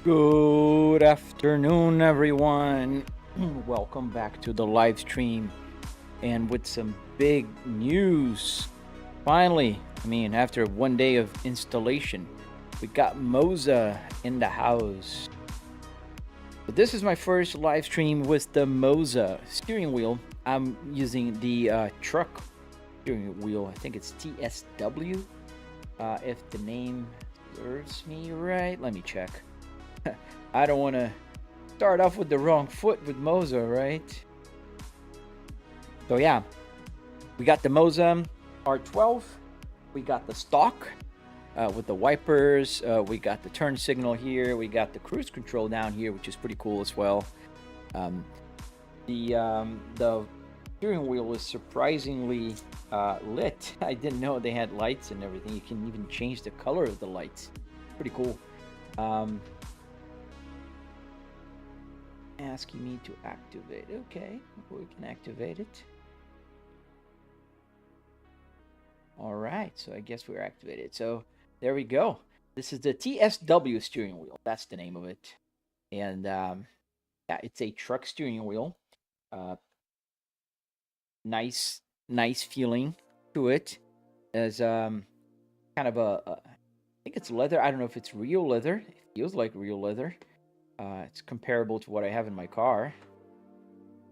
Good afternoon, everyone. Welcome back to the live stream and with some big news. Finally, after 1 day of installation, we got Moza in the house. But this is my first live stream with the Moza steering wheel. I'm using the truck steering wheel. I think it's TSW. If the name serves me right, let me check. I don't want to start off with the wrong foot with Moza, right? So yeah, we got the Moza R12. We got the stock with the wipers. We got the turn signal here. We got the cruise control down here, which is pretty cool as well. The steering wheel is surprisingly lit. I didn't know they had lights and everything. You can even change the color of the lights. Pretty cool. Asking me to activate. Okay, we can activate it. All right, so I guess we're activated. So there we go. This is the TSW steering wheel. That's the name of it. And yeah, it's a truck steering wheel. Nice feeling to it. As kind of I think it's leather. I don't know if it's real leather. It feels like real leather. It's comparable to what I have in my car.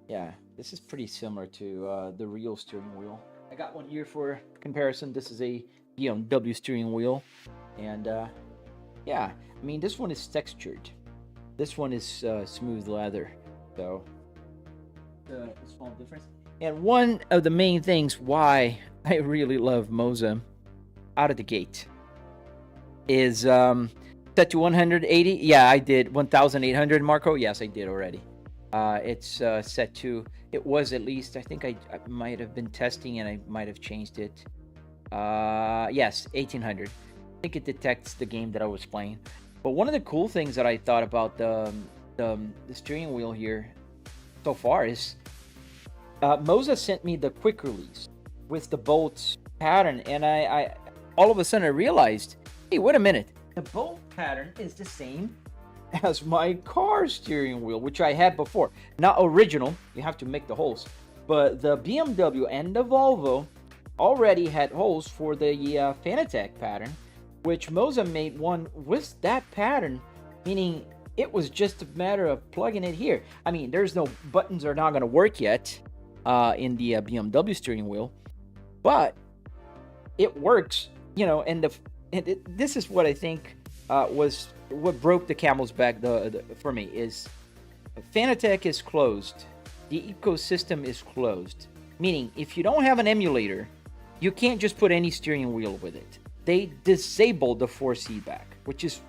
Yeah, this is pretty similar to the real steering wheel. I got one here for comparison. This is a BeamNG steering wheel. And yeah, this one is textured. This one is smooth leather. So, a small difference. And one of the main things why I really love Moza out of the gate is set to 180. Yeah, I did 1800, Marco. Yes, I did already. It's set to, it was at least, I think I might have been testing and I might have changed it. Yes, 1800. I think it detects the game that I was playing. But one of the cool things that I thought about the steering wheel here so far is Moza sent me the quick release with the bolt pattern, and I all of a sudden I realized, hey, wait a minute. The bolt pattern is the same as my car steering wheel, which I had before. Not original, you have to make the holes. But the BMW and the Volvo already had holes for the Fanatec pattern, which Moza made one with that pattern, meaning it was just a matter of plugging it here. There's no buttons are not going to work yet in the BMW steering wheel, but it works, and this is what I think was what broke the camel's back for me is Fanatec is closed. The ecosystem is closed. Meaning, if you don't have an emulator, you can't just put any steering wheel with it. They disabled the force feedback, which is,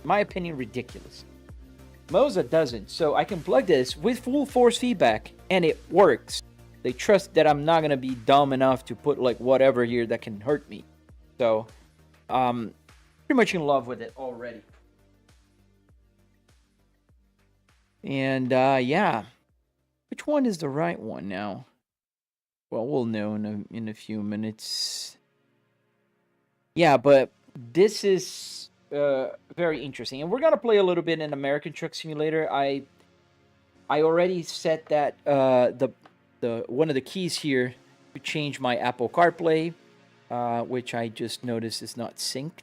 in my opinion, ridiculous. Moza doesn't, so I can plug this with full force feedback, and it works. They trust that I'm not going to be dumb enough to put like whatever here that can hurt me. So, pretty much in love with it already. And yeah, which one is the right one now? Well, we'll know in a few minutes. Yeah, but this is very interesting, and we're gonna play a little bit in American Truck Simulator. I already set that the one of the keys here to change my Apple CarPlay, which I just noticed is not synced.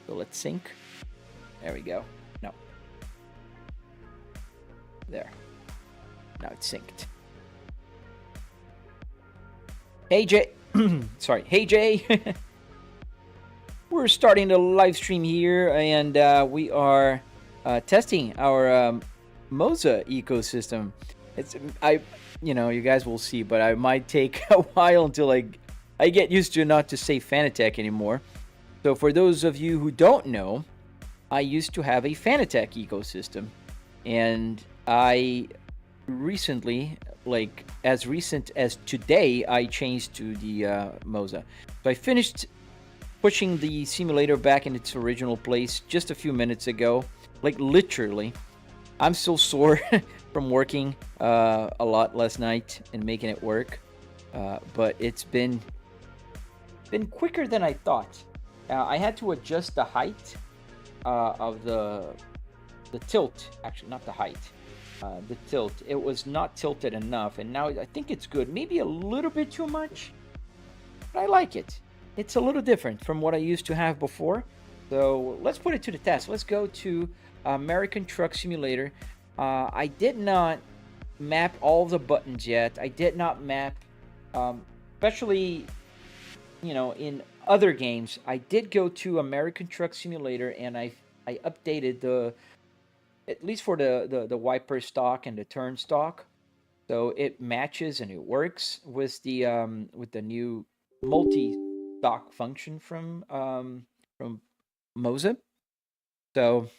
So let's sync. There we go. No. There. Now it's synced. Hey Jay. Sorry. Hey Jay. We're starting the live stream here, and we are testing our Moza ecosystem. You guys will see, but I might take a while until I get used to not to say Fanatec anymore. So for those of you who don't know, I used to have a Fanatec ecosystem, and I recently, as recent as today, I changed to the Moza. So I finished pushing the simulator back in its original place just a few minutes ago. Literally, I'm still sore from working a lot last night and making it work, but it's been quicker than I thought. I had to adjust the height of the the tilt, actually not the height, the tilt. It was not tilted enough, and now I think it's good. Maybe a little bit too much, but I like it. It's a little different from what I used to have before. So let's put it to the test. Let's go to American Truck Simulator. I did not map all the buttons yet. I did not map, especially, you know, in other games. I did go to American Truck Simulator, and I updated the, at least for the wiper stock and the turn stock, so it matches and it works with the new multi stock function from Moza. So,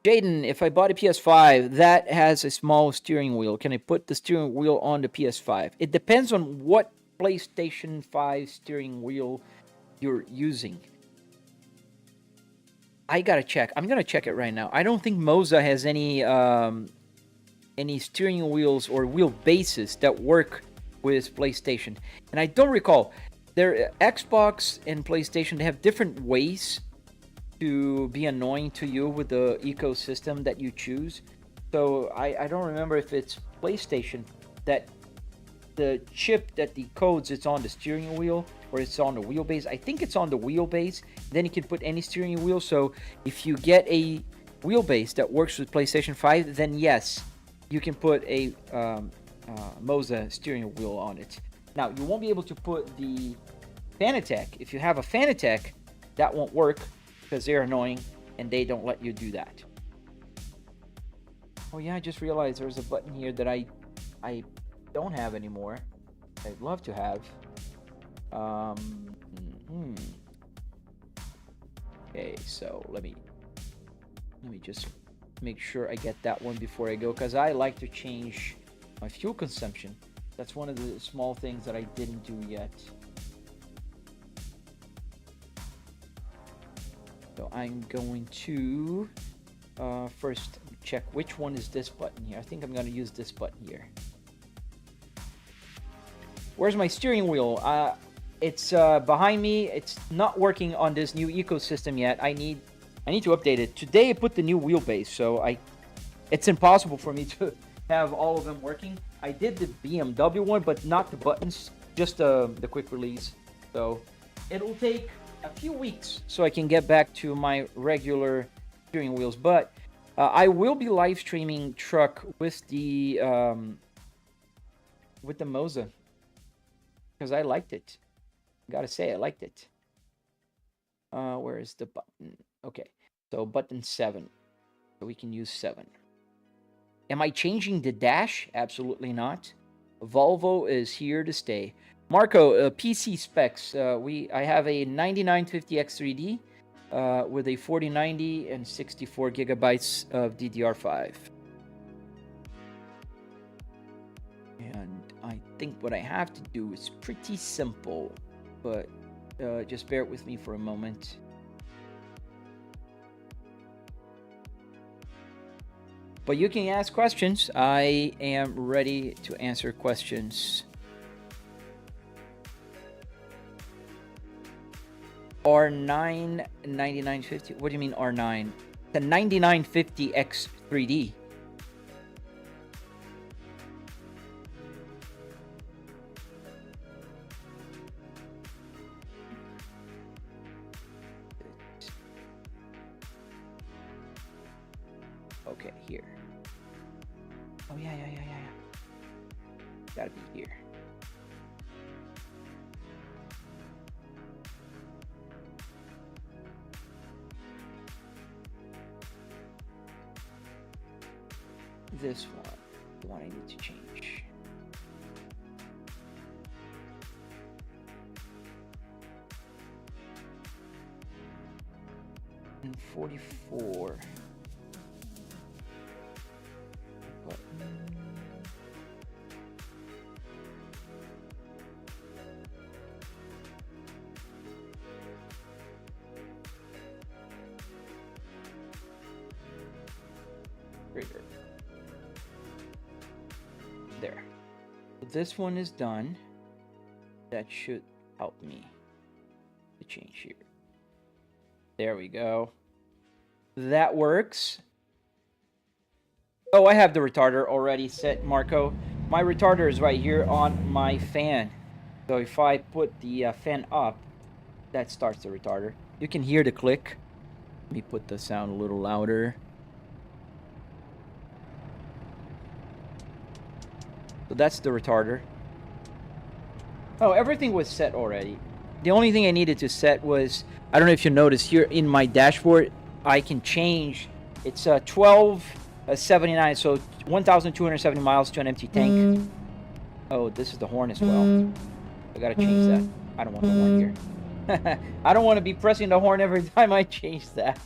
Jaden, if I bought a PS5 that has a small steering wheel, can I put the steering wheel on the PS5? It depends on what PlayStation 5 steering wheel you're using. I gotta check. I'm gonna check it right now. I don't think Moza has any steering wheels or wheel bases that work with PlayStation, and I don't recall. Their Xbox and PlayStation, they have different ways to be annoying to you with the ecosystem that you choose. So I don't remember if it's PlayStation that the chip that decodes it's on the steering wheel or it's on the wheelbase. I think it's on the wheelbase. Then you can put any steering wheel. So if you get a wheelbase that works with PlayStation 5, then yes, you can put a Moza steering wheel on it. Now, you won't be able to put the Fanatec. If you have a Fanatec, that won't work because they're annoying and they don't let you do that. Oh yeah, I just realized there's a button here that I don't have anymore. I'd love to have. Okay, so let me just make sure I get that one before I go, because I like to change my fuel consumption. That's one of the small things that I didn't do yet. So I'm going to first check which one is this button here. I think I'm going to use this button here. Where's my steering wheel? It's behind me. It's not working on this new ecosystem yet. I need to update it. Today I put the new wheelbase, so it's impossible for me to have all of them working. I did the BMW one, but not the buttons, just the quick release. So it'll take a few weeks so I can get back to my regular steering wheels. But I will be live streaming truck with the Moza because I liked it. Gotta say, I liked it. Where is the button? Okay, so button 7. So we can use 7. Am I changing the dash? Absolutely not. Volvo is here to stay. Marco, PC specs. I have a 9950X3D with a 4090 and 64 gigabytes of DDR5. And I think what I have to do is pretty simple, but just bear with me for a moment. But you can ask questions. I am ready to answer questions. R9 9950. What do you mean R9? The 9950X3D. Okay, here. Oh yeah. Gotta be here. This one, the one I need to change. And 44. There. This one is done. That should help me to change here. There we go. That works. Oh, I have the retarder already set, Marco. My retarder is right here on my fan. So if I put the fan up, that starts the retarder. You can hear the click. Let me put the sound a little louder. So that's the retarder. Oh, everything was set already. The only thing I needed to set was, I don't know if you noticed here in my dashboard, I can change. It's 1279, so 1,270 miles to an empty tank. Oh, this is the horn as well. I gotta change that. I don't want the horn here. I don't want to be pressing the horn every time I change that.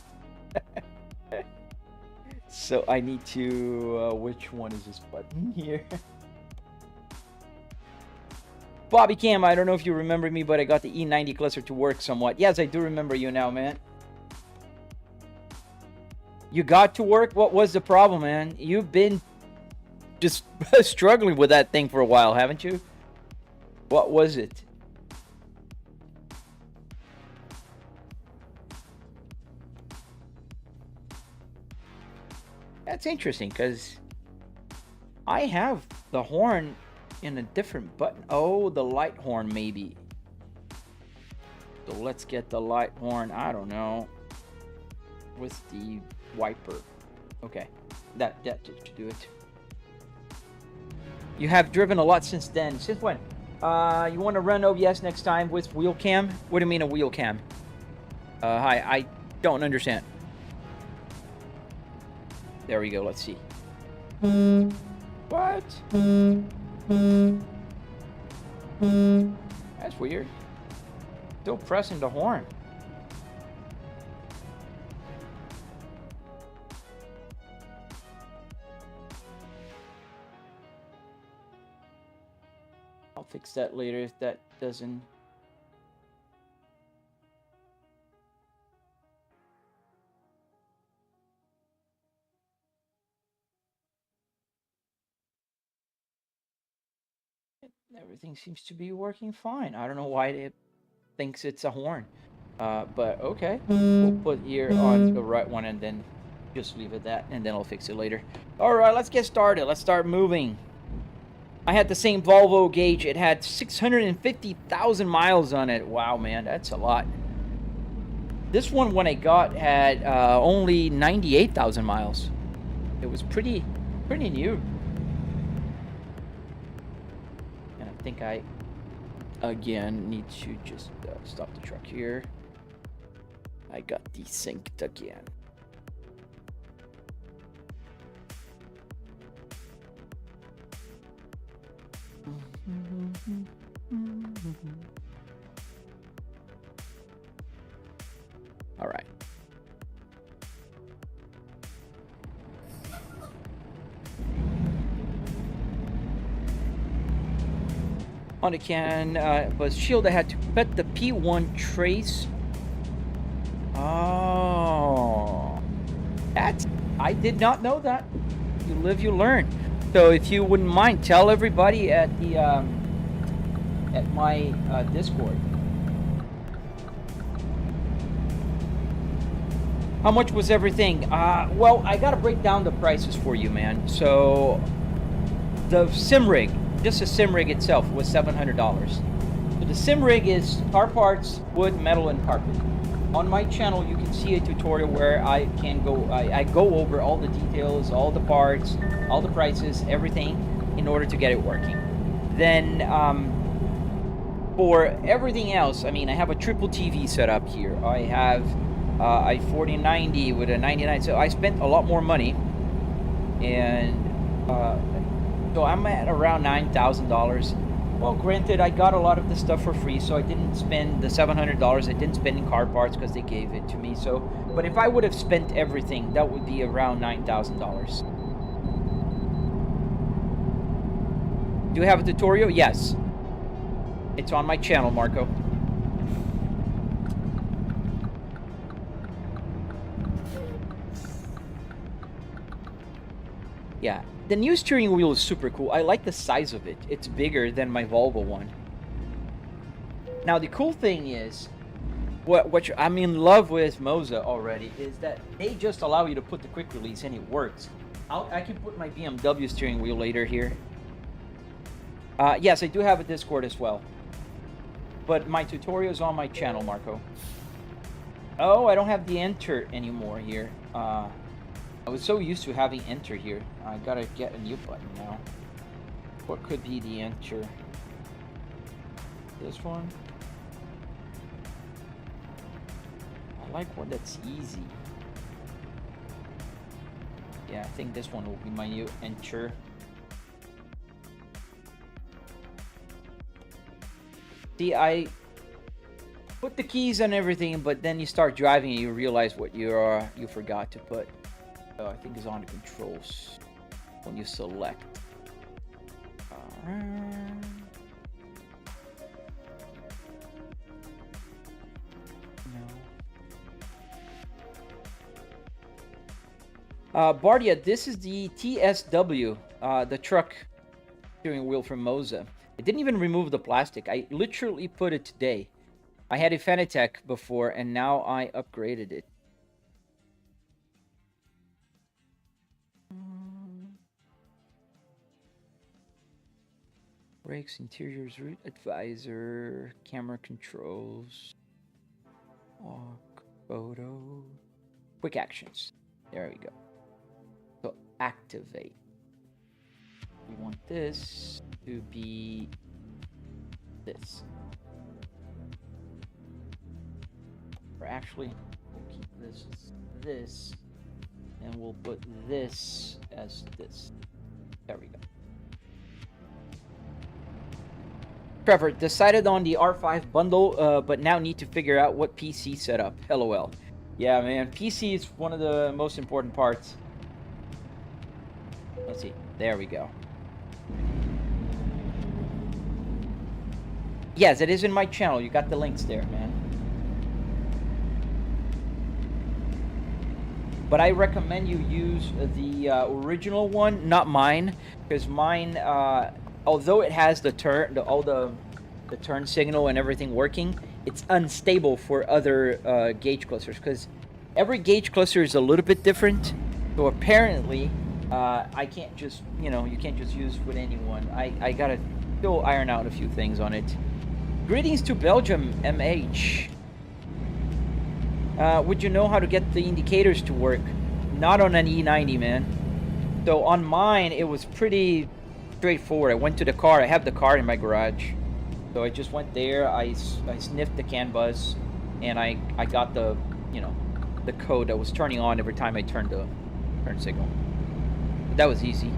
So I need to, which one is this button here? Bobby Cam, I don't know if you remember me, but I got the E90 cluster to work somewhat. Yes, I do remember you now, man. You got to work? What was the problem, man? You've been just struggling with that thing for a while, haven't you? What was it? That's interesting, because I have the horn in a different button. Oh, the light horn, maybe. So let's get the light horn, I don't know, with the wiper. Okay, that should do it. You have driven a lot since then. Since when? You want to run OBS next time with wheel cam? What do you mean a wheel cam? Hi, I don't understand. There we go, let's see. What? That's weird. Still pressing the horn. I'll fix that later if that doesn't. Everything seems to be working fine. I don't know why it thinks it's a horn. But okay. We'll put here on the right one and then just leave it that, and then I'll fix it later. Alright, let's get started. Let's start moving. I had the same Volvo gauge. It had 650,000 miles on it. Wow, man, that's a lot. This one, when I got, had only 98,000 miles. It was pretty new. And I think I, again, need to just stop the truck here. I got desynced again. All right. On the can, was shield. I had to put the P1 trace. Oh, that's, I did not know that. You live, you learn. So if you wouldn't mind, tell everybody at the at my Discord. How much was everything? Well, I gotta break down the prices for you, man. So the sim rig, just the sim rig itself, was $700. So the sim rig is car parts, wood, metal, and carpet. On my channel, you can see a tutorial where I go over all the details, all the parts, all the prices, everything, in order to get it working. Then for everything else, I mean, I have a triple TV set up here. I have a 4090 with a 99, so I spent a lot more money, and so I'm at around $9,000. Well, granted, I got a lot of the stuff for free, so I didn't spend the $700. I didn't spend in car parts because they gave it to me. So, but if I would have spent everything, that would be around $9,000. Do you have a tutorial? Yes. It's on my channel, Marco. Yeah. The new steering wheel is super cool. I like the size of it. It's bigger than my Volvo one. Now, the cool thing is, I'm in love with Moza already, is that they just allow you to put the quick release and it works. I can put my BMW steering wheel later here. Yes, I do have a Discord as well. But my tutorial is on my channel, Marco. Oh, I don't have the enter anymore here. I was so used to having enter here. I gotta get a new button now. What could be the enter? This one? I like one that's easy. Yeah, I think this one will be my new enter. See, I put the keys on everything, but then you start driving and you realize what you forgot to put. So I think it's on the controls when you select. Bardia, this is the TSW, the truck steering wheel from Moza. I didn't even remove the plastic. I literally put it today. I had a Fanatec before, and now I upgraded it. Brakes, interiors, route advisor, camera controls, walk, photo, quick actions. There we go. So activate. We want this to be this. Or actually, we'll keep this as this, and we'll put this as this. There we go. Trevor, decided on the R5 bundle, but now need to figure out what PC setup. LOL. Yeah, man, PC is one of the most important parts. Let's see. There we go. Yes, it is in my channel. You got the links there, man. But I recommend you use the original one, not mine, because mine, although it has the turn, all the turn signal and everything working, it's unstable for other gauge clusters, because every gauge cluster is a little bit different. So apparently, I can't just, you can't just use with anyone. I gotta still iron out a few things on it. Greetings to Belgium, MH. Would you know how to get the indicators to work? Not on an E90, man. So on mine, it was pretty straightforward. I went to the car. I have the car in my garage. So I just went there. I sniffed the CAN bus, and I got the, the code that was turning on every time I turned the turn signal. But that was easy.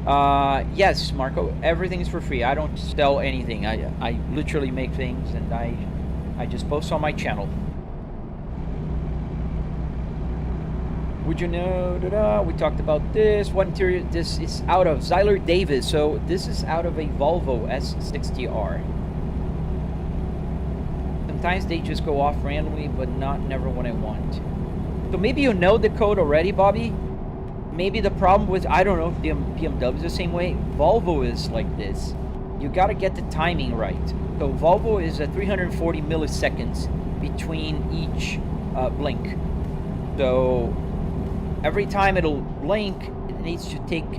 Yes, Marco, everything is for free. I don't sell anything. I literally make things, and I just post on my channel. Would you know? We talked about this. What interior? This is out of Zyler Davis. So this is out of a Volvo S60R. Sometimes they just go off randomly, but never when I want. So maybe you know the code already, Bobby. Maybe the problem with, I don't know if the BMW is the same way. Volvo is like this. You got to get the timing right. So Volvo is at 340 milliseconds between each blink. So every time it'll blink, it needs to take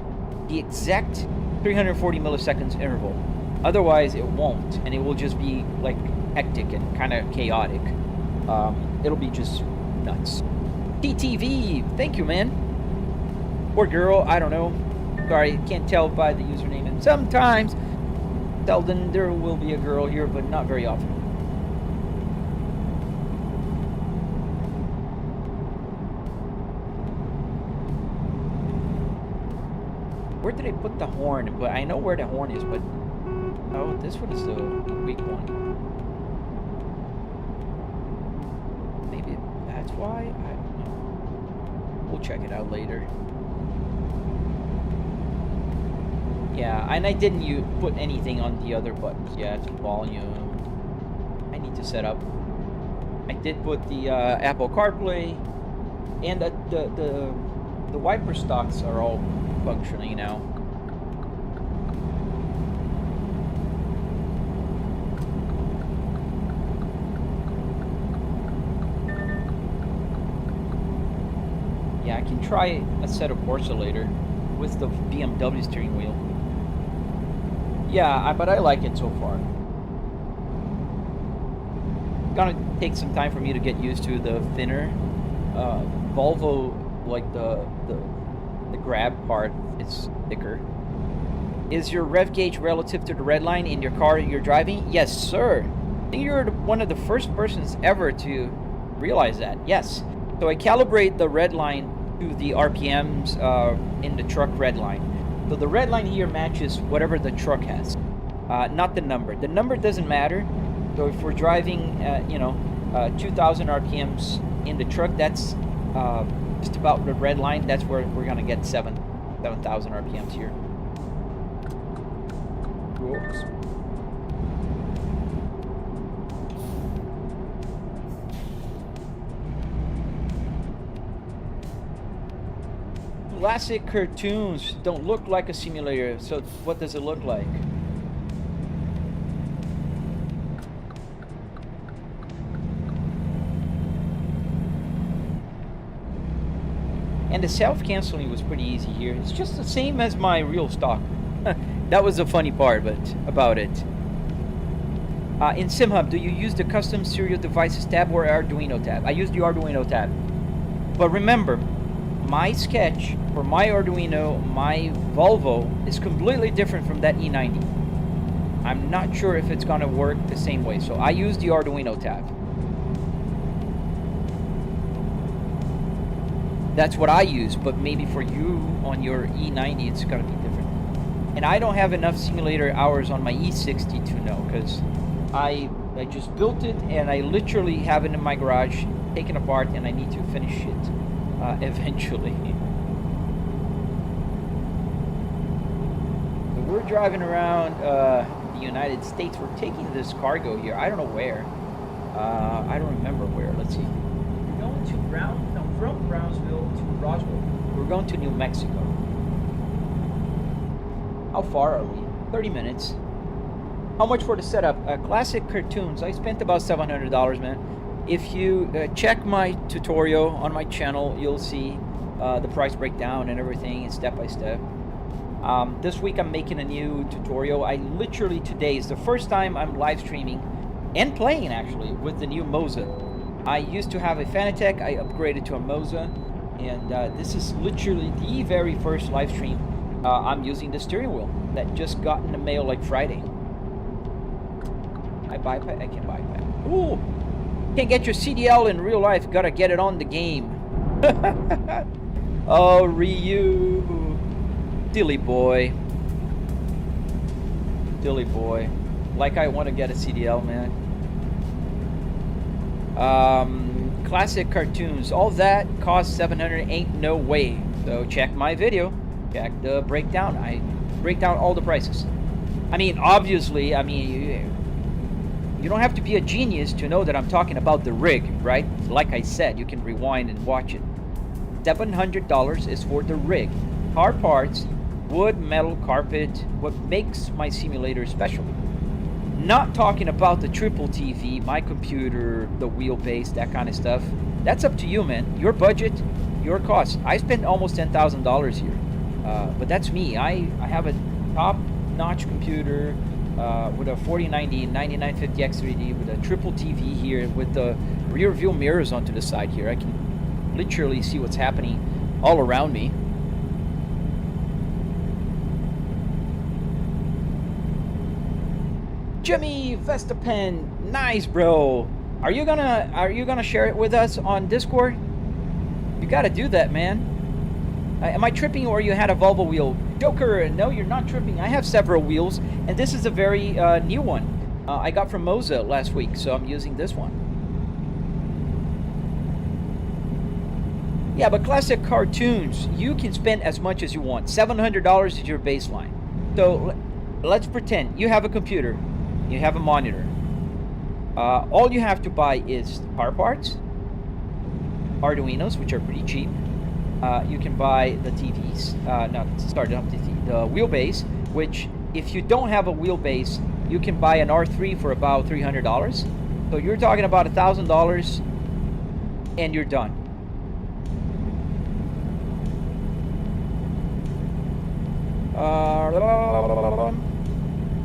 the exact 340 milliseconds interval. Otherwise, it won't, and it will just be like hectic and kind of chaotic. It'll be just nuts. TTV, thank you, man. Or girl, I don't know. Sorry, can't tell by the username. And sometimes, seldom, there will be a girl here, but not very often. Where did I put the horn? But I know where the horn is, but oh, this one is the weak one. Maybe that's why? I don't know. We'll check it out later. Yeah, and I didn't put anything on the other buttons. Yeah, it's volume. I need to set up. I did put the Apple CarPlay, and the wiper stocks are all functioning now. Yeah, I can try Assetto Corsa later with the BMW steering wheel. Yeah, but I like it so far. Gonna take some time for me to get used to the thinner Volvo, like the grab part is thicker. Is your rev gauge relative to the red line in your car you're driving? Yes, sir. I think you're one of the first persons ever to realize that. Yes. So I calibrate the red line to the RPMs in the truck red line. So the red line here matches whatever the truck has, not the number. The number doesn't matter. So if we're driving, 2,000 RPMs in the truck, that's just about the red line. That's where we're gonna get 7,000 RPMs here. Oops. Classic cartoons don't look like a simulator, so what does it look like? And the self-canceling was pretty easy here. It's just the same as my real stock. That was the funny part about it. In SimHub, do you use the custom serial devices tab or Arduino tab? I use the Arduino tab. But remember, my sketch for my Arduino, my Volvo, is completely different from that E90. I'm not sure if it's gonna work the same way, so I use the Arduino tab. That's what I use, but maybe for you on your E90 it's gonna be different. And I don't have enough simulator hours on my E60 to know, because I just built it and I literally have it in my garage, taken apart, and I need to finish it eventually. So we're driving around the United States. We're taking this cargo here. I don't know where. I don't remember where. Let's see. We're going to from Brownsville to Roswell. We're going to New Mexico. How far are we? 30 minutes. How much for the setup? Classic cartoons. I spent about $700, man. If you check my tutorial on my channel, you'll see the price breakdown and everything, step by step. This week I'm making a new tutorial. Literally today is the first time I'm live streaming and playing actually with the new Moza. I used to have a Fanatec, I upgraded to a Moza, and this is literally the very first live stream I'm using the steering wheel that just got in the mail like Friday. I can bypass. Ooh! Can't get your CDL in real life, gotta get it on the game. Oh, Ryu. Silly boy. Silly boy. Like I want to get a CDL, man. Classic cartoons. All that costs $700. Ain't no way. So check my video. Check the breakdown. I break down all the prices. I mean, obviously, you don't have to be a genius to know that I'm talking about the rig, right? Like I said, you can rewind and watch it. $700 is for the rig. Car parts, wood, metal, carpet, what makes my simulator special. Not talking about the triple TV, my computer, the wheelbase, that kind of stuff. That's up to you, man. Your budget, your cost. I spent almost $10,000 here. But that's me. I have a top-notch computer, with a 4090 9950 X3D with a triple TV here with the rear view mirrors onto the side here. I can literally see what's happening all around me. Jimmy Vestapen, nice bro. Are you gonna share it with us on Discord? You gotta do that, man. Am I tripping or you had a Volvo wheel? Joker, no, you're not tripping. I have several wheels, and this is a very new one. I got from Moza last week, so I'm using this one. Yeah, but classic cartoons, you can spend as much as you want. $700 is your baseline. So let's pretend you have a computer, you have a monitor. All you have to buy is car parts, Arduinos, which are pretty cheap. You can buy the TVs, the wheelbase, which if you don't have a wheelbase, you can buy an R3 for about $300. So you're talking about $1,000 and you're done.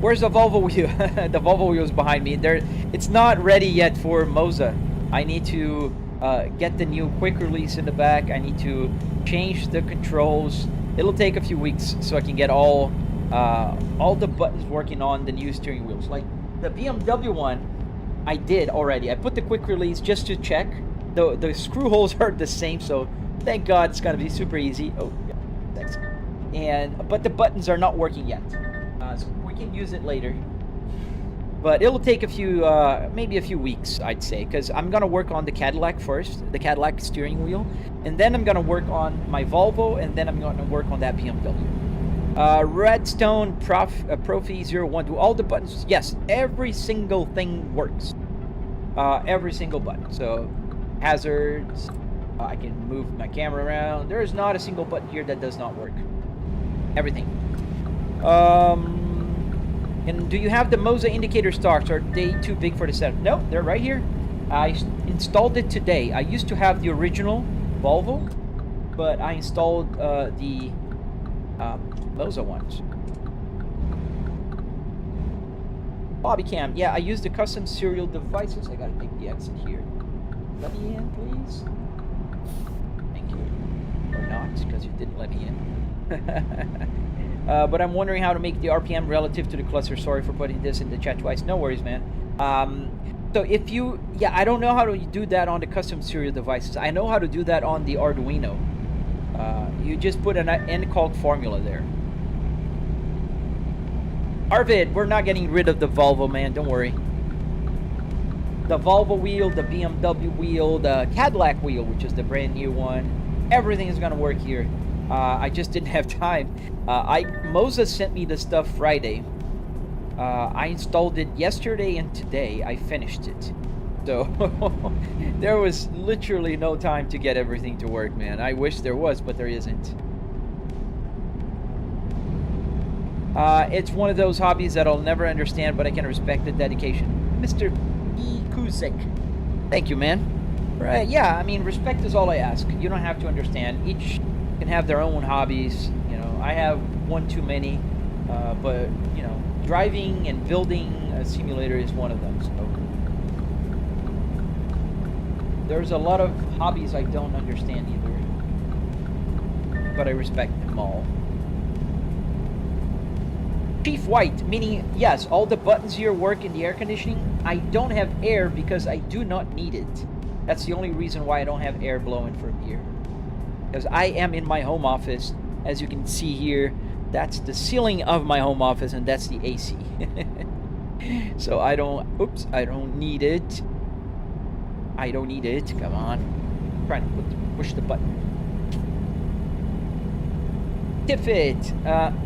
Where's the Volvo wheel? The Volvo wheel is behind me. It's not ready yet for Moza. I need to get the new quick release in the back. I need to change the controls. It'll take a few weeks so I can get all the buttons working on the new steering wheels. Like the BMW one, I did already. I put the quick release just to check. The screw holes are the same, so thank God it's gonna be super easy. Oh, yeah, thanks. But the buttons are not working yet, so we can use it later. But it'll take a few, maybe a few weeks, I'd say, because I'm gonna work on the Cadillac first, the Cadillac steering wheel, and then I'm gonna work on my Volvo, and then I'm gonna work on that BMW. Redstone Profi01. Do all the buttons? Yes, every single thing works. Every single button. So hazards. I can move my camera around. There is not a single button here that does not work. Everything. And do you have the Moza indicator stocks? Are they too big for the setup? No, they're right here. I installed it today. I used to have the original Volvo, but I installed the Moza ones. Bobby Cam. Yeah, I use the custom serial devices. I gotta take the exit here. Let me in, please. Thank you. Or not, because you didn't let me in. But I'm wondering how to make the RPM relative to the cluster. Sorry for putting this in the chat twice. No worries, man. So if you... Yeah, I don't know how to do that on the custom serial devices. I know how to do that on the Arduino. You just put an end-called formula there. Arvid, we're not getting rid of the Volvo, man. Don't worry. The Volvo wheel, the BMW wheel, the Cadillac wheel, which is the brand new one. Everything is going to work here. I just didn't have time. Moza sent me the stuff Friday. I installed it yesterday and today I finished it. So there was literally no time to get everything to work, man. I wish there was, but there isn't. It's one of those hobbies that I'll never understand, but I can respect the dedication. Mr. E. Kuzik. Thank you, man. Right, yeah, I mean, respect is all I ask. You don't have to understand. Each can have their own hobbies. You know, I have one too many, but, you know, driving and building a simulator is one of them, so. There's a lot of hobbies I don't understand either, but I respect them all. Chief White, meaning, yes, all the buttons here work in the air conditioning. I don't have air because I do not need it. That's the only reason why I don't have air blowing from here. Because I am in my home office. As you can see here, that's the ceiling of my home office, and that's the AC. So I don't need it. I don't need it. Come on. I'm trying to push the button. Tiffit,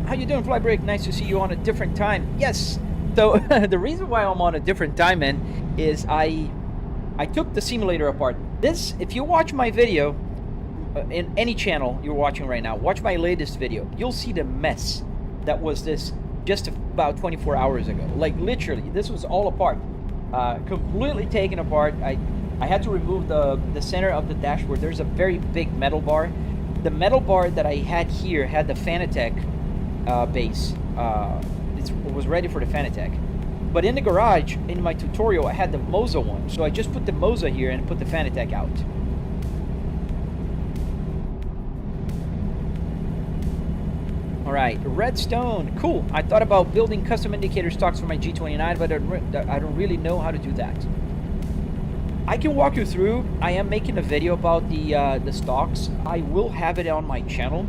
how you doing, Flybreak? Nice to see you on a different time. Yes. So the reason why I'm on a different time, man, is I took the simulator apart. This, if you watch my video in any channel you're watching right now, watch my latest video. You'll see the mess that was this just about 24 hours ago. Like literally, this was all apart, completely taken apart. I had to remove the center of the dashboard. There's a very big metal bar. The metal bar that I had here had the Fanatec base. It was ready for the Fanatec. But in the garage, in my tutorial, I had the Moza one. So I just put the Moza here and put the Fanatec out. Alright, Redstone. Cool. I thought about building custom indicator stocks for my G29, but I don't really know how to do that. I can walk you through. I am making a video about the stocks. I will have it on my channel.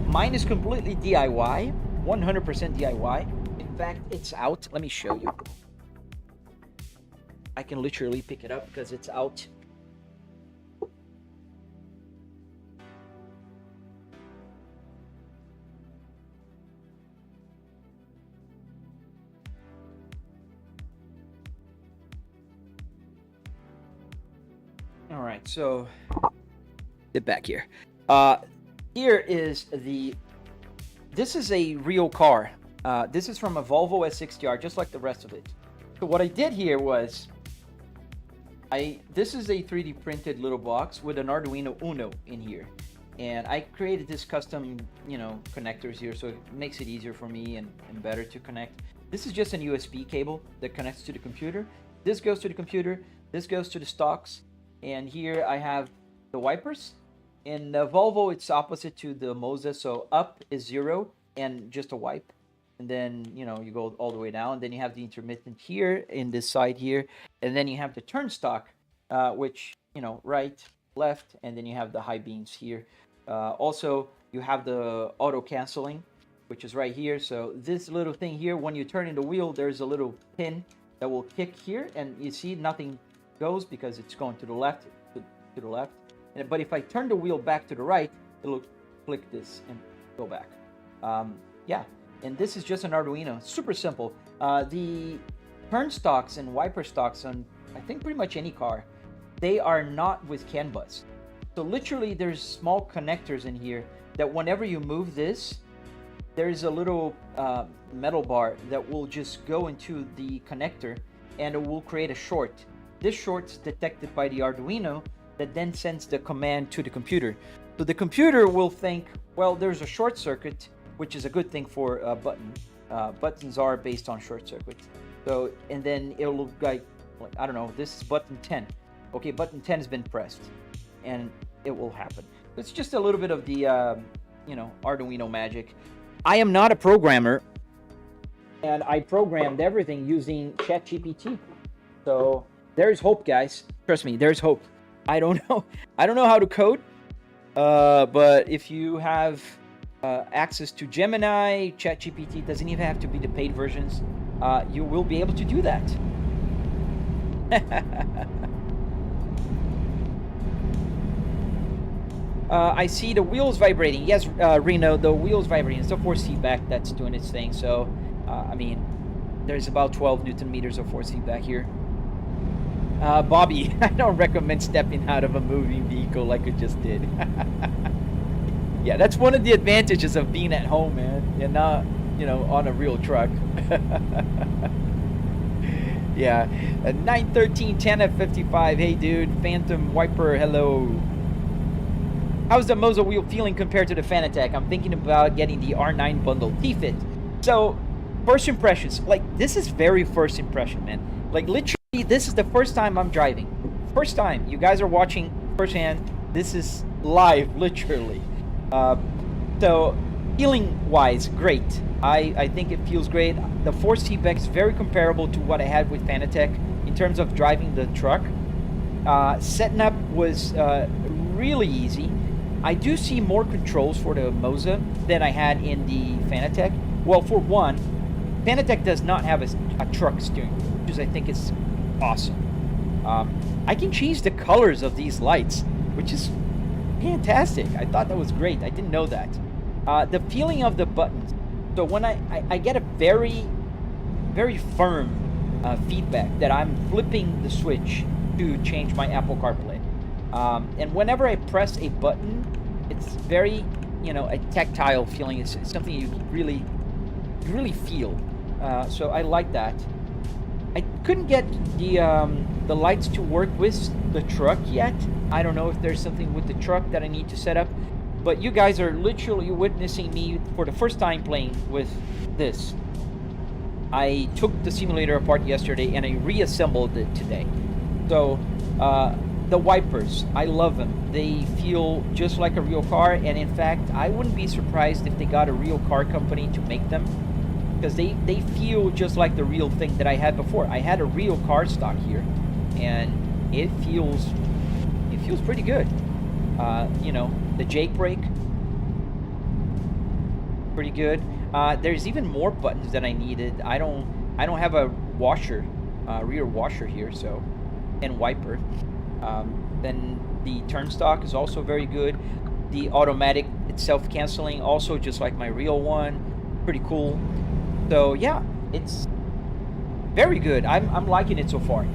Mine is completely DIY, 100% DIY. In fact, it's out. Let me show you. I can literally pick it up because it's out. All right, so get back here. Here is this is a real car. This is from a Volvo S60R, just like the rest of it. So what I did here was, this is a 3D printed little box with an Arduino Uno in here. And I created this custom, you know, connectors here, so it makes it easier for me and better to connect. This is just an USB cable that connects to the computer. This goes to the computer, this goes to the stocks, and here I have the wipers. In the Volvo, it's opposite to the Moza, so up is 0 and just a wipe. And then, you know, you go all the way down, and then you have the intermittent here in this side here, and then you have the turn stock, which, you know, right, left, and then you have the high beams here. Also, you have the auto canceling, which is right here. So this little thing here, when you turn in the wheel, there's a little pin that will kick here, and you see nothing goes because it's going to the left, to the left. But if I turn the wheel back to the right, it'll click this and go back. Yeah, and this is just an Arduino, super simple. The turn stocks and wiper stocks on, I think, pretty much any car, they are not with CAN bus. So literally there's small connectors in here that whenever you move this, there's a little metal bar that will just go into the connector and it will create a short. This short's detected by the Arduino that then sends the command to the computer. So the computer will think, well, there's a short circuit, which is a good thing for a button. Buttons are based on short circuits. So, and then it'll look like, I don't know, this is button 10. Okay, button 10 has been pressed, and it will happen. It's just a little bit of the, you know, Arduino magic. I am not a programmer, and I programmed everything using ChatGPT. So there's hope, guys. Trust me, there's hope. I don't know how to code, but if you have access to Gemini, ChatGPT, doesn't even have to be the paid versions, you will be able to do that. I see the wheels vibrating. Yes, Reno, the wheels vibrating. It's the force feedback that's doing its thing. So, I mean, there's about 12 Newton meters of force feedback here. Bobby, I don't recommend stepping out of a moving vehicle like I just did. Yeah, that's one of the advantages of being at home, man, and not, you know, on a real truck. Yeah, 913 10 at 55. Hey, dude, Phantom Wiper, hello. How's the Moza wheel feeling compared to the Fanatec? I'm thinking about getting the R9 bundle T-Fit. So, first impressions, like, this is very first impression, man. Like, literally, this is the first time I'm driving. First time. You guys are watching firsthand. This is live, literally. So, feeling-wise, great. I think it feels great. The force feedback is very comparable to what I had with Fanatec in terms of driving the truck. Setting up was really easy. I do see more controls for the Moza than I had in the Fanatec. Well, for one, Fanatec does not have a truck steering wheel, which I think is awesome. I can change the colors of these lights, which is fantastic. I thought that was great. I didn't know that. The feeling of the buttons. So when I get a very, very firm feedback that I'm flipping the switch to change my Apple CarPlay. And whenever I press a button, it's very, you know, a tactile feeling. It's something you really feel. So I like that. I couldn't get the lights to work with the truck yet. I don't know if there's something with the truck that I need to set up. But you guys are literally witnessing me for the first time playing with this. I took the simulator apart yesterday and I reassembled it today. So, the wipers, I love them. They feel just like a real car, and in fact, I wouldn't be surprised if they got a real car company to make them, because they feel just like the real thing that I had before. I had a real car stock here, and it feels pretty good. You know, the Jake brake, pretty good. There's even more buttons that I needed. I don't have a washer, rear washer here, so, and wiper. Then the turn stock is also very good. The automatic, it's self-canceling, also just like my real one. Pretty cool. So yeah, it's very good. I'm liking it so far.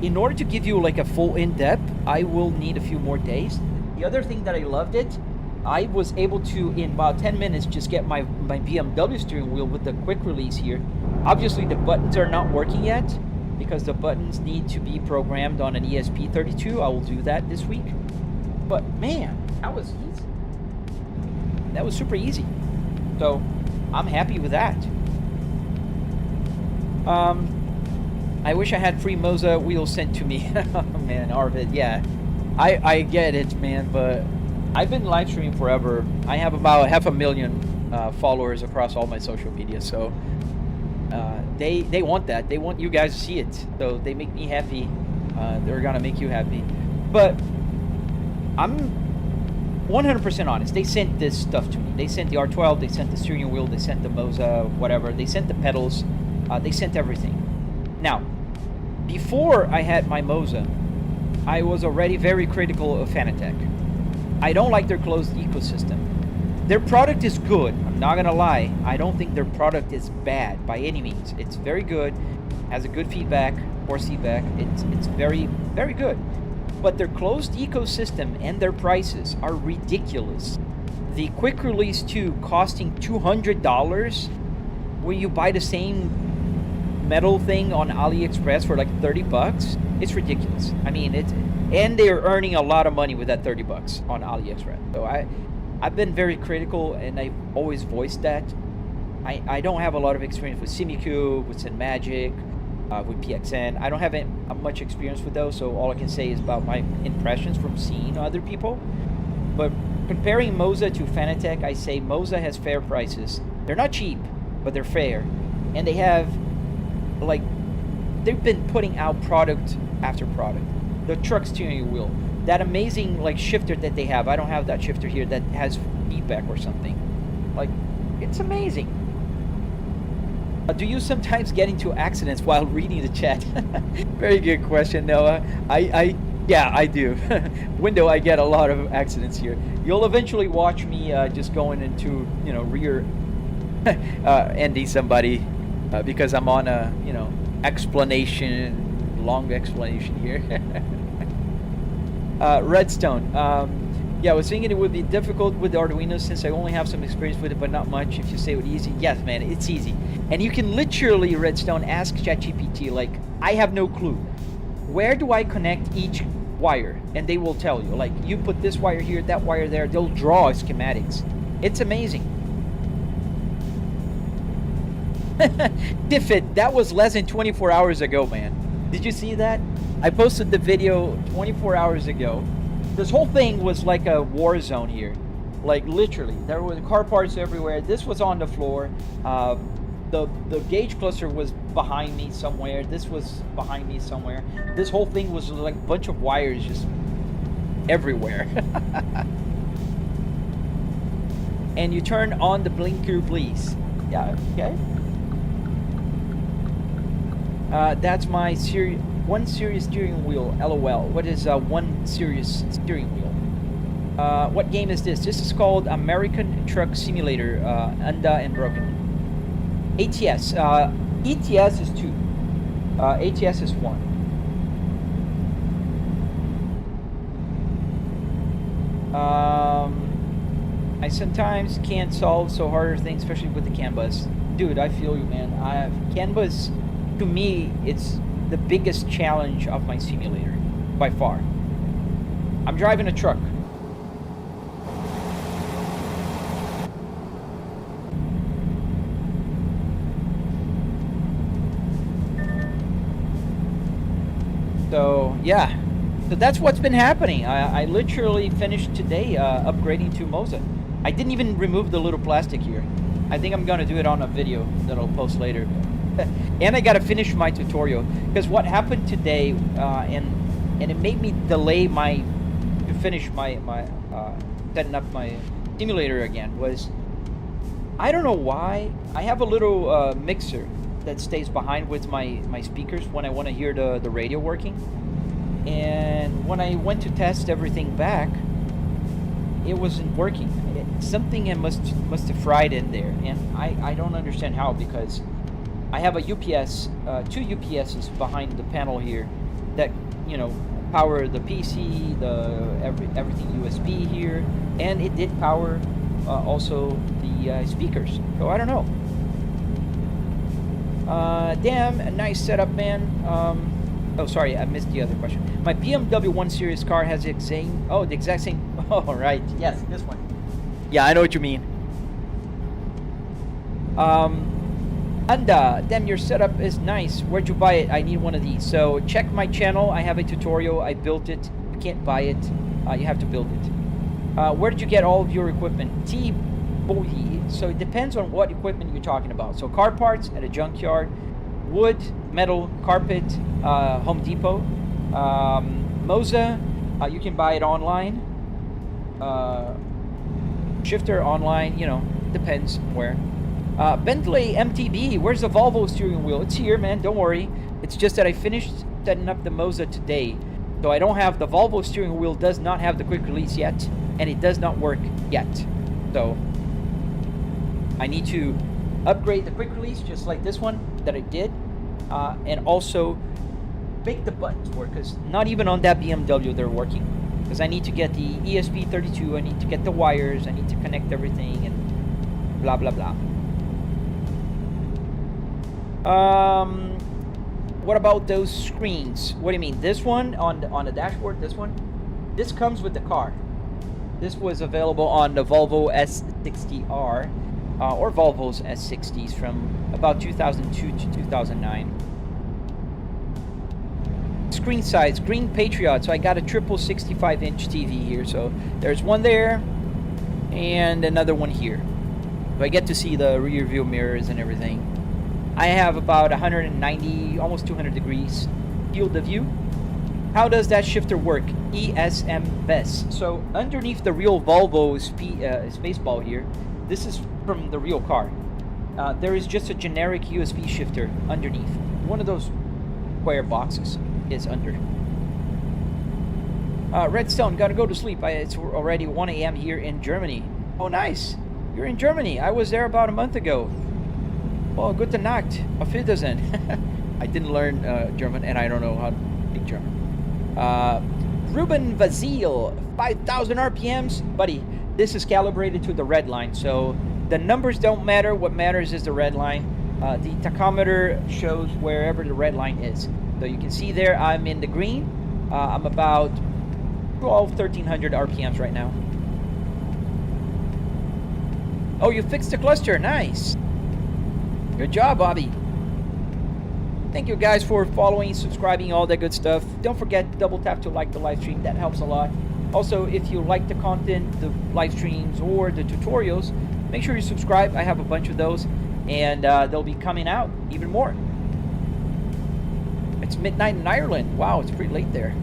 In order to give you like a full in-depth, I will need a few more days. The other thing that I loved it, I was able to, in about 10 minutes, just get my BMW steering wheel with the quick release here. Obviously, the buttons are not working yet, because the buttons need to be programmed on an ESP32. I will do that this week. But man, that was easy. that was super easy. So I'm happy with that. I wish I had free Moza wheels sent to me. Oh, man, Arvid, yeah. I get it, man, but I've been live streaming forever. I have about 500,000 followers across all my social media, so they want that. They want you guys to see it, so they make me happy. They're gonna make you happy. But I'm 100% honest. They sent this stuff to me. They sent the R12, they sent the steering wheel, they sent the Moza, whatever. They sent the pedals, they sent everything. Now, before I had my Moza, I was already very critical of Fanatec. I don't like their closed ecosystem. Their product is good, I'm not gonna lie. I don't think their product is bad by any means. It's very good, has a good feedback, force feedback. It's very, very good. But their closed ecosystem and their prices are ridiculous. The quick release 2 costing $200 where you buy the same metal thing on AliExpress for like 30 bucks. It's ridiculous. I mean, and they're earning a lot of money with that 30 bucks on AliExpress. So I've been very critical, and I've always voiced that. I don't have a lot of experience with Simicube, with Cinemagic, with PXN. I don't have much experience with those, so all I can say is about my impressions from seeing other people. But comparing Moza to Fanatec, I say Moza has fair prices. They're not cheap, but they're fair. And they have, like, they've been putting out product after product. The truck steering wheel, that amazing like shifter that they have. I don't have that shifter here that has feedback or something. Like, it's amazing. Do you sometimes get into accidents while reading the chat? Very good question, Noah. Yeah, I do. Window, I get a lot of accidents here. You'll eventually watch me just going into, rear ending somebody because I'm on a, long explanation here. Redstone. Yeah, I was thinking it would be difficult with the Arduino since I only have some experience with it, but not much. If you say it would be easy, yes, man, it's easy. And you can literally, Redstone, ask ChatGPT, like, I have no clue. Where do I connect each wire? And they will tell you, like, you put this wire here, that wire there. They'll draw schematics. It's amazing. Diffit, that was less than 24 hours ago, man. Did you see that? I posted the video 24 hours ago. This whole thing was like a war zone here. Like, literally. There were car parts everywhere. This was on the floor. The gauge cluster was behind me somewhere. This was behind me somewhere. This whole thing was like a bunch of wires just everywhere. And you turn on the blinker, please. Yeah, okay. That's my one serious steering wheel. LOL. What is one serious steering wheel? What game is this? This is called American Truck Simulator, Unda and Broken. ATS. ETS is 2. ATS is 1. I sometimes can't solve so harder things, especially with the CAN bus. Dude, I feel you, man. CAN bus, to me, it's the biggest challenge of my simulator, by far. I'm driving a truck. So, yeah. So that's what's been happening. I literally finished today upgrading to Moza. I didn't even remove the little plastic here. I think I'm going to do it on a video that I'll post later. And I got to finish my tutorial. Because what happened today, and it made me delay to finish my setting up my simulator again, was, I don't know why, I have a little mixer that stays behind with my speakers when I want to hear the radio working. And when I went to test everything back, it wasn't working. Something must have fried in there, and I don't understand how, because I have a UPS, 2 UPSs behind the panel here that, power the PC, everything USB here, and it did power also the speakers. So I don't know. Damn, a nice setup, man. Oh, sorry, I missed the other question. My BMW 1 Series car has the exact same. Oh, right. Yes, this one. Yeah, I know what you mean. Anda, damn, your setup is nice. Where'd you buy it? I need one of these. So check my channel. I have a tutorial. I built it. You can't buy it. You have to build it. Where did you get all of your equipment? T-Boy. So it depends on what equipment you're talking about. So car parts at a junkyard, wood, metal, carpet, Home Depot, Moza. You can buy it online. Shifter online. You know, depends where. Bentley MTB, where's the Volvo steering wheel? It's here, man, don't worry. It's just that I finished setting up the Moza today. So I don't have, the Volvo steering wheel does not have the quick release yet, and it does not work yet. So I need to upgrade the quick release, just like this one that I did, and also make the buttons work, because not even on that BMW they're working. Because I need to get the ESP32, I need to get the wires, I need to connect everything, and blah, blah, blah. What about those screens? What do you mean? This one on the dashboard, this one? This comes with the car. This was available on the Volvo S60R, or Volvo's S60s from about 2002 to 2009. Screen size, Green Patriot. So I got a triple 65-inch TV here. So there's one there, and another one here. So I get to see the rear view mirrors and everything. I have about 190, almost 200 degrees field of view. How does that shifter work? ESM-BES. So underneath the real Volvo Spaceball here, this is from the real car. There is just a generic USB shifter underneath. One of those square boxes is under. Redstone, gotta go to sleep. It's already 1 a.m. here in Germany. Oh, nice. You're in Germany. I was there about a month ago. Well, gute Nacht. Auf Wiedersehen. I didn't learn German, and I don't know how to speak German. Ruben Vazil, 5,000 RPMs. Buddy, this is calibrated to the red line, so the numbers don't matter. What matters is the red line. The tachometer shows wherever the red line is. So you can see there, I'm in the green. I'm about 1,300 RPMs right now. Oh, you fixed the cluster. Nice. Good job, Bobby. Thank you guys for following, subscribing, all that good stuff. Don't forget to double tap to like the live stream. That helps a lot. Also, if you like the content, the live streams, or the tutorials, make sure you subscribe. I have a bunch of those, and they'll be coming out even more. It's midnight in Ireland. Wow, it's pretty late there.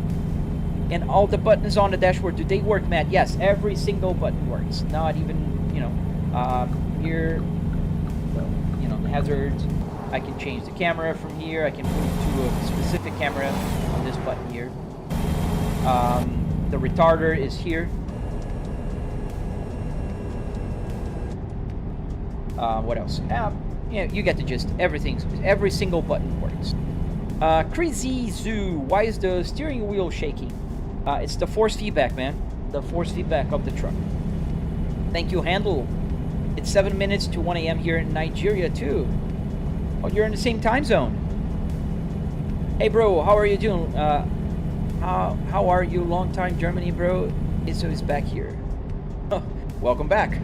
And all the buttons on the dashboard, do they work, Matt? Yes, every single button works. Not even, you know, here, you know, the hazards. I can change the camera from here. I can move to a specific camera on this button here. The retarder is here. What else? Yeah, you get the gist. Every single button works. Crazy Zoo, why is the steering wheel shaking? It's the force feedback, man. The force feedback of the truck. Thank you, Handle. It's 7 minutes to 1 a.m. here in Nigeria, too. Oh, you're in the same time zone. Hey, bro, how are you doing? How are you? Long time Germany, bro. Izzo is back here. Welcome back.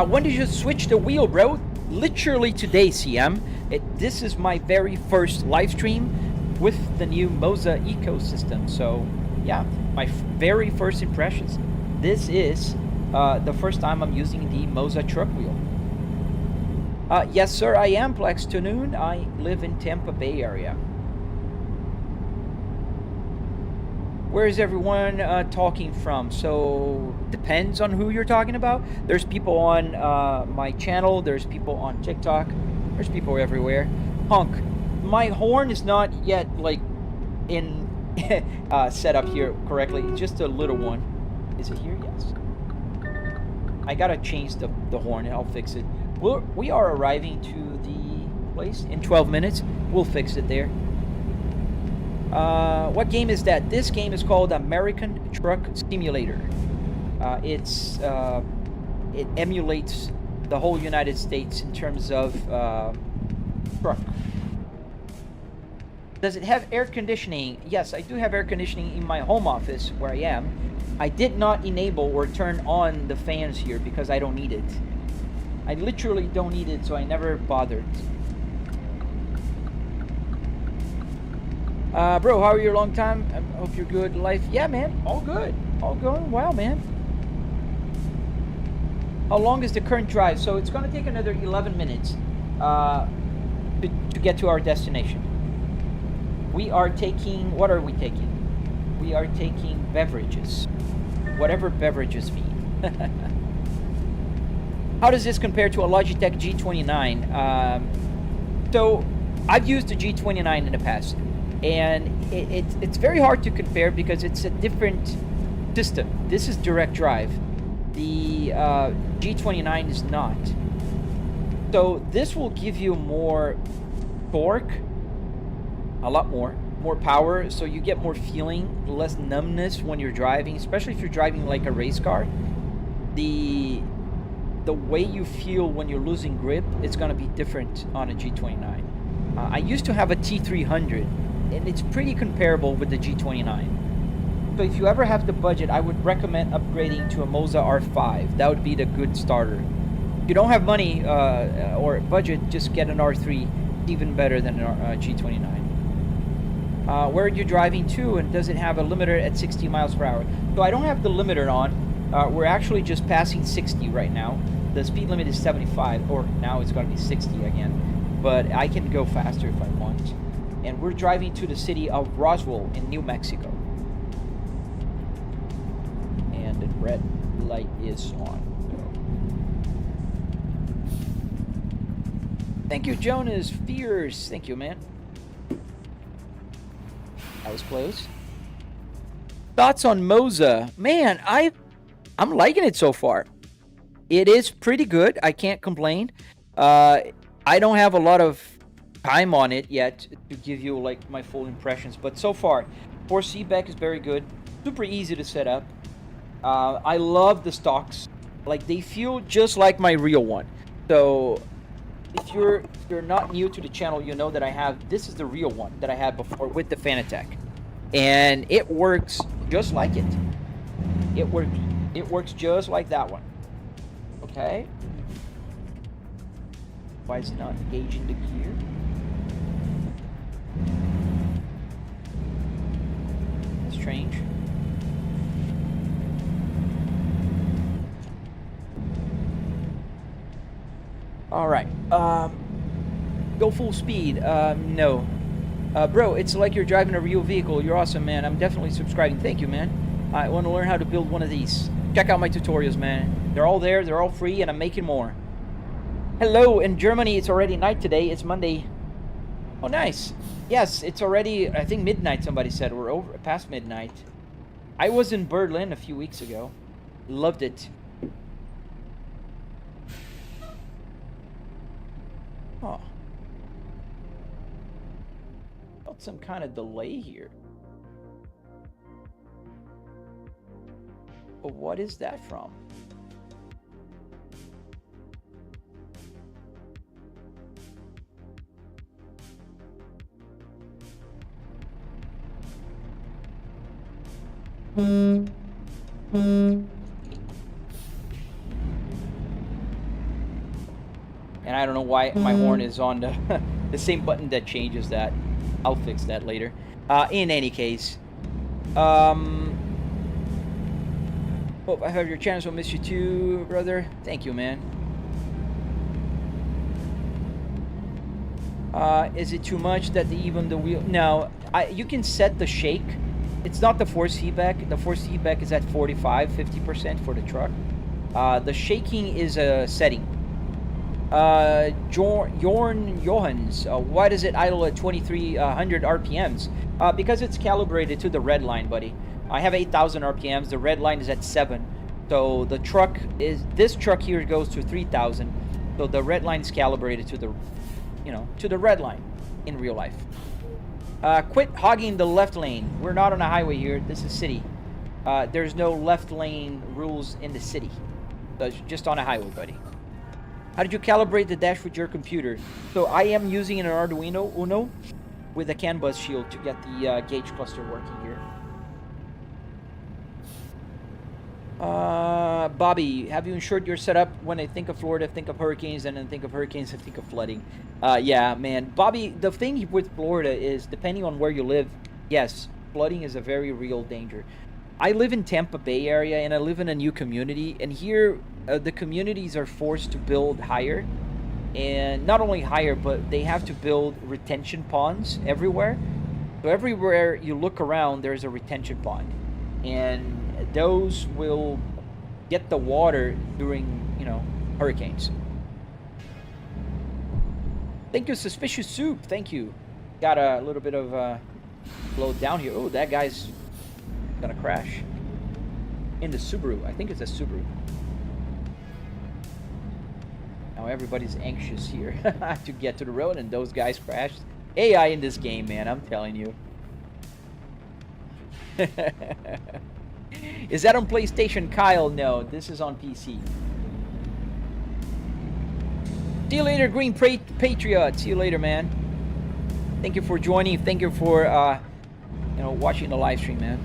When did you switch the wheel, bro? Literally today, CM. This is my very first live stream with the new Moza ecosystem. So, yeah, my very first impressions. This is the first time I'm using the Moza truck wheel. Yes, sir, I am Plex to noon. I live in Tampa Bay area. Where is everyone talking from? So, depends on who you're talking about. There's people on my channel. There's people on TikTok. There's people everywhere. Honk. My horn is not yet, like, in set up here correctly. It's just a little one. Is it here? Yes. I gotta change the horn and I'll fix it. We are arriving to the place in 12 minutes. We'll fix it there. What game is that? This game is called American Truck Simulator. It emulates the whole United States in terms of truck. Does it have air conditioning? Yes, I do have air conditioning in my home office where I am. I did not enable or turn on the fans here because I don't need it. I literally don't need it, so I never bothered. Bro, how are you? Long time? I hope you're good. Life? Yeah, man. All good. All going well, man. How long is the current drive? So it's going to take another 11 minutes to get to our destination. We are taking... What are we taking? We are taking beverages. Whatever beverages mean. How does this compare to a Logitech G29? So I've used the G29 in the past, and it's very hard to compare because it's a different system. This is direct drive. The G29 is not. So this will give you more torque, a lot more power, so you get more feeling, less numbness when you're driving, especially if you're driving like a race car. The way you feel when you're losing grip, it's going to be different on a G29. I used to have a T300, and it's pretty comparable with the G29. So if you ever have the budget, I would recommend upgrading to a Moza R5. That would be the good starter. If you don't have money or budget, just get an R3, even better than a G29. Where are you driving to, and does it have a limiter at 60 miles per hour? So I don't have the limiter on. We're actually just passing 60 right now. The speed limit is 75, or now it's going to be 60 again. But I can go faster if I want. And we're driving to the city of Roswell in New Mexico. And the red light is on. Thank you, Jonas. Fierce. Thank you, man. That was close. Thoughts on Moza? Man, I'm liking it so far. It is pretty good. I can't complain. I don't have a lot of time on it yet to give you like my full impressions, but so far, force feedback is very good. Super easy to set up. I love the stocks. Like, they feel just like my real one. So if you're not new to the channel, you know that this is the real one that I had before with the Fanatec, and it works just like it. It works just like that one. Okay. Why is it not engaging the gear? That's strange. All right. Go full speed. No. Bro, it's like you're driving a real vehicle. You're awesome, man. I'm definitely subscribing. Thank you, man. I want to learn how to build one of these. Check out my tutorials, man. They're all there. They're all free, and I'm making more. Hello, in Germany, it's already night today. It's Monday. Oh, nice. Yes, it's already, I think, midnight, somebody said. We're over past midnight. I was in Berlin a few weeks ago. Loved it. Oh. Felt some kind of delay here. But what is that from? And I don't know why my horn is on the same button that changes that. I'll fix that later. In any case, hope I have your channel, so miss you too, brother. Thank you, man. Is it too much that even the wheel? No, you can set the shake. It's not the force feedback. The force feedback is at 50% for the truck. The shaking is a setting. Johans, why does it idle at 2300 RPMs? Because it's calibrated to the red line, buddy. I have 8,000 RPMs. The red line is at 7. So the truck is, this truck here goes to 3,000. So the red line is calibrated to the, to the red line in real life. Quit hogging the left lane. We're not on a highway here. This is city. There's no left lane rules in the city. It's just on a highway, buddy. How did you calibrate the dash with your computer? So I am using an Arduino Uno with a CAN bus shield to get the gauge cluster working here. Bobby, have you ensured your setup? When I think of Florida, I think of hurricanes, and then think of hurricanes, I think of flooding. Yeah, man. Bobby, the thing with Florida is, depending on where you live, yes, flooding is a very real danger. I live in Tampa Bay area, and I live in a new community, and here the communities are forced to build higher, and not only higher, but they have to build retention ponds everywhere. So everywhere you look around, there's a retention pond, and those will get the water during, hurricanes. Thank you, Suspicious Soup. Thank you. Got a little bit of blow down here. Oh, that guy's gonna crash in the Subaru. I think it's a Subaru. Now everybody's anxious here to get to the road, and those guys crashed. AI in this game, man, I'm telling you. Is that on PlayStation, Kyle? No, this is on PC. See you later, Green Patriot. See you later, man. Thank you for joining. Thank you for watching the live stream, man.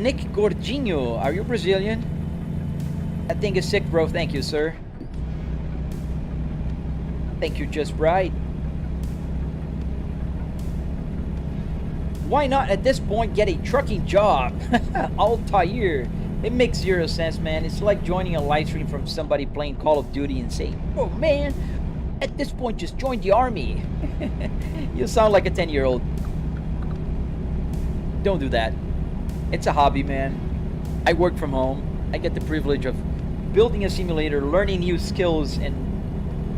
Nick Gordinho, are you Brazilian? That thing is sick, bro. Thank you, sir. Thank you, Just Right. Why not at this point get a trucking job? Altair. It makes zero sense, man. It's like joining a live stream from somebody playing Call of Duty and saying, oh man, at this point just join the army. You sound like a 10-year-old. Don't do that. It's a hobby, man. I work from home. I get the privilege of building a simulator, learning new skills, and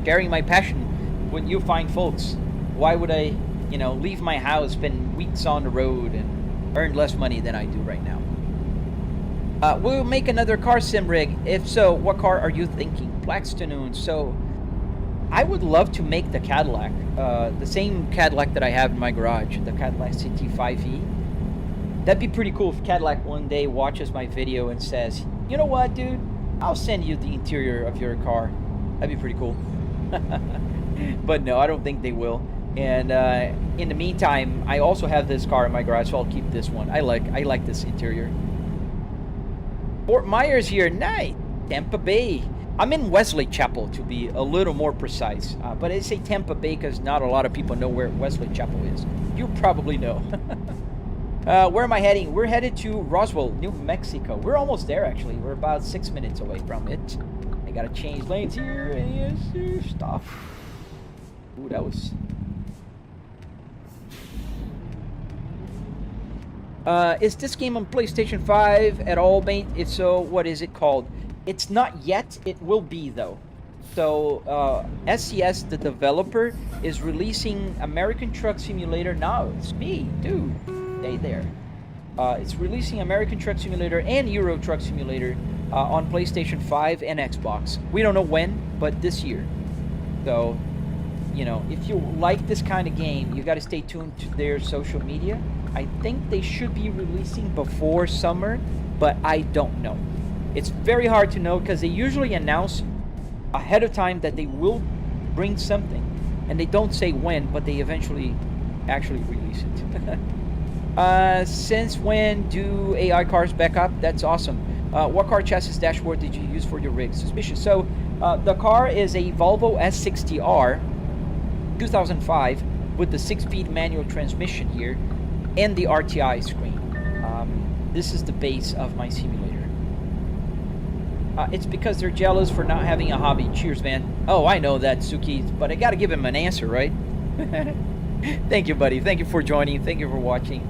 sharing my passion with you fine folks. Why would I leave my house, spend weeks on the road, and earn less money than I do right now? We'll make another car sim rig. If so, what car are you thinking? Blackstone. So, I would love to make the Cadillac. The same Cadillac that I have in my garage, the Cadillac CT5e. That'd be pretty cool if Cadillac one day watches my video and says, you know what, dude? I'll send you the interior of your car. That'd be pretty cool. But no, I don't think they will. And in the meantime, I also have this car in my garage, so I'll keep this one. I like this interior. Fort Myers here, nice. Tampa Bay. I'm in Wesley Chapel, to be a little more precise. But I say Tampa Bay because not a lot of people know where Wesley Chapel is. You probably know. Where am I heading? We're headed to Roswell, New Mexico. We're almost there, actually. We're about 6 minutes away from it. I gotta change lanes here. And yes, stop. Ooh, that was... is this game on PlayStation 5 at all, mate? If so, what is it called? It's not yet. It will be, though. So, SCS, the developer, is releasing American Truck Simulator. No, it's me, dude. Stay there. It's releasing American Truck Simulator and Euro Truck Simulator on PlayStation 5 and Xbox. We don't know when, but this year. So, if you like this kind of game, you got to stay tuned to their social media. I think they should be releasing before summer, but I don't know. It's very hard to know because they usually announce ahead of time that they will bring something, and they don't say when, but they eventually actually release it. Since when do AI cars back up? That's awesome. What car chassis dashboard did you use for your rig? Suspicious. So the car is a Volvo S60R 2005 with the 6-speed manual transmission here and the RTI screen. This is the base of my simulator. It's because they're jealous for not having a hobby. Cheers, man. Oh, I know that, Suki, but I gotta give him an answer, right? Thank you, buddy. Thank you for joining. Thank you for watching.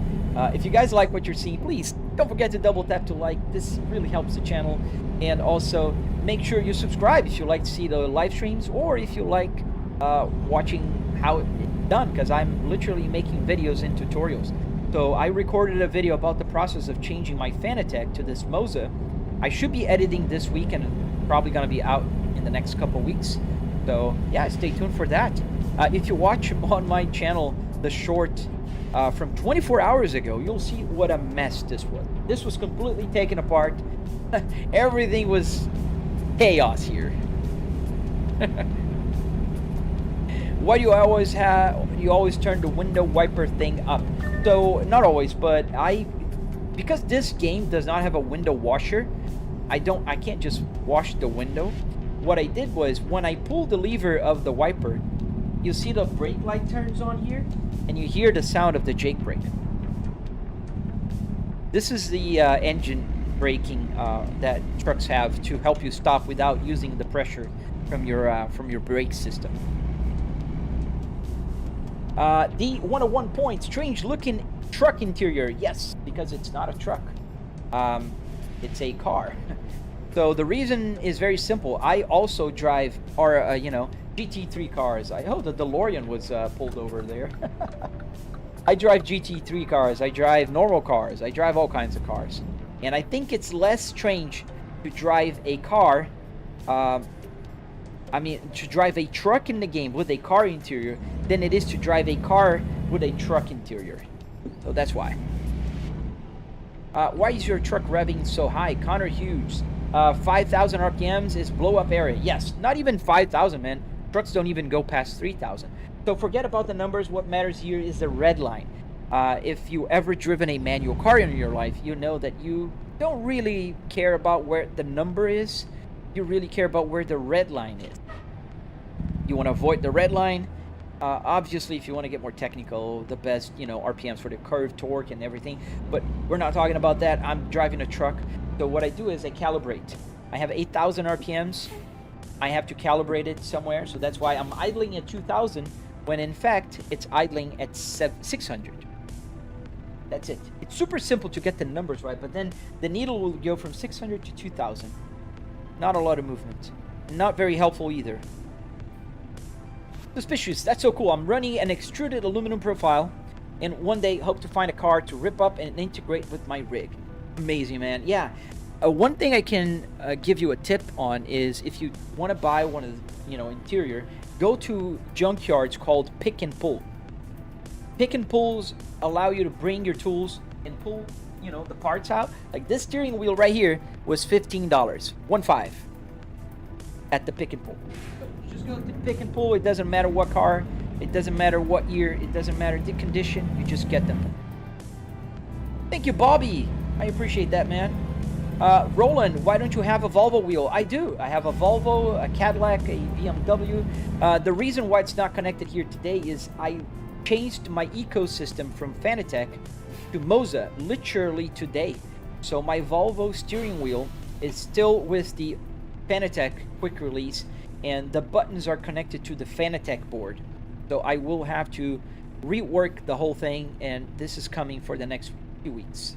If you guys like what you're seeing, please don't forget to double tap to like. This really helps the channel. And also, make sure you subscribe if you like to see the live streams, or if you like watching how it's done, because I'm literally making videos and tutorials. So I recorded a video about the process of changing my Fanatec to this Moza. I should be editing this week, and probably going to be out in the next couple weeks. So yeah, stay tuned for that. If you watch on my channel the short from 24 hours ago, you'll see what a mess this was. This was completely taken apart. Everything was chaos here. Why do you always turn the window wiper thing up? So not always, but because this game does not have a window washer, I can't just wash the window. What I did was, when I pull the lever of the wiper, you see the brake light turns on here, and you hear the sound of the Jake brake. This is the engine braking that trucks have to help you stop without using the pressure from your brake system. The 101 point, strange looking truck interior. Yes, because it's not a truck. It's a car. So the reason is very simple. I also drive, GT3 cars. I hope the DeLorean was pulled over there. I drive GT3 cars. I drive normal cars. I drive all kinds of cars. And I think it's less strange to drive a car, to drive a truck in the game with a car interior than it is to drive a car with a truck interior. So that's why. Why is your truck revving so high? Connor Hughes. 5,000 RPMs is blow up area. Yes, not even 5,000, man. Trucks don't even go past 3,000. So forget about the numbers. What matters here is the red line. If you ever driven a manual car in your life, you know that you don't really care about where the number is. You really care about where the red line is. You want to avoid the red line. Obviously, if you want to get more technical, the best, RPMs for the curve, torque, and everything. But we're not talking about that. I'm driving a truck. So what I do is I calibrate. I have 8,000 RPMs. I have to calibrate it somewhere. So that's why I'm idling at 2,000 when in fact it's idling at 600. That's it. It's super simple to get the numbers right, but then the needle will go from 600 to 2,000. Not a lot of movement. Not very helpful either. Suspicious. That's so cool. I'm running an extruded aluminum profile and one day hope to find a car to rip up and integrate with my rig. Amazing, man. Yeah. One thing I can give you a tip on is if you want to buy one of the, interior, go to junkyards called pick and pull. Pick and pulls allow you to bring your tools and pull, the parts out. Like this steering wheel right here was $15, 1.5 at the pick and pull. Just go to pick and pull. It doesn't matter what car, it doesn't matter what year, it doesn't matter the condition. You just get them. Thank you, Bobby. I appreciate that, man. Roland, why don't you have a Volvo wheel? I do. I have a Volvo, a Cadillac, a BMW. The reason why it's not connected here today is I changed my ecosystem from Fanatec to Moza literally today. So my Volvo steering wheel is still with the Fanatec quick release, and the buttons are connected to the Fanatec board. So I will have to rework the whole thing, and this is coming for the next few weeks.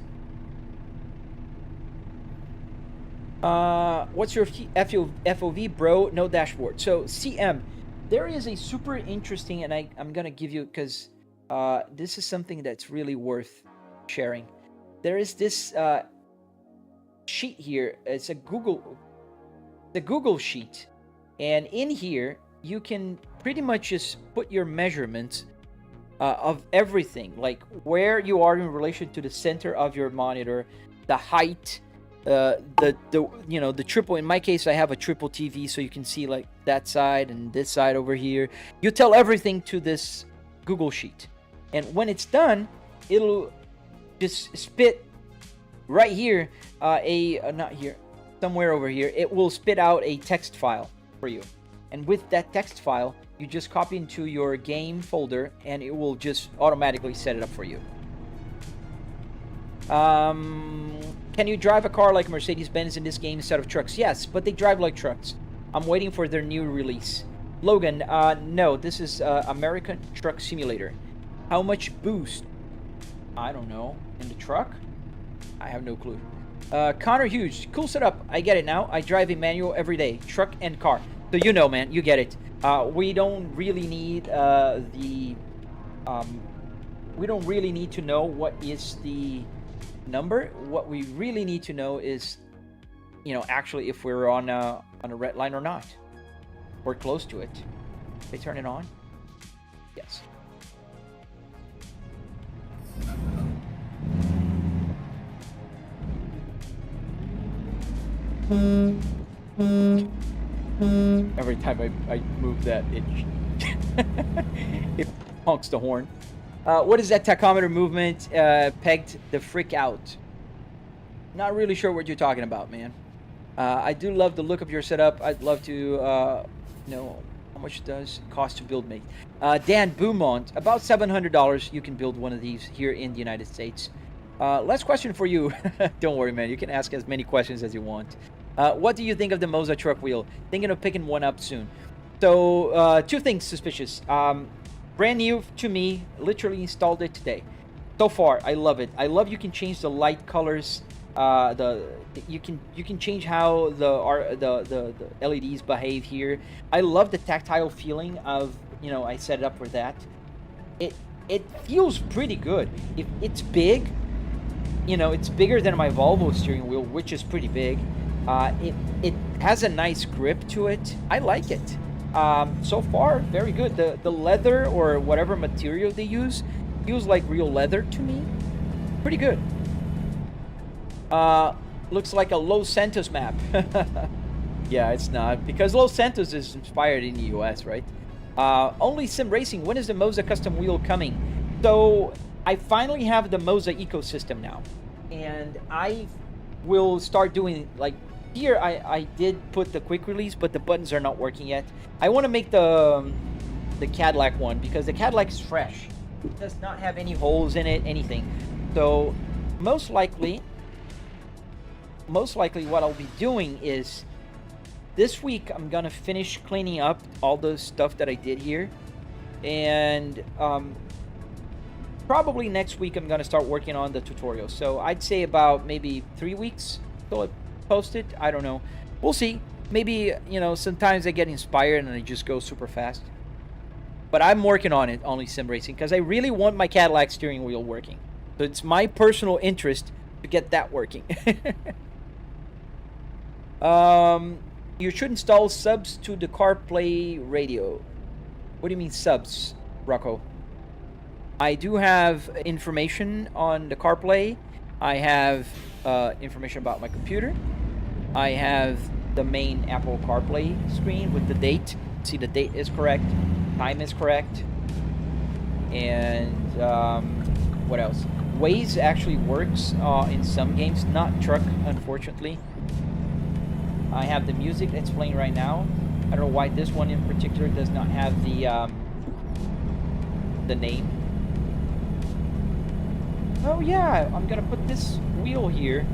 What's your FOV, bro? No dashboard. So CM, there is a super interesting, and I'm gonna give you, because this is something that's really worth sharing. There is this sheet here. It's a Google sheet, and in here you can pretty much just put your measurements of everything, like where you are in relation to the center of your monitor, the height, the triple. In my case, I have a triple TV, so you can see like that side and this side over here. You tell everything to this Google sheet, and when it's done, it'll just spit right here, not here, somewhere over here. It will spit out a text file for you, and with that text file, you just copy into your game folder, and it will just automatically set it up for you. Can you drive a car like Mercedes-Benz in this game instead of trucks? Yes, but they drive like trucks. I'm waiting for their new release. Logan, no, this is American Truck Simulator. How much boost? I don't know. In the truck? I have no clue. Connor Hughes, cool setup. I get it now. I drive a manual every day, truck and car. So man, you get it. We don't really need we don't really need to know what is the number. What we really need to know is, actually if we're on a red line or not. We're close to it. They turn it on? Yes. Every time I move that, it honks the horn. What is that tachometer movement pegged the frick out? Not really sure what you're talking about, man. I do love the look of your setup. I'd love to know how much it does cost to build me. Dan Beaumont, about $700. You can build one of these here in the United States. Last question for you. Don't worry, man. You can ask as many questions as you want. What do you think of the Moza truck wheel? Thinking of picking one up soon. So, two things suspicious. Brand new to me. Literally installed it today. So far, I love it. I love you can change the light colors. You can change how the LEDs behave here. I love the tactile feeling of, you know, I set it up for that. It feels pretty good. If it's big, you know, it's bigger than my Volvo steering wheel, which is pretty big. It has a nice grip to it. I like it. So far, very good. The leather or whatever material they use feels like real leather to me. Pretty good. Looks like a Los Santos map. Yeah, it's not, because Los Santos is inspired in the US, right? Only Sim Racing, when is the Moza custom wheel coming? So I finally have the Moza ecosystem now, and I will start doing, like, here I did put the quick release, but the buttons are not working yet. I want to make the Cadillac one, because the Cadillac is fresh. It does not have any holes in it, anything. So most likely what I'll be doing is this week I'm gonna finish cleaning up all the stuff that I did here, and probably next week I'm gonna start working on the tutorial. So I'd say about maybe 3 weeks till I post it. I don't know, we'll see. Maybe, you know, sometimes I get inspired and I just go super fast, but I'm working on it, only Sim Racing, because I really want my Cadillac steering wheel working. So it's my personal interest to get that working. You should install subs to the CarPlay radio. What do you mean subs, Rocco? I do have information on the CarPlay. I have information about my computer. I have the main Apple CarPlay screen with the date. See, the date is correct. Time is correct. And what else? Waze actually works in some games, not truck, unfortunately. I have the music that's playing right now. I don't know why this one in particular does not have the name. Oh yeah, I'm gonna put this wheel here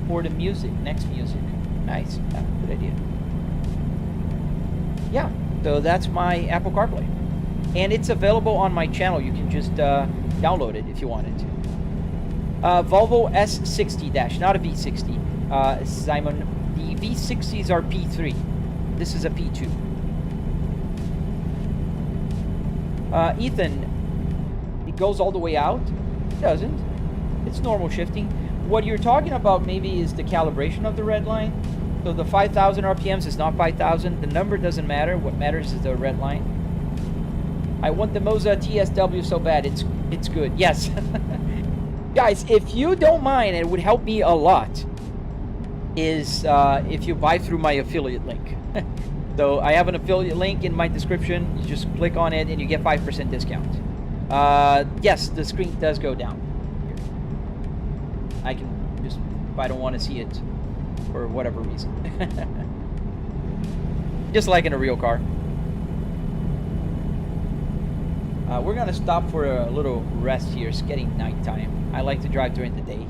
for the music, next music. Nice, yeah, good idea. Yeah, so that's my Apple CarPlay. And it's available on my channel. You can just download it if you wanted to. Volvo S60-, not a V60. Simon, the V60s are P3. This is a P2. Ethan, it goes all the way out? It doesn't. It's normal shifting. What you're talking about maybe is the calibration of the red line. So the 5,000 RPMs is not 5,000. The number doesn't matter. What matters is the red line. I want the Moza TSW so bad. It's good. Yes. Guys, if you don't mind, it would help me a lot, is if you buy through my affiliate link. So I have an affiliate link in my description. You just click on it and you get 5% discount. Yes, the screen does go down. I can just, if I don't want to see it for whatever reason. Just like in a real car. We're gonna stop for a little rest here. It's getting nighttime. I like to drive during the day.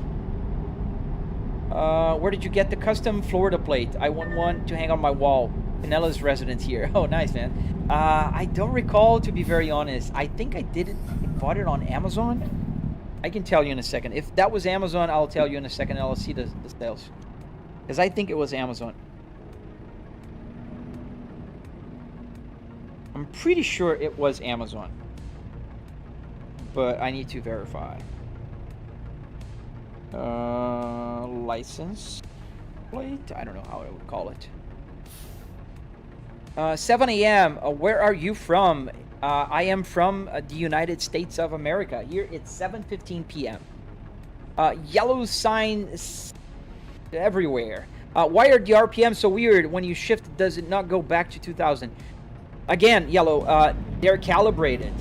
Where did you get the custom Florida plate? I want one to hang on my wall. Pinella's resident here. Oh, nice, man. I don't recall, to be very honest. I think I did it. I bought it on Amazon. I can tell you in a second. If that was Amazon, I'll tell you in a second. I'll see the sales. Because I think it was Amazon. I'm pretty sure it was Amazon. But I need to verify. License plate? I don't know how I would call it. 7 a.m. Where are you from? I am from the United States of America. Here it's 7:15 p.m. Yellow signs everywhere. Why are the RPM so weird? When you shift, does it not go back to 2,000? Again, yellow, they're calibrated.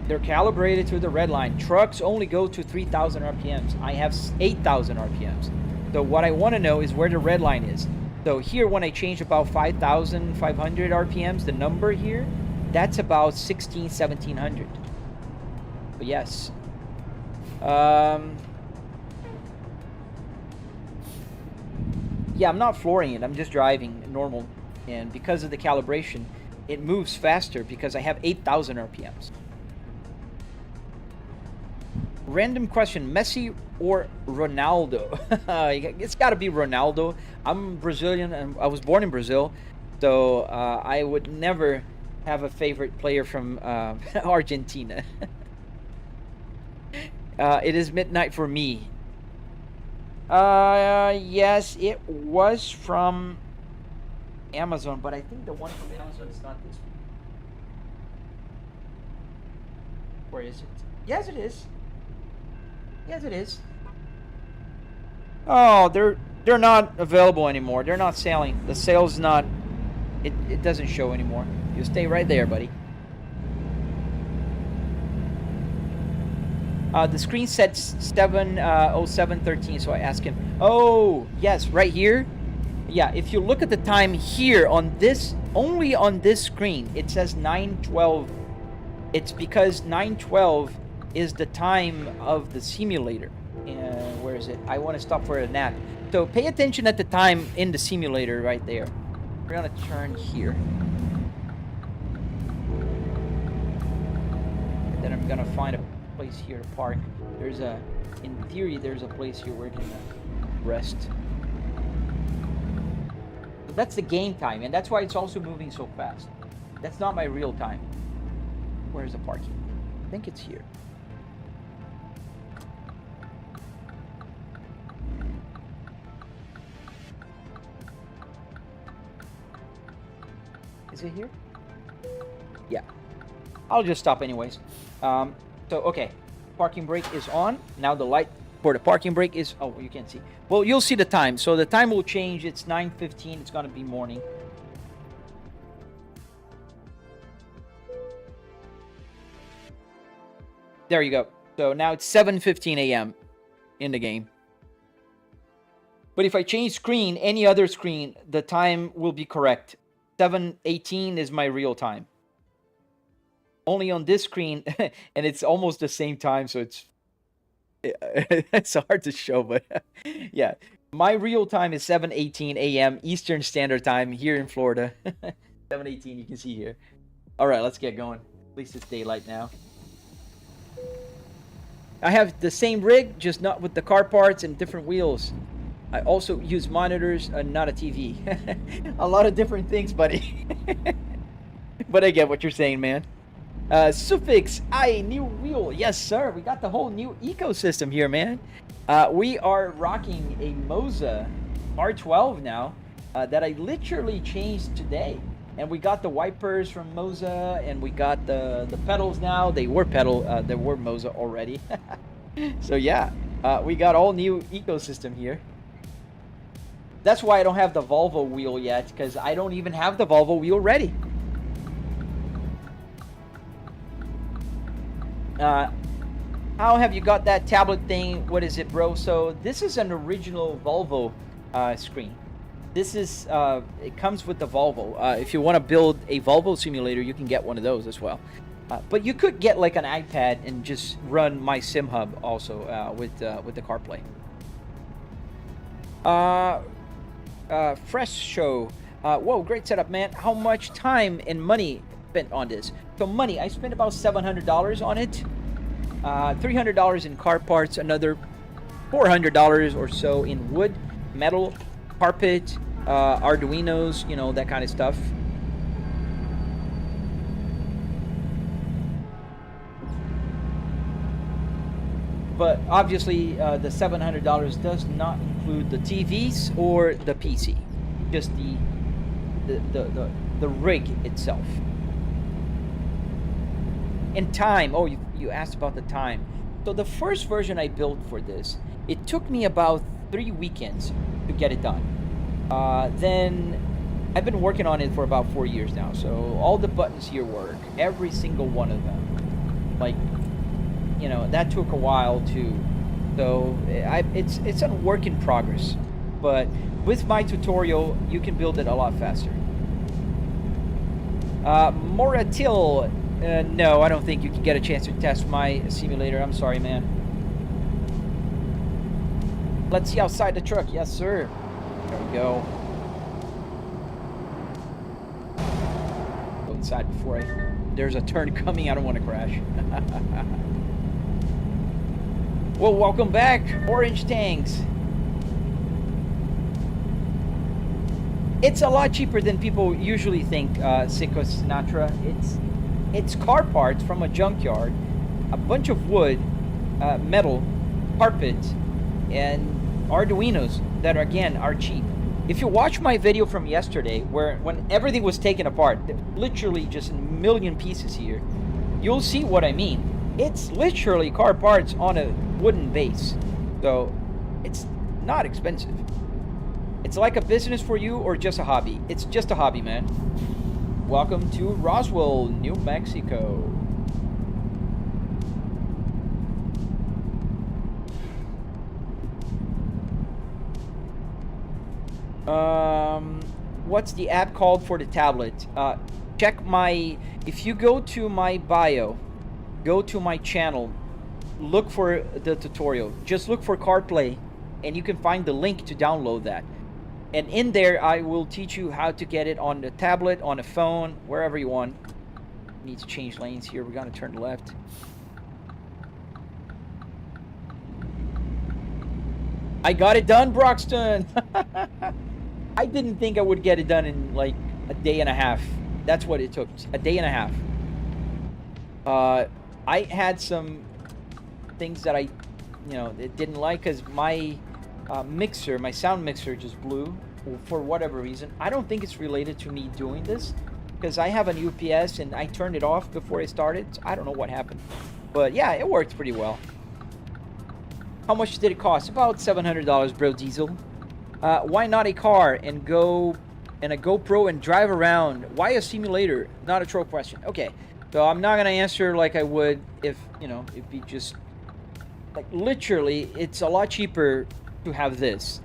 They're calibrated to the red line. Trucks only go to 3,000 RPMs. I have 8,000 RPMs. So what I want to know is where the red line is. So here, when I change about 5,500 RPMs, the number here, that's about 1,700. But yes. Yeah, I'm not flooring it. I'm just driving normal. And because of the calibration, it moves faster because I have 8,000 RPMs. Random question, Messi or Ronaldo? It's got to be Ronaldo. I'm Brazilian and I was born in Brazil, so I would never have a favorite player from Argentina. It is midnight for me. Yes, it was from Amazon, but I think the one from Amazon is not this one. Where is it? Yes, it is. Yes, it is. Oh, they're not available anymore. They're not selling. The sale's not. It doesn't show anymore. You stay right there, buddy. The screen said 7:07:13, so I asked him. Oh, yes, right here. Yeah, if you look at the time here on this, only on this screen, it says 9:12. It's because 9:12 is the time of the simulator. And where is it? I want to stop for a nap. So pay attention at the time in the simulator right there. We're gonna turn here. And then I'm gonna find a place here to park. In theory, there's a place here where you can rest. But that's the game time, and that's why it's also moving so fast. That's not my real time. Where's the parking? I think it's here. Is it here? Yeah. I'll just stop anyways. So, okay. Parking brake is on. Now the light for the parking brake is... Oh, you can't see. Well, you'll see the time. So the time will change. It's 9:15. It's going to be morning. There you go. So now it's 7:15 a.m. in the game. But if I change screen, any other screen, the time will be correct. 7:18 is my real time. Only on this screen, and it's almost the same time, so it's hard to show, but yeah. My real time is 7:18 a.m. Eastern Standard Time here in Florida. 7:18, you can see here. All right, let's get going. At least it's daylight now. I have the same rig, just not with the car parts and different wheels. I also use monitors and not a TV. A lot of different things, buddy. But I get what you're saying, man. Suffix, new wheel. Yes, sir. We got the whole new ecosystem here, man. We are rocking a Moza R12 now that I literally changed today. And we got the wipers from Moza, and we got the pedals now. They were Moza already. So yeah, we got all new ecosystem here. That's why I don't have the Volvo wheel yet, because I don't even have the Volvo wheel ready. How have you got that tablet thing? What is it, bro? So this is an original Volvo screen. This is, it comes with the Volvo. If you want to build a Volvo simulator, you can get one of those as well. But you could get like an iPad and just run my Sim Hub also with the CarPlay. Fresh show. Whoa, great setup, man. How much time and money spent on this? So money, I spent about $700 on it. $300 in car parts, another $400 or so in wood, metal, carpet, arduinos, you know, that kind of stuff. But obviously, the $700 does not include the TVs or the PC, just the rig itself. And time. Oh, you asked about the time. So the first version I built for this, it took me about 3 weekends to get it done. Then I've been working on it for about 4 years now. So all the buttons here work, every single one of them. Like, you know, that took a while too. So it's a work in progress. but with my tutorial, you can build it a lot faster. Moratil, no, I don't think you can get a chance to test my simulator. I'm sorry, man. Let's see outside the truck. Yes, sir. There we go. Go inside before there's a turn coming. I don't want to crash. Well, welcome back, Orange Tanks. It's a lot cheaper than people usually think, Cinco Sinatra. It's car parts from a junkyard, a bunch of wood, metal, carpet, and arduinos that again are cheap. If you watch my video from yesterday, when everything was taken apart, literally just a million pieces here, you'll see what I mean. It's literally car parts on a wooden base, so it's not expensive. It's like a business for you or just a hobby. It's just a hobby, man. Welcome to Roswell, New Mexico. What's the app called for the tablet? Check my, if you go to my bio, go to my channel, look for the tutorial. Just look for CarPlay, and you can find the link to download that. And in there, I will teach you how to get it on the tablet, on a phone, wherever you want. Need to change lanes here. We're gonna turn left. I got it done, Broxton. I didn't think I would get it done in like a day and a half. That's what it took, a day and a half. I had some things that I, didn't like, because my mixer, my sound mixer just blew for whatever reason. I don't think it's related to me doing this, because I have an UPS and I turned it off before I started. So I don't know what happened, but yeah, it worked pretty well. How much did it cost? About $700, bro diesel. Why not a car and a GoPro and drive around? Why a simulator? Not a troll question. Okay, so I'm not gonna answer like I would if if you just like literally. It's a lot cheaper to have this.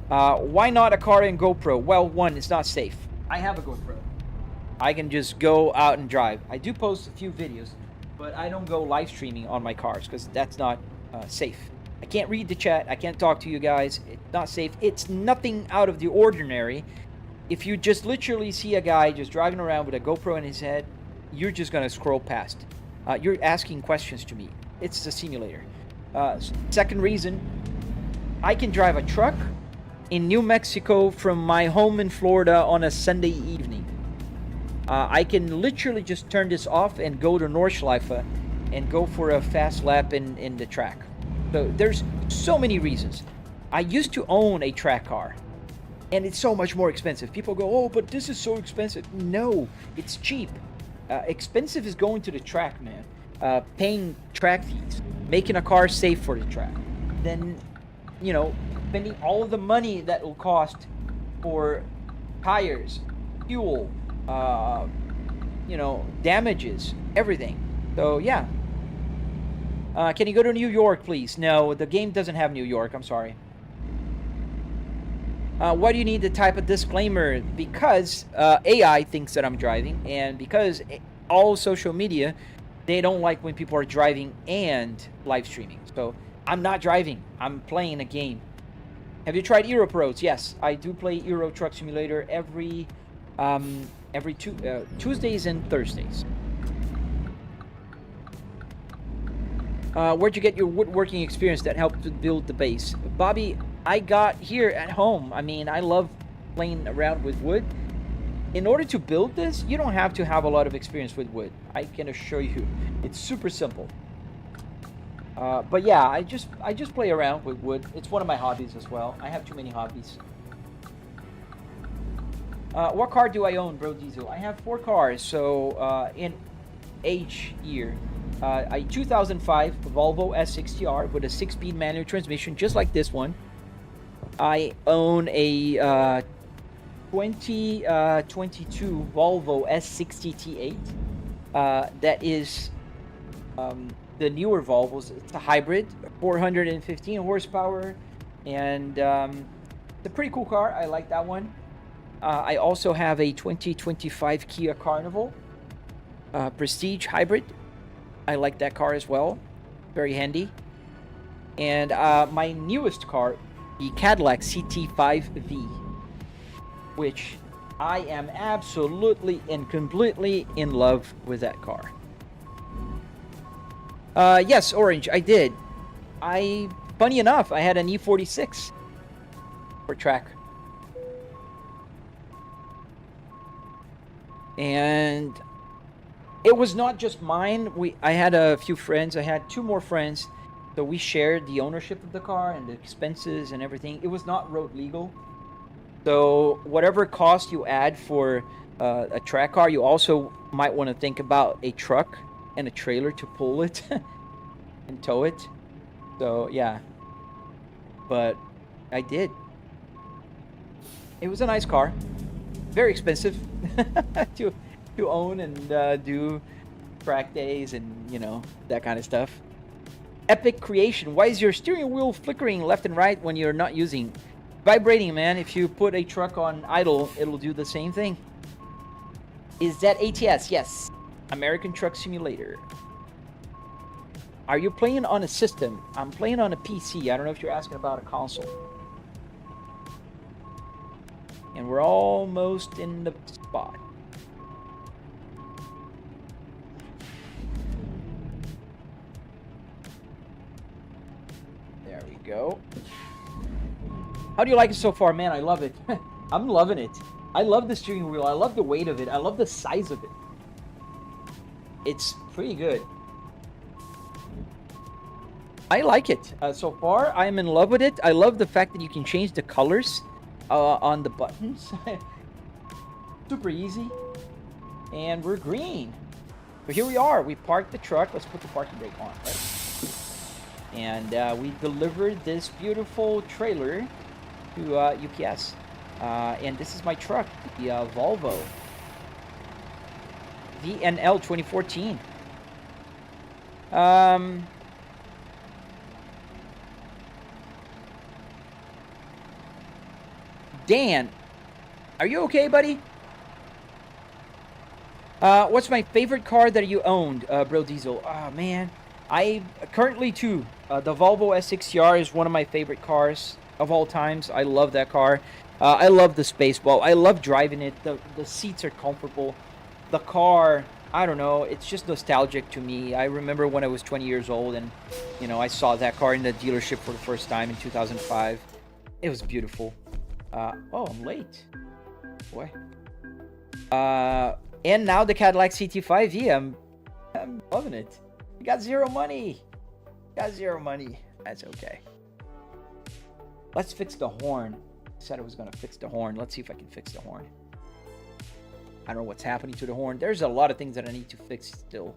Why not a car and GoPro? Well, one, it's not safe. I have a GoPro. I can just go out and drive. I do post a few videos, but I don't go live streaming on my cars because that's not safe. I can't read the chat. I can't talk to you guys. It's not safe. It's nothing out of the ordinary. If you just literally see a guy just driving around with a GoPro in his head, you're just gonna scroll past. You're asking questions to me. It's a simulator. Second reason, I can drive a truck in New Mexico from my home in Florida on a Sunday evening. I can literally just turn this off and go to Nordschleife and go for a fast lap in the track. So there's so many reasons. I used to own a track car, and it's so much more expensive. People go, oh, but this is so expensive. No, it's cheap. Expensive is going to the track, man. Paying track fees, making a car safe for the track. Then, spending all of the money that will cost for tires, fuel, damages, everything. So, yeah. Can you go to New York, please? No, the game doesn't have New York. I'm sorry. Why do you need to type a disclaimer? Because AI thinks that I'm driving, and because all social media, they don't like when people are driving and live streaming. So I'm not driving. I'm playing a game. Have you tried Euro Pros? Yes, I do play Euro Truck Simulator every Tuesdays and Thursdays. Where'd you get your woodworking experience that helped to build the base? Bobby, I got here at home. I mean, I love playing around with wood. In order to build this, you don't have to have a lot of experience with wood. I can assure you, it's super simple. But yeah, I just play around with wood. It's one of my hobbies as well. I have too many hobbies. What car do I own, bro Diesel? I have 4 cars. So in age year. A 2005 Volvo S60R with a 6-speed manual transmission, just like this one. I own a 2022 Volvo S60T8. That is the newer Volvos. It's a hybrid, 415 horsepower, and It's a pretty cool car. I like that one. I also have a 2025 Kia Carnival Prestige Hybrid. I like that car as well. Very handy. And my newest car, the Cadillac CT5V, which I am absolutely and completely in love with that car. Yes, Orange, I did. Funny enough, I had an E46 for track. And it was not just mine. I had a few friends. I had 2 more friends. So we shared the ownership of the car and the expenses and everything. It was not road legal. So whatever cost you add for a track car, you also might want to think about a truck and a trailer to pull it and tow it. So yeah, but I did. It was a nice car, very expensive to own and do track days and that kind of stuff. Epic Creation, why is your steering wheel flickering left and right when you're not using? Vibrating, man. If you put a truck on idle, it'll do the same thing. Is that ATS? Yes. American Truck Simulator. Are you playing on a system? I'm playing on a PC. I don't know if you're asking about a console. And we're almost in the spot. There we go. How do you like it so far? Man, I love it. I'm loving it. I love the steering wheel. I love the weight of it. I love the size of it. It's pretty good. I like it. So far, I am in love with it. I love the fact that you can change the colors on the buttons. Super easy. And we're green. But here we are. We parked the truck. Let's put the parking brake on, right? And we delivered this beautiful trailer to UPS. And this is my truck, the Volvo VNL 2014. Dan, are you okay, buddy? What's my favorite car that you owned, Bro Diesel? Oh, man. I currently, too, the Volvo S60R is one of my favorite cars of all times. I love that car. I love the Spaceball. I love driving it. The seats are comfortable. The car, I don't know, it's just nostalgic to me. I remember when I was 20 years old and, I saw that car in the dealership for the first time in 2005. It was beautiful. Oh, I'm late. Boy. And now the Cadillac CT5V. I'm loving it. You got zero money. Got zero money. That's okay. Let's fix the horn. I said I was going to fix the horn. Let's see if I can fix the horn. I don't know what's happening to the horn. There's a lot of things that I need to fix still.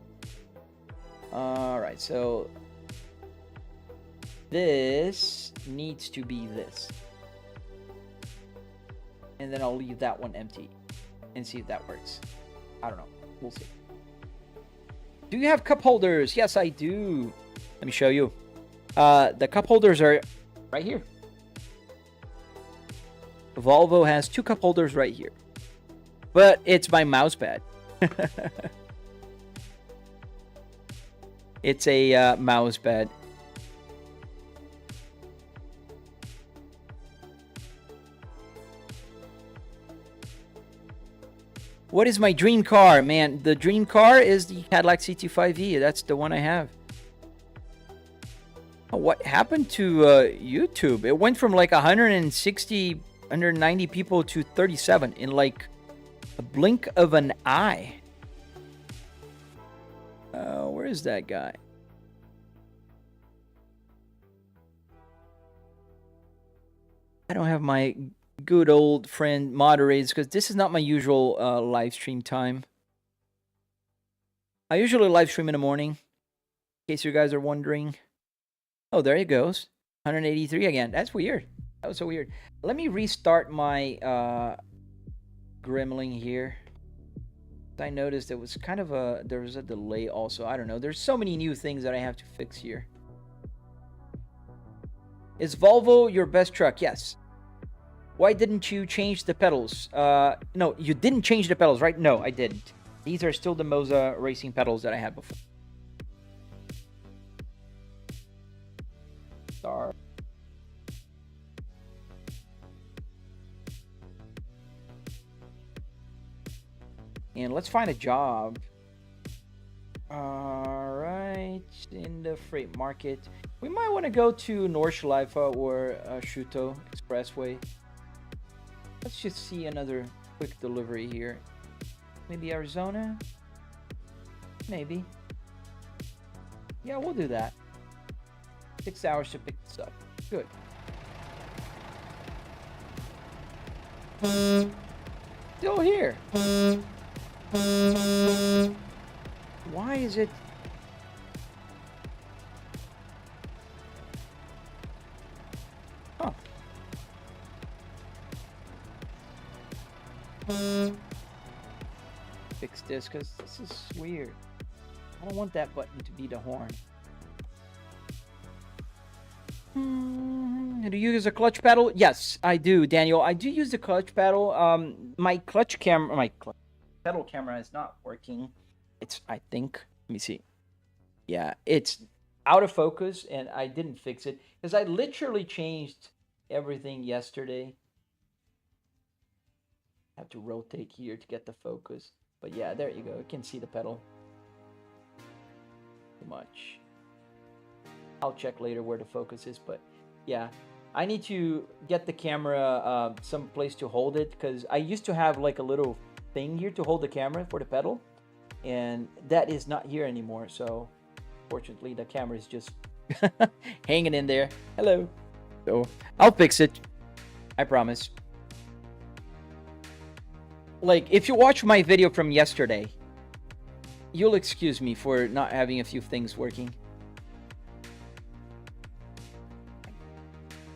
Alright, so this needs to be this. And then I'll leave that one empty and see if that works. I don't know. We'll see. Do you have cup holders? Yes, I do. Let me show you. The cup holders are right here. Volvo has 2 cup holders right here. But it's my mouse pad. It's a mouse pad. What is my dream car? Man, the dream car is the Cadillac CT5V. That's the one I have. Oh, what happened to YouTube? It went from like 160, 190 people to 37 in like a blink of an eye. Where is that guy? I don't have my good old friend moderators because this is not my usual live stream time. I usually live stream in the morning, in case you guys are wondering. Oh, there it goes. 183 again. That's weird. That was so weird. Let me restart my Gremlin here. I noticed there was kind of there was a delay also. I don't know. There's so many new things that I have to fix here. Is Volvo your best truck? Yes. Why didn't you change the pedals? No, you didn't change the pedals, right? No, I didn't. These are still the Moza racing pedals that I had before. Star. And let's find a job. All right, in the freight market. We might want to go to Nordschleife or Schuto Expressway. Let's just see another quick delivery here. Maybe Arizona? Maybe. Yeah, we'll do that. 6 hours to pick this up. Good. Still here. Why is it? Huh. Fix this because this is weird. I don't want that button to be the horn. Do you use a clutch pedal? Yes, I do, Daniel. I do use the clutch pedal. My clutch camera, pedal camera is not working. It's, I think, let me see. Yeah, it's out of focus, and I didn't fix it because I literally changed everything yesterday. I have to rotate here to get the focus. But yeah, there you go. You can see the pedal. Too much. I'll check later where the focus is, but yeah. I need to get the camera some place to hold it because I used to have like a little thing here to hold the camera for the pedal, and that is not here anymore. So fortunately the camera is just hanging in there. Hello. So I'll fix it, I promise. Like, if you watch my video from yesterday, you'll excuse me for not having a few things working.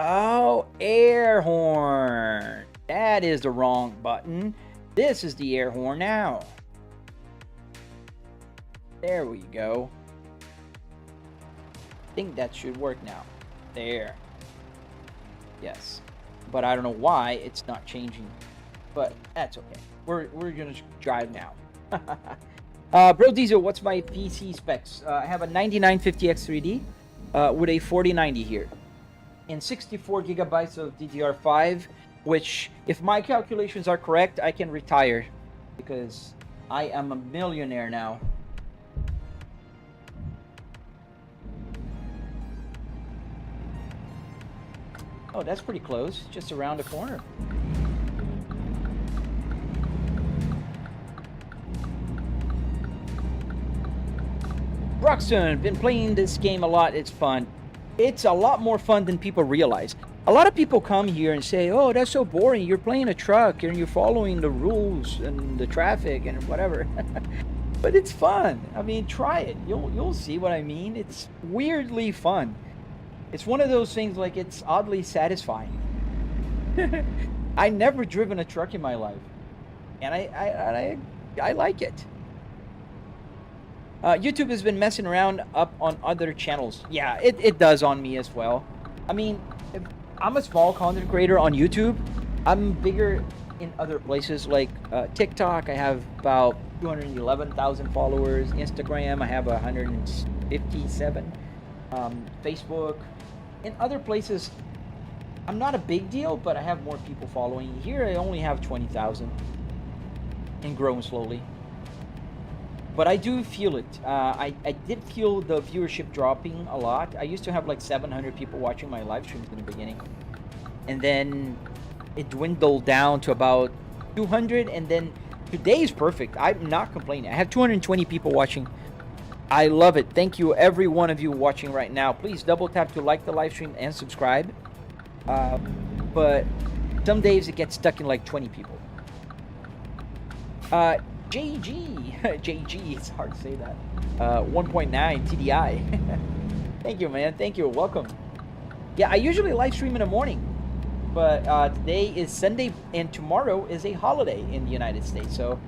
Oh, air horn. That is the wrong button. This is the air horn now. There we go. I think that should work now. There. Yes. But I don't know why it's not changing. But that's okay. We're gonna drive now. Bro Diesel, what's my PC specs? I have a 9950X3D with a 4090 here. And 64 gigabytes of DDR5, which, if my calculations are correct, I can retire because I am a millionaire now. Oh, that's pretty close, just around the corner. Roxon, been playing this game a lot, it's fun. It's a lot more fun than people realize. A lot of people come here and say, oh, that's so boring. You're playing a truck and you're following the rules and the traffic and whatever. But it's fun. I mean, try it. You'll see what I mean. It's weirdly fun. It's one of those things, like, it's oddly satisfying. I never driven a truck in my life. And I like it. YouTube has been messing around up on other channels. Yeah, it does on me as well. I mean, I'm a small content creator on YouTube. I'm bigger in other places like TikTok. I have about 211,000 followers. Instagram, I have 157. Facebook. In other places, I'm not a big deal, but I have more people following. Here, I only have 20,000 and growing slowly. But I do feel it. I did feel the viewership dropping a lot. I used to have like 700 people watching my live streams in the beginning. And then it dwindled down to about 200. And then today is perfect. I'm not complaining. I have 220 people watching. I love it. Thank you, every one of you watching right now. Please double tap to like the live stream and subscribe. But some days it gets stuck in like 20 people. JG, it's hard to say that. 1.9 TDI. Thank you, man. Thank you. Welcome. Yeah, I usually live stream in the morning, but today is Sunday and tomorrow is a holiday in the United States. So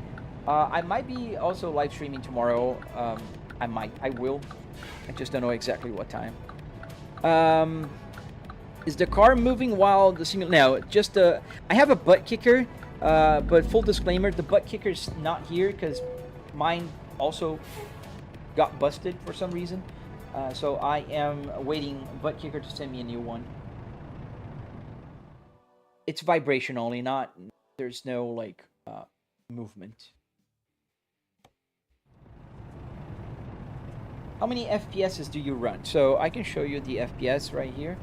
I might be also live streaming tomorrow. I will. I just don't know exactly what time. Is the car moving while the simulator? No, just I have a butt kicker, but full disclaimer, the butt kicker's not here because mine also got busted for some reason. So I am waiting Buttkicker to send me a new one. It's vibration only, not there's no like movement. How many FPSs do you run? So I can show you the FPS right here.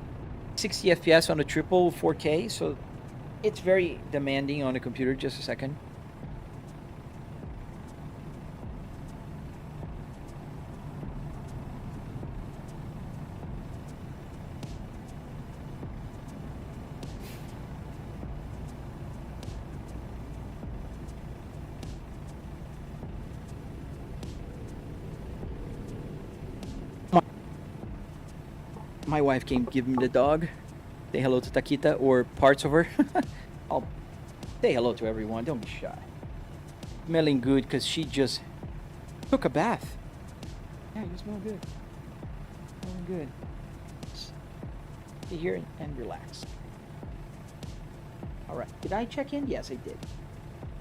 60 FPS on a triple 4K, so it's very demanding on a computer. Just a second. My wife came give me the dog. Say hello to Taquita, or parts of her. I'll say hello to everyone. Don't be shy. Smelling good because she just took a bath. Yeah, you smell good. Smelling good. Stay here and relax. All right. Did I check in? Yes, I did.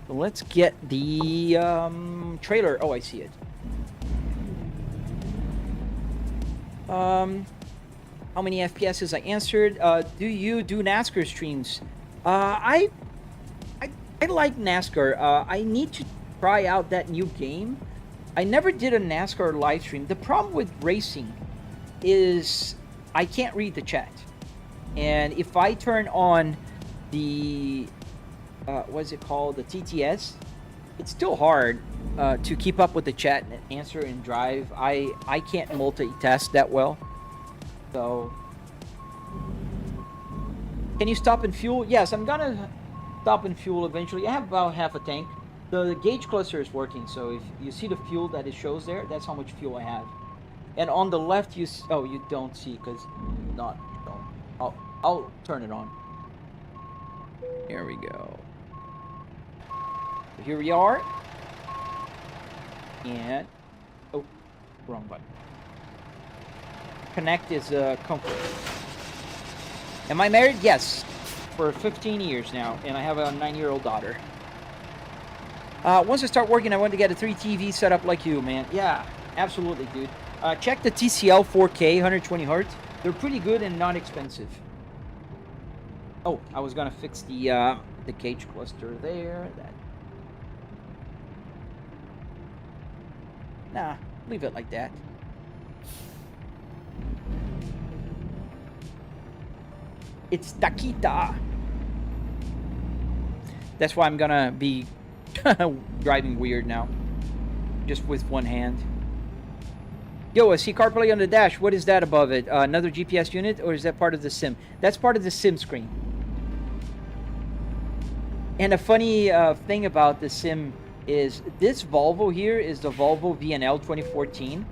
So let's get the trailer. Oh, I see it. How many FPSs I answered? Do you do NASCAR streams? I like NASCAR. I need to try out that new game. I never did a NASCAR live stream. The problem with racing is I can't read the chat. And if I turn on the, what's it called? The TTS, it's still hard to keep up with the chat and answer and drive. I can't multitask that well. So, can you stop and fuel? Yes, I'm gonna stop and fuel eventually. I have about half a tank. The gauge cluster is working, so if you see the fuel that it shows there, that's how much fuel I have. And on the left, you don't see because not. No. I'll turn it on. Here we go. So here we are. And oh, wrong button. Connect is comfort. Am I married? Yes, for 15 years now, and I have a 9-year-old daughter. Once I start working, I want to get a 3 TV setup like you, man. Yeah, absolutely, dude. Check the TCL 4K 120 Hz. They're pretty good and not expensive. Oh, I was gonna fix the gauge cluster there. Nah, leave it like that. It's Taquita. That's why I'm gonna be driving weird now. Just with one hand. Yo, I see CarPlay on the dash. What is that above it? Another GPS unit, or is that part of the sim? That's part of the sim screen. And a funny thing about the sim is this Volvo here is the Volvo VNL 2014.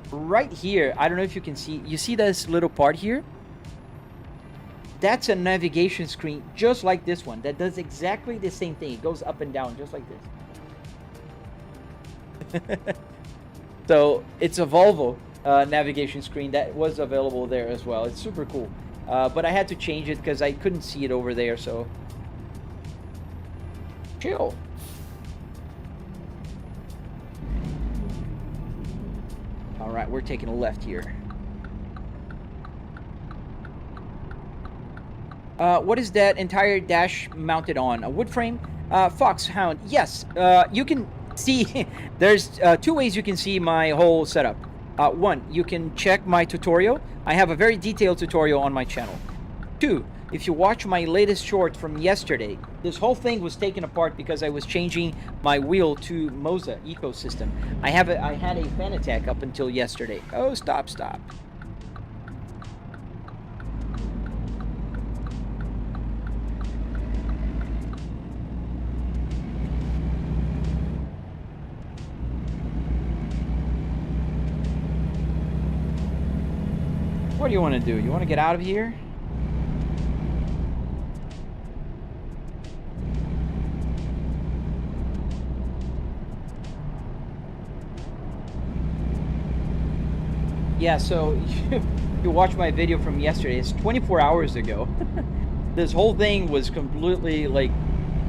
Right here, I don't know if you can see. You see this little part here? That's a navigation screen just like this one. That does exactly the same thing. It goes up and down just like this. So it's a Volvo navigation screen that was available there as well. It's super cool. But I had to change it because I couldn't see it over there. So chill. All right, we're taking a left here. What is that entire dash mounted on? A wood frame? Foxhound. Yes, you can see, there's 2 ways you can see my whole setup. One, you can check my tutorial. I have a very detailed tutorial on my channel. 2, if you watch my latest short from yesterday, this whole thing was taken apart because I was changing my wheel to Moza ecosystem. I had a fan attack up until yesterday. Oh, stop. What do you want to do? You want to get out of here? Yeah, so you watch my video from yesterday. It's 24 hours ago. This whole thing was completely, like,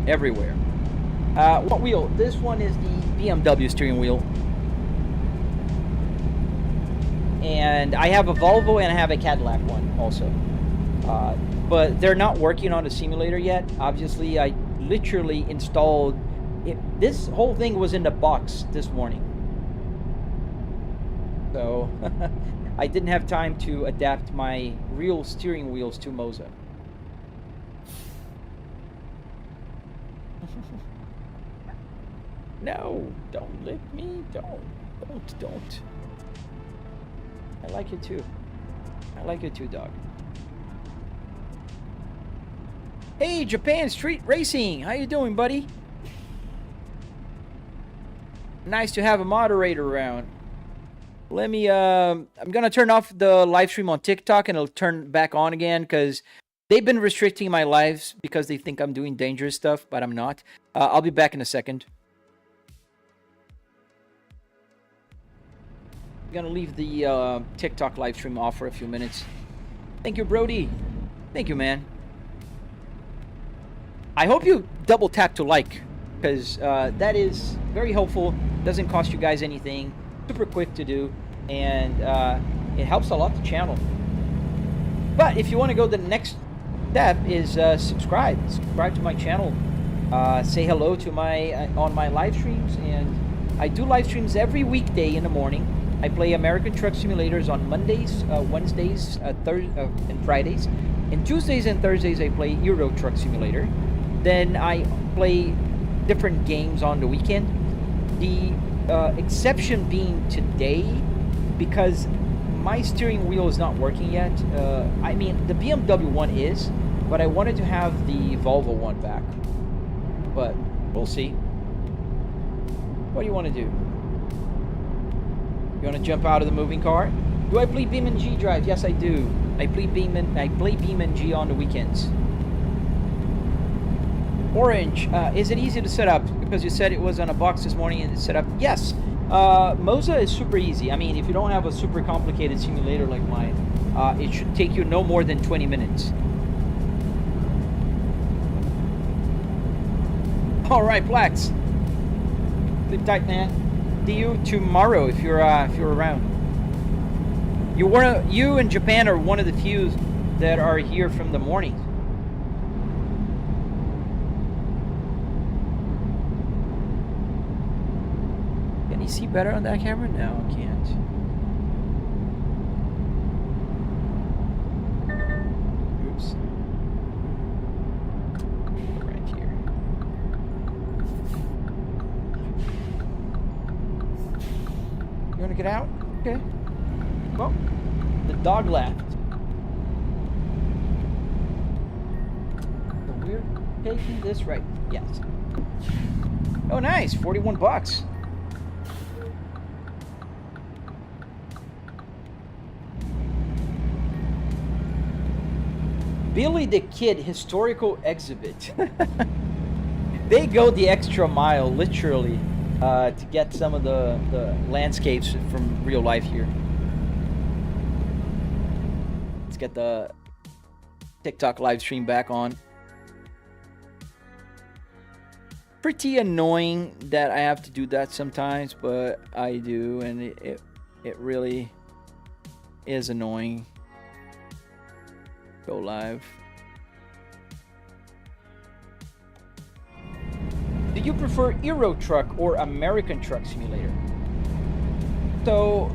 everywhere. What wheel? This one is the BMW steering wheel. And I have a Volvo and I have a Cadillac one also. But they're not working on the simulator yet. Obviously, I literally installed it. This whole thing was in the box this morning. So I didn't have time to adapt my real steering wheels to Moza. No, don't lick me. Don't. I like you too. I like you too, dog. Hey, Japan Street Racing. How you doing, buddy? Nice to have a moderator around. Let me, I'm gonna turn off the live stream on TikTok and it'll turn back on again because they've been restricting my lives because they think I'm doing dangerous stuff, but I'm not. I'll be back in a second. I'm gonna leave the TikTok live stream off for a few minutes. Thank you, Brody. Thank you, man. I hope you double tap to like because that is very helpful. Doesn't cost you guys anything. Super quick to do, and it helps a lot the channel. But if you want to go, the next step is subscribe to my channel. Say hello to my on my live streams, and I do live streams every weekday in the morning. I play American Truck Simulators on Mondays, Wednesdays, and Fridays, and Tuesdays and Thursdays I play Euro Truck Simulator. Then I play different games on the weekend. The exception being today, because my steering wheel is not working yet. I mean, the BMW one is, but I wanted to have the Volvo one back. But we'll see. What do you want to do? You want to jump out of the moving car? Do I play BeamNG.drive? Yes, I do. I play BeamNG on the weekends. Orange, is it easy to set up? Because you said it was on a box this morning and it's set up. Yes, Moza is super easy. I mean, if you don't have a super complicated simulator like mine, it should take you no more than 20 minutes. All right, Plex. Sleep tight, man. See you tomorrow if you're around. You in Japan are one of the few that are here from the morning. Can you see better on that camera? No, I can't. Oops. Right here. You want to get out? Okay. Well, the dog left. So we're taking this right. Yes. Oh, nice. 41 bucks. Billy the Kid Historical Exhibit. They go the extra mile, literally, to get some of the landscapes from real life here. Let's get the TikTok live stream back on. Pretty annoying that I have to do that sometimes, but I do, and it really is annoying. Go live. Do you prefer Euro Truck or American Truck Simulator? So,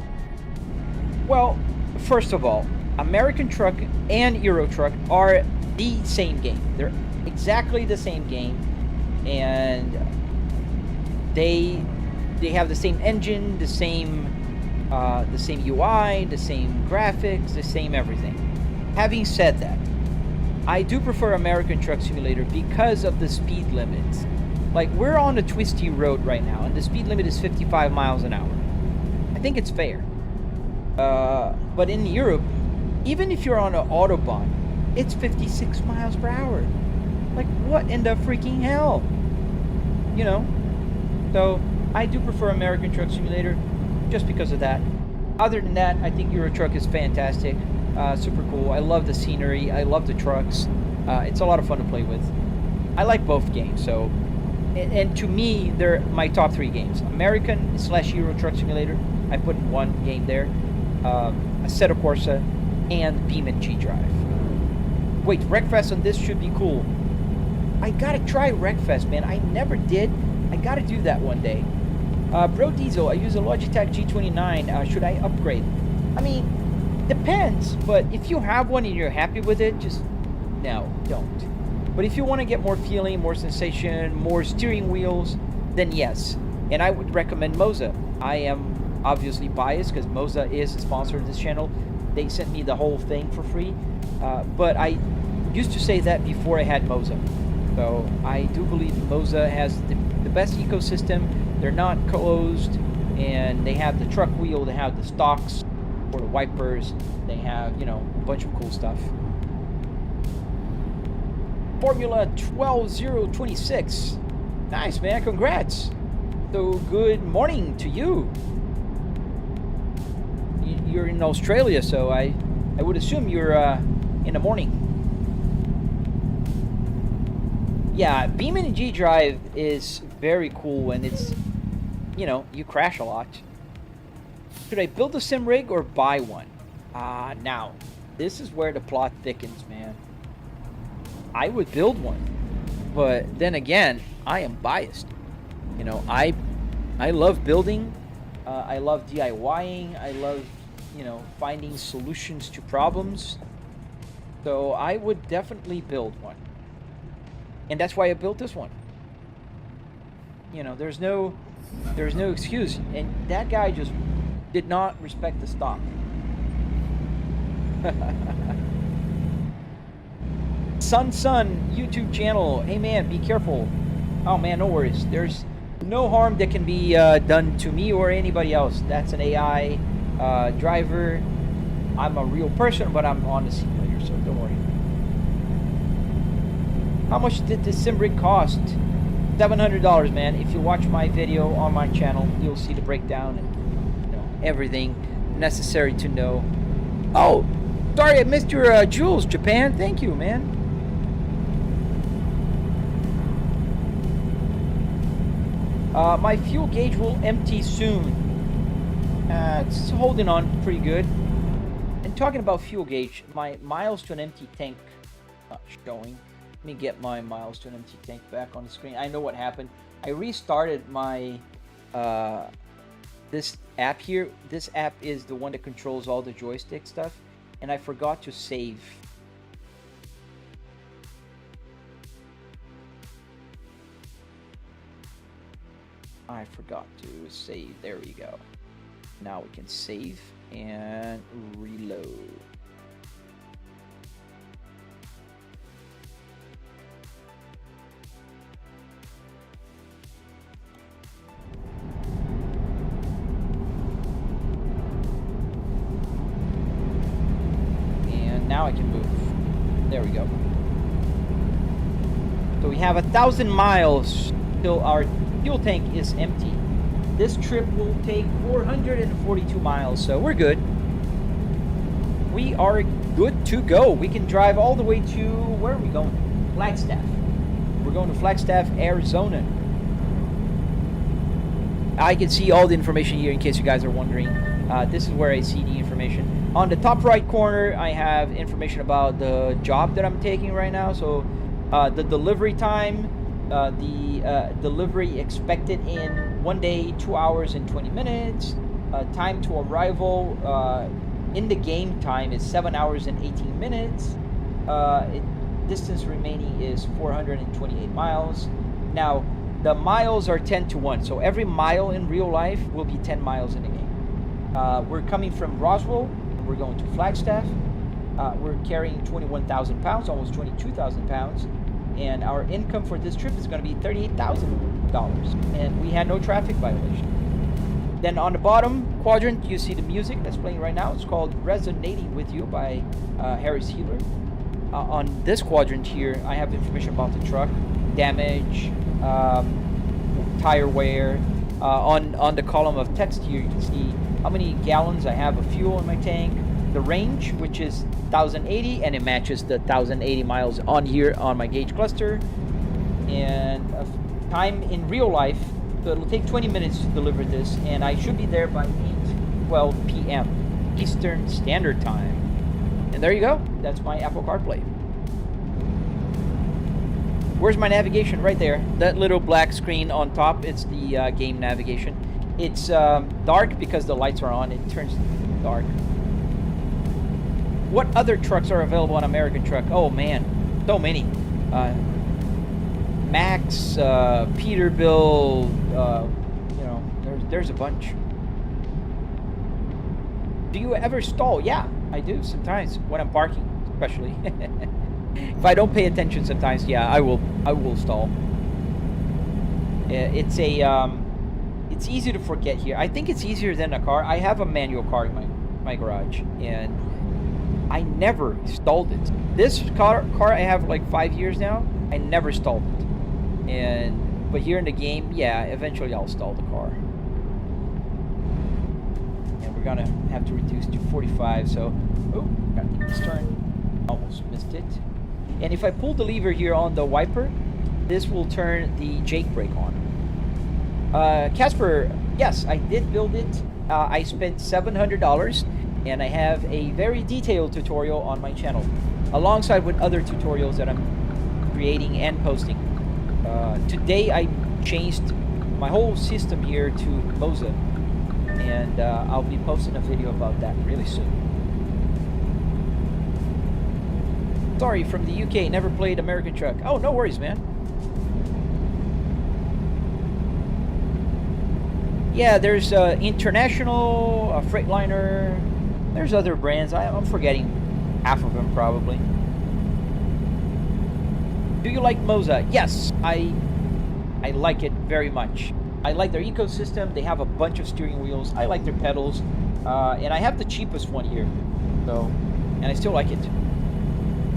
well, first of all, American Truck and Euro Truck are the same game. They're exactly the same game, and they have the same engine, the same UI, the same graphics, the same everything. Having said that, I do prefer American Truck Simulator because of the speed limits. Like, we're on a twisty road right now, and the speed limit is 55 miles an hour. I think it's fair. But in Europe, even if you're on an Autobahn, it's 56 miles per hour. Like, what in the freaking hell? You know? So, I do prefer American Truck Simulator just because of that. Other than that, I think Euro Truck is fantastic. Super cool. I love the scenery. I love the trucks. It's a lot of fun to play with. I like both games. So, and to me, they're my top 3 games. American/Euro Truck Simulator. I put in one game there. Assetto Corsa and BeamNG.drive. Wait, Wreckfest on this should be cool. I gotta try Wreckfest, man. I never did. I gotta do that one day. Bro Diesel, I use a Logitech G29. Should I upgrade? I mean, depends. But if you have one and you're happy with it, just no, don't. But if you want to get more feeling, more sensation, more steering wheels, then yes. And I would recommend Moza. I am obviously biased because Moza is a sponsor of this channel. They sent me the whole thing for free. But I used to say that before I had Moza. So I do believe Moza has the best ecosystem. They're not closed, and they have the truck wheel, they have the stalks for the wipers, they have, you know, a bunch of cool stuff. Formula 12026. Nice, man, congrats. So good morning to you. You're in Australia, so I would assume you're in the morning. Yeah, BeamNG.drive is very cool, and it's, you know, you crash a lot. Should I build a sim rig or buy one? Now, this is where the plot thickens, man. I would build one, but then again, I am biased. You know, I love building. I love DIYing. I love, you know, finding solutions to problems. So I would definitely build one. And that's why I built this one. You know, there's no excuse. And that guy just did not respect the stop. Sun YouTube channel. Hey man, be careful. Oh man, no worries. There's no harm that can be done to me or anybody else. That's an AI driver. I'm a real person, but I'm on the simulator, so don't worry. How much did this sim rig cost? $700, man. If you watch my video on my channel, you'll see the breakdown and, you know, everything necessary to know. Oh, sorry I missed your Jules, Japan. Thank you, man. My fuel gauge will empty soon. It's holding on pretty good. And talking about fuel gauge, my miles to an empty tank not showing. Let me get my miles to an empty tank back on the screen. I know what happened. I restarted my this app here. This app is the one that controls all the joystick stuff, and I forgot to save. I forgot to save. There we go. Now we can save and reload. Now I can move. There we go. So we have 1,000 miles till our fuel tank is empty. This trip will take 442 miles, so we're good. We are good to go. We can drive all the way to, where are we going? Flagstaff. We're going to Flagstaff, Arizona. I can see all the information here in case you guys are wondering. This is where I see the information. On the top right corner, I have information about the job that I'm taking right now. So the delivery time, the delivery expected in 1 day, 2 hours and 20 minutes. Time to arrival in the game time is 7 hours and 18 minutes. Distance remaining is 428 miles. Now, the miles are 10 to 1. So every mile in real life will be 10 miles in the game. We're coming from Roswell. We're going to Flagstaff. We're carrying 21,000 pounds, almost 22,000 pounds. And our income for this trip is going to be $38,000. And we had no traffic violation. Then on the bottom quadrant, you see the music that's playing right now. It's called Resonating With You by Harris Healer. On this quadrant here, I have information about the truck, damage, tire wear. On the column of text here, you can see how many gallons I have of fuel in my tank, the range, which is 1080, and it matches the 1080 miles on here on my gauge cluster, and time in real life. So it'll take 20 minutes to deliver this, and I should be there by 8:12 p.m. Eastern Standard Time. And there you go. That's my Apple CarPlay. Where's my navigation? Right there. That little black screen on top, it's the game navigation. It's dark because the lights are on. It turns dark. What other trucks are available on American Truck? Oh man, so many. Max, Peterbilt, you know, there's a bunch. Do you ever stall? Yeah, I do sometimes when I'm parking, especially. If I don't pay attention sometimes, yeah, I will stall. It's easy to forget here. I think it's easier than a car. I have a manual car in my garage, and I never stalled it. This car I have like 5 years now. I never stalled it. But here in the game, yeah, eventually I'll stall the car. And we're gonna have to reduce to 45. So, oh, got to this turn. Almost missed it. And if I pull the lever here on the wiper, this will turn the Jake brake on. Casper, yes, I did build it. I spent $700, and I have a very detailed tutorial on my channel, alongside with other tutorials that I'm creating and posting. Today I changed my whole system here to Moza, and I'll be posting a video about that really soon. Sorry, from the UK, never played American Truck. Oh, no worries, man. Yeah, there's International, Freightliner. There's other brands. I'm forgetting half of them probably. Do you like Moza? Yes, I like it very much. I like their ecosystem. They have a bunch of steering wheels. I like their pedals. And I have the cheapest one here. So, and I still like it.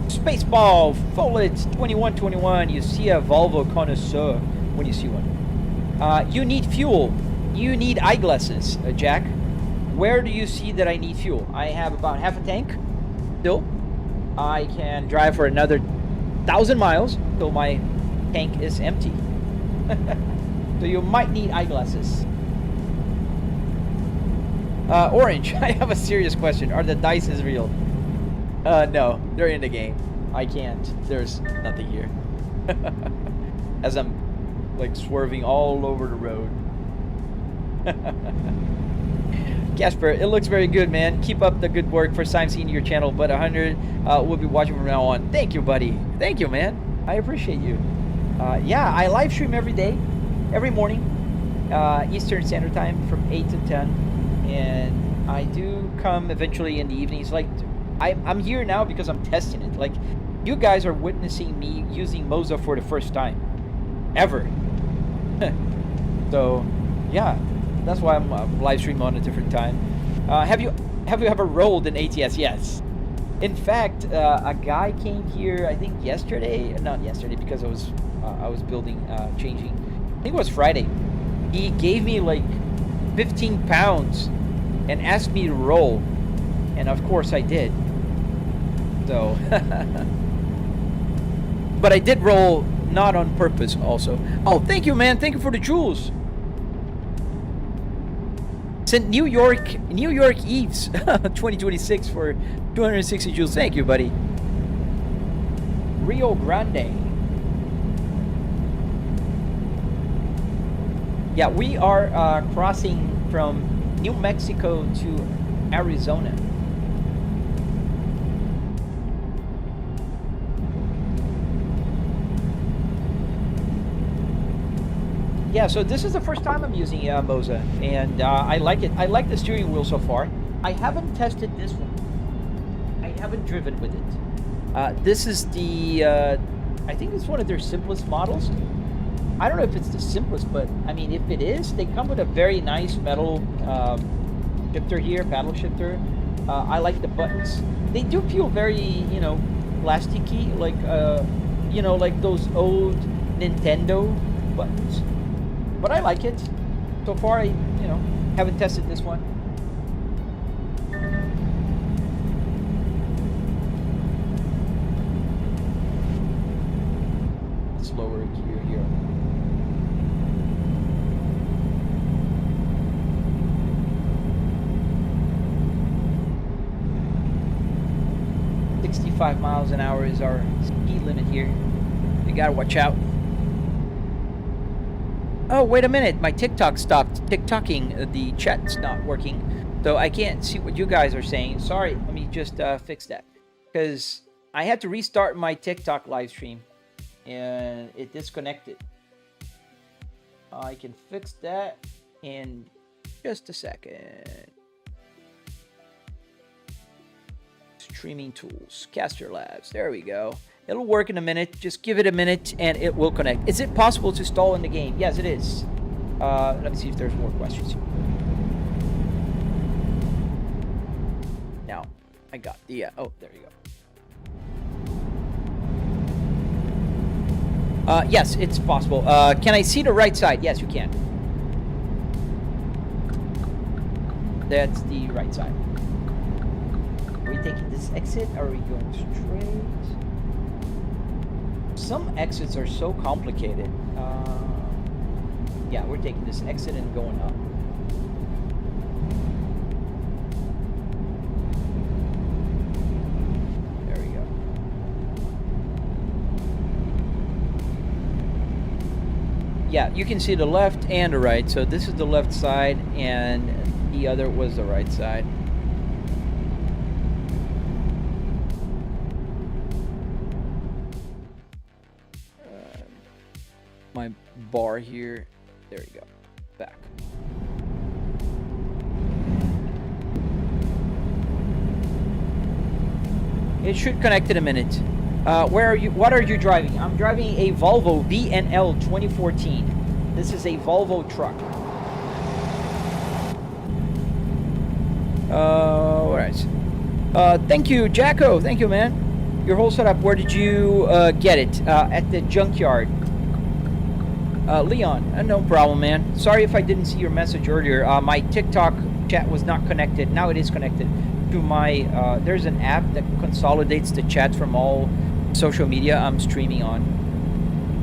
Spaceball, Follett 2121. You see a Volvo connoisseur when you see one. You need fuel. You need eyeglasses, Jack. Where do you see that I need fuel? I have about half a tank still. I can drive for another 1,000 miles till my tank is empty. So you might need eyeglasses. Orange, I have a serious question. Are the dices real? No, they're in the game. I can't. There's nothing here. As I'm like swerving all over the road. Casper, it looks very good, man. Keep up the good work. First time seeing your channel, but 100 will be watching from now on. Thank you, buddy. Thank you, man. I appreciate you. Yeah, I live stream every day, every morning, Eastern Standard Time from 8 to 10, and I do come eventually in the evenings. Like, I'm here now because I'm testing it. Like, you guys are witnessing me using Moza for the first time, ever. So, yeah. That's why I'm live streaming on a different time. Have you ever rolled an ATS? Yes. In fact, a guy came here, I think yesterday. Not yesterday because I was building, changing. I think it was Friday. He gave me like 15 pounds and asked me to roll, and of course I did. So, but I did roll not on purpose. Also. Oh, thank you, man. Thank you for the jewels. Sent New York Eves 2026 for 260 joules. Thank you, buddy. Rio Grande. Yeah, we are crossing from New Mexico to Arizona. Yeah, so this is the first time I'm using Moza, and I like it. I like the steering wheel so far. I haven't tested this one. I haven't driven with it. This is the, I think it's one of their simplest models. I don't know if it's the simplest, but I mean, if it is, they come with a very nice metal shifter here, paddle shifter. I like the buttons. They do feel very, you know, plasticky, like, you know, like those old Nintendo buttons. But I like it. So far, I, you know, haven't tested this one. here. mph is our speed limit here. You gotta watch out. Oh, wait a minute. My TikTok stopped TikToking. The chat's not working. So I can't see what you guys are saying. Sorry. Let me just fix that. Because I had to restart my TikTok live stream. And it disconnected. I can fix that in just a second. Streaming tools, Caster Labs. There we go. It'll work in a minute. Just give it a minute and it will connect. Is it possible to stall in the game? Yes, it is. Let me see if there's more questions. Now, I got the... oh, there you go. Yes, it's possible. Can I see the right side? Yes, you can. That's the right side. Are we taking this exit? Are we going straight? Some exits are so complicated. Yeah, we're taking this exit and going up. There we go. Yeah, you can see the left and the right. So this is the left side and the other was the right side. My bar here. There you go. Back. It should connect in a minute. Where are you? What are you driving? I'm driving a Volvo BNL 2014. This is a Volvo truck. All right. Thank you, Jacko. Thank you, man. Your whole setup. Where did you get it? At the Junkyard. Leon, no problem, man. Sorry if I didn't see your message earlier. My TikTok chat was not connected. Now it is connected to my... there's an app that consolidates the chat from all social media I'm streaming on.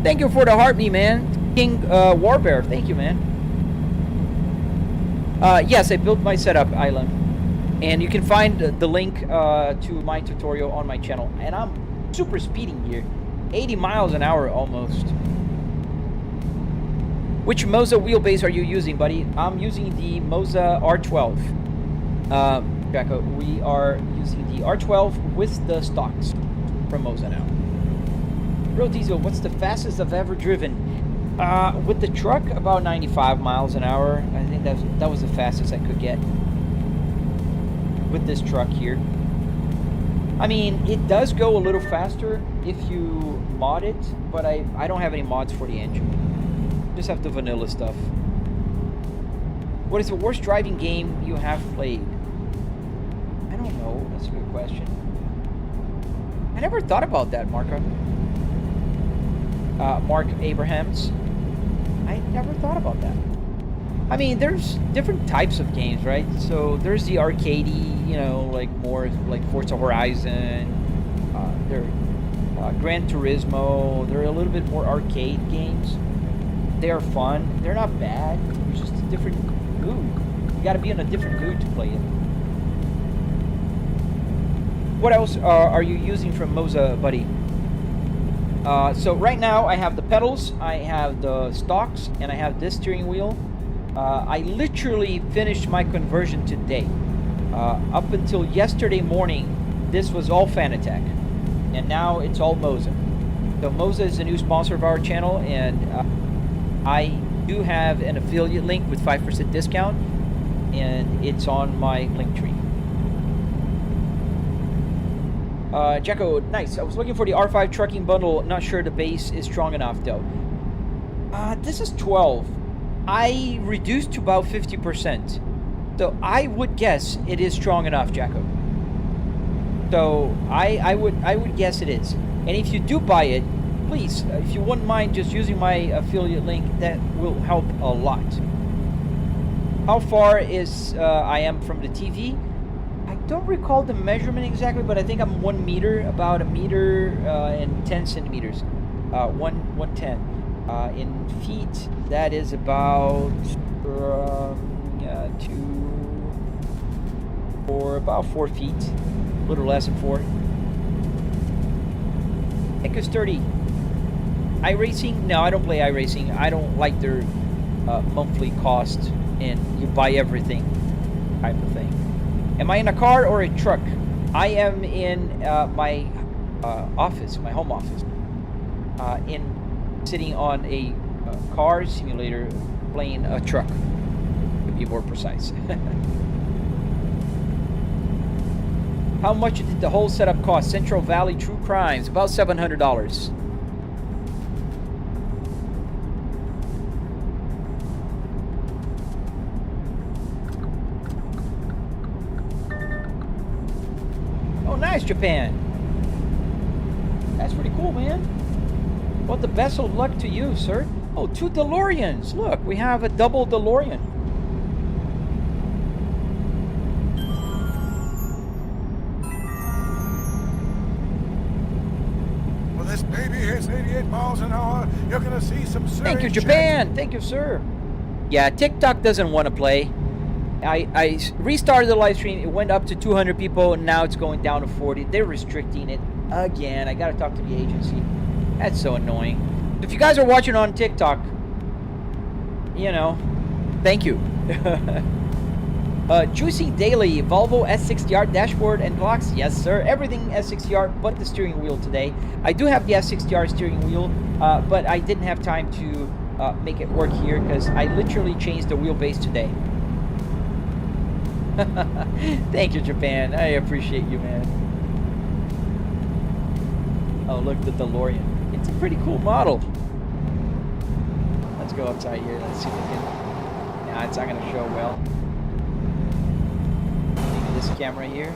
Thank you for the heart me, man. King Warbear, thank you, man. Yes, I built my setup, Island. And you can find the link to my tutorial on my channel. And I'm super speeding here. 80 miles an hour almost. Which Moza wheelbase are you using, buddy? I'm using the Moza R12. Jacko, we are using the R12 with the stocks from Moza now. Real Diesel, what's the fastest I've ever driven? With the truck, about 95 miles an hour. I think that was the fastest I could get with this truck here. I mean, it does go a little faster if you mod it, but I don't have any mods for the engine. Just have the vanilla stuff. What is the worst driving game you have played? I don't know. That's a good question. I never thought about that, Marco. Mark Abrahams. I never thought about that. I mean, there's different types of games, right? So there's the arcadey, you know, like more like Forza Horizon. Gran Turismo. They're a little bit more arcade games. They are fun. They're not bad. It's just a different mood. You got to be in a different mood to play it. What else are you using from Moza, buddy? So right now I have the pedals, I have the stocks, and I have this steering wheel. I literally finished my conversion today. Up until yesterday morning, this was all Fanatec, and now it's all Moza. So Moza is a new sponsor of our channel, and I do have an affiliate link with 5% discount, and it's on my link tree. Jacko, nice. I was looking for the R5 trucking bundle. Not sure the base is strong enough, though. This is 12. I reduced to about 50%. So I would guess it is strong enough, Jacko. So I would guess it is. And if you do buy it, please, if you wouldn't mind just using my affiliate link, that will help a lot. How far is I am from the TV? I don't recall the measurement exactly, but I think I'm 1 meter, about 1 meter and 10 centimeters. 110. In feet, that is about about 4 feet, a little less than 4. Echo Sturdy. iRacing? No, I don't play iRacing. I don't like their monthly cost and you buy everything type of thing. Am I in a car or a truck? I am in my office, my home office. Sitting on a car simulator playing a truck, to be more precise. How much did the whole setup cost? Central Valley True Crimes, about $700. Oh, nice, Japan. That's pretty cool, man. Well, the best of luck to you, sir. Oh, 2 DeLoreans. Look, we have a double DeLorean. Well, this baby hits 88 miles an hour. You're going to see some serious Thank you, Japan. Thank you, sir. Yeah, TikTok doesn't want to play. I restarted the live stream. It went up to 200 people, and now it's going down to 40. They're restricting it again. I got to talk to the agency. That's so annoying. If you guys are watching on TikTok, you know, thank you. Juicy Daily, Volvo S60R dashboard and blocks. Yes, sir. Everything S60R but the steering wheel today. I do have the S60R steering wheel, but I didn't have time to make it work here because I literally changed the wheelbase today. Thank you, Japan. I appreciate you, man. Oh, look, the DeLorean. It's a pretty cool model. Let's go outside here. Let's see if we can... Yeah, it's not going to show well. Maybe this camera here.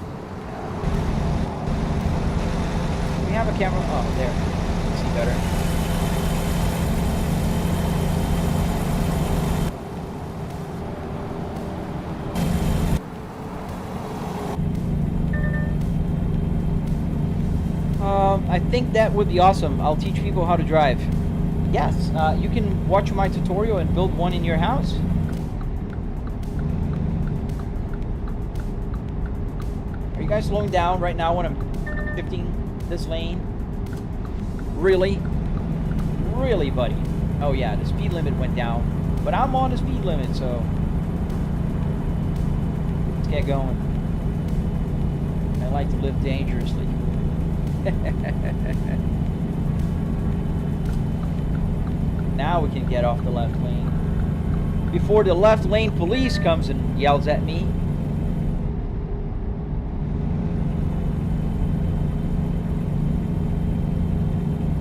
Do we have a camera? Oh, there. See better. I think that would be awesome. I'll teach people how to drive. Yes, you can watch my tutorial and build one in your house. Are you guys slowing down right now when I'm shifting this lane? Really? Really, buddy? Oh yeah, the speed limit went down. But I'm on the speed limit, so... let's get going. I like to live dangerously. Now we can get off the left lane before the left lane police comes and yells at me.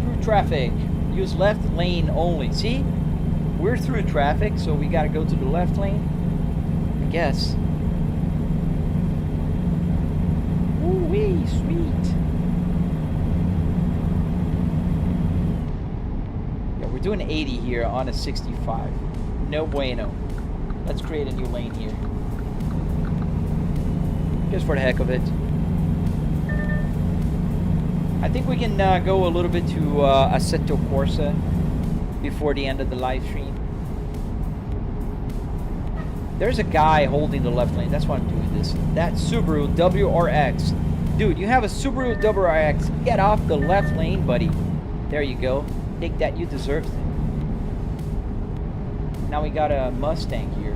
Through traffic, use left lane only. See, we're through traffic, so we got to go to the left lane, I guess. Ooh-wee, sweet. Doing 80 here on a 65. No bueno. Let's create a new lane here. Just for the heck of it. I think we can go a little bit to Assetto Corsa before the end of the live stream. There's a guy holding the left lane. That's why I'm doing this. That Subaru WRX. Dude, you have a Subaru WRX. Get off the left lane, buddy. There you go. Take that, you deserve it. Now we got a Mustang here.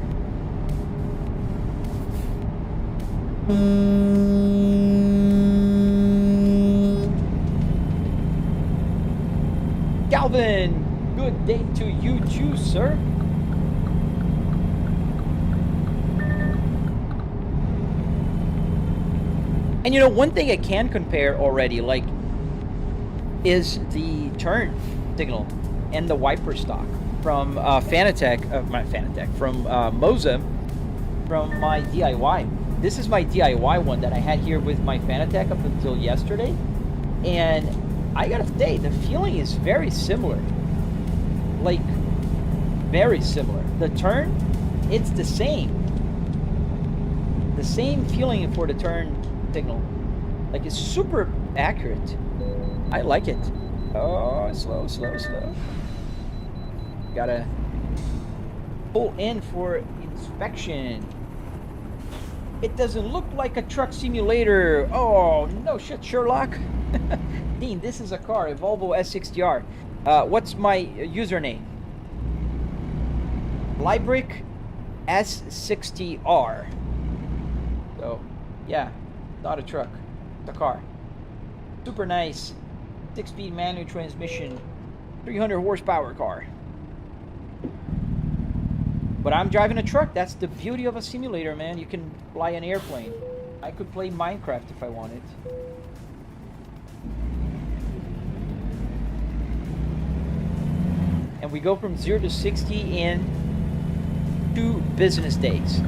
Calvin, good day to you too, sir. And you know, one thing I can compare already, like, is the turn signal and the wiper stock from Fanatec, from Moza, from my DIY. This is my DIY one that I had here with my Fanatec up until yesterday, and I gotta say, the feeling is very similar. Like, very similar. The turn, it's the same. The same feeling for the turn signal. Like, it's super accurate. I like it. Oh, slow, slow, slow. Gotta pull in for inspection. It doesn't look like a truck simulator. Oh, no shit, Sherlock. Dean, this is a car, a Volvo S60R. What's my username? Librick S60R. So, yeah, not a truck, it's a car. Super nice, 6-speed manual transmission, 300 horsepower car. But I'm driving a truck. That's the beauty of a simulator, man. You can fly an airplane. I could play Minecraft if I wanted. And we go from 0 to 60 in 2 business days.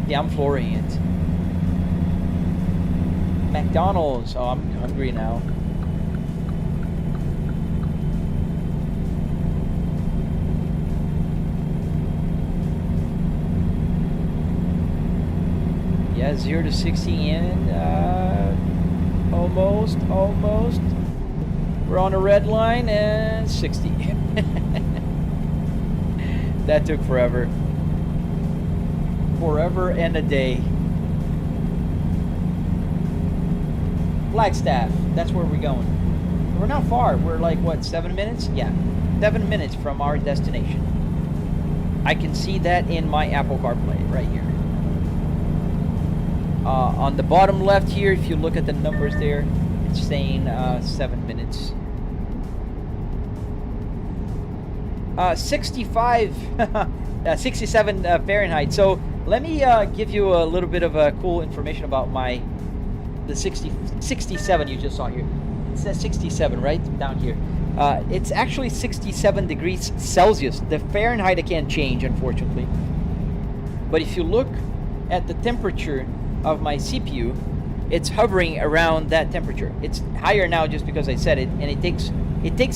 Yeah, I'm flooring it. McDonald's. Oh, I'm hungry now. Yeah, 0 to 60 in. Almost. We're on a red line and 60. That took forever. Forever and a day. Flagstaff, that's where we're going. We're not far. We're like, what, 7 minutes? Yeah, 7 minutes from our destination. I can see that in my Apple CarPlay right here. On the bottom left here, if you look at the numbers there, it's saying 7 minutes. 65, 67 Fahrenheit. So let me give you a little bit of cool information about the 67 you just saw here. It says 67 right down here. It's actually 67 degrees Celsius. The Fahrenheit I can't change, unfortunately. But if you look at the temperature of my CPU, it's hovering around that temperature. It's higher now just because I said it, and it takes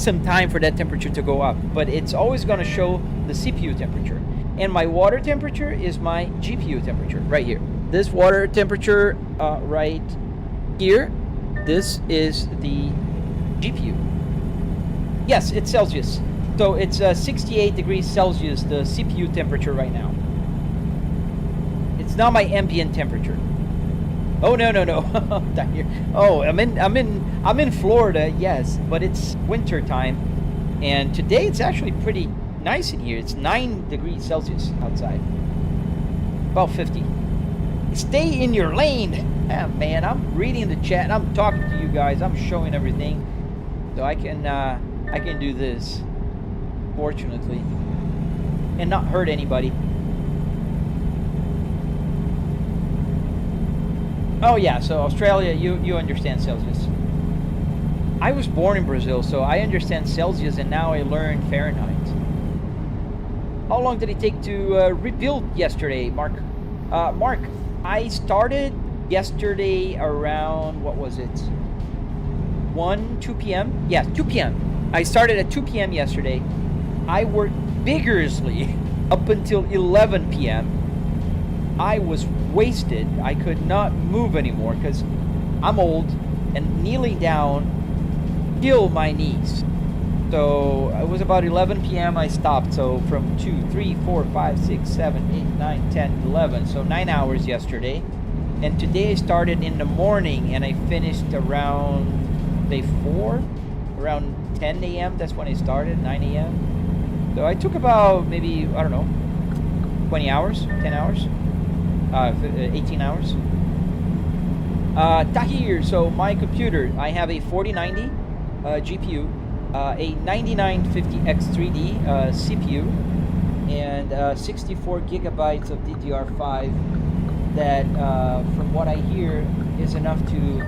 some time for that temperature to go up, but it's always going to show the CPU temperature. And my water temperature is my GPU temperature right here. This water temperature right here, this is the GPU. Yes, it's Celsius. So it's 68 degrees Celsius, the CPU temperature right now. It's not my ambient temperature. Oh no. Down here. Oh, I'm in Florida, yes, but it's winter time, and today it's actually pretty nice in here. It's 9 degrees Celsius outside. About 50. Stay in your lane. Ah, man, I'm reading the chat. I'm talking to you guys. I'm showing everything, so I can do this, fortunately, and not hurt anybody. Oh yeah, so Australia, you understand Celsius. I was born in Brazil, so I understand Celsius, and now I learn Fahrenheit. How long did it take to rebuild yesterday, Mark? Mark, I started yesterday around, what was it? 2 p.m.? Yeah, 2 p.m. I started at 2 p.m. yesterday. I worked vigorously up until 11 p.m. I was wasted. I could not move anymore because I'm old, and kneeling down killed my knees. So it was about 11 p.m. I stopped. So from 2, 3, 4, 5, 6, 7, 8, 9, 10, 11. So 9 hours yesterday. And today I started in the morning and I finished around, say, 4? Around 10 a.m. That's when I started, 9 a.m. So I took about maybe, I don't know, 20 hours, 10 hours. 18 hours. Tahir, so my computer, I have a 4090 GPU, a 9950X3D CPU, and 64 gigabytes of DDR5 that, from what I hear, is enough to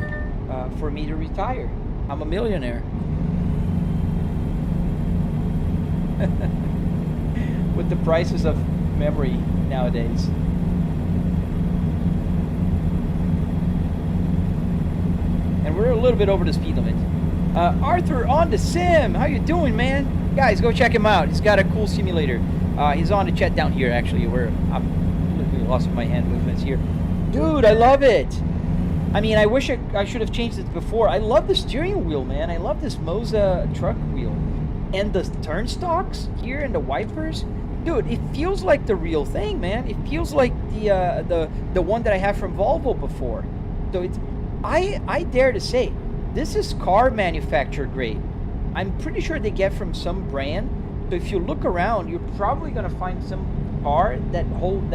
for me to retire. I'm a millionaire. With the prices of memory nowadays. And we're a little bit over the speed limit. Arthur on the sim, how you doing, man? Guys, go check him out. He's got a cool simulator. He's on the chat down here, actually, where I'm literally lost my hand movements here. Dude, I love it. I mean, I wish I should have changed it before. I love the steering wheel, man. I love this Moza truck wheel. And the turn stalks here and the wipers. Dude, it feels like the real thing, man. It feels like the one that I have from Volvo before. So it's, I dare to say, this is car manufacturer grade. I'm pretty sure they get from some brand. So if you look around, you're probably gonna find some car that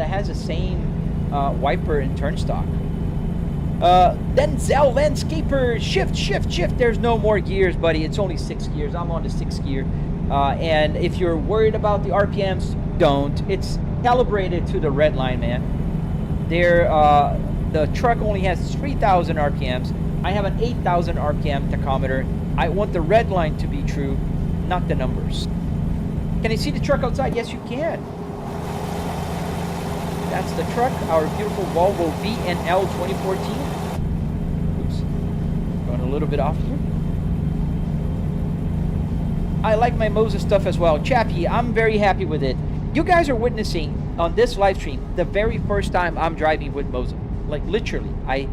has the same wiper and turn stock. Then Zell Landscaper, shift. There's no more gears, buddy. It's only 6 gears. I'm on the 6th gear. And if you're worried about the RPMs, don't. It's calibrated to the red line, man. The truck only has 3,000 RPMs. I have an 8,000 RPM tachometer. I want the red line to be true, not the numbers. Can you see the truck outside? Yes, you can. That's the truck, our beautiful Volvo VNL 2014. Oops, going a little bit off here. I like my Moza stuff as well. Chappie, I'm very happy with it. You guys are witnessing on this live stream the very first time I'm driving with Moza. Like literally, I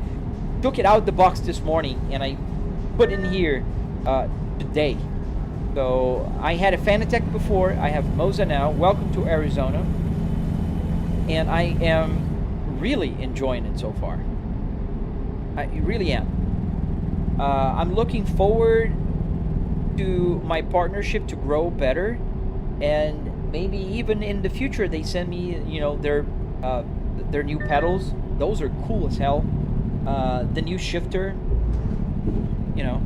took it out the box this morning and I put it in here today. So I had a Fanatec before, I have Moza now. Welcome to Arizona. And I am really enjoying it so far. I really am. I'm looking forward to my partnership to grow better, and maybe even in the future they send me, you know, their new pedals. Those are cool as hell. The new shifter, you know.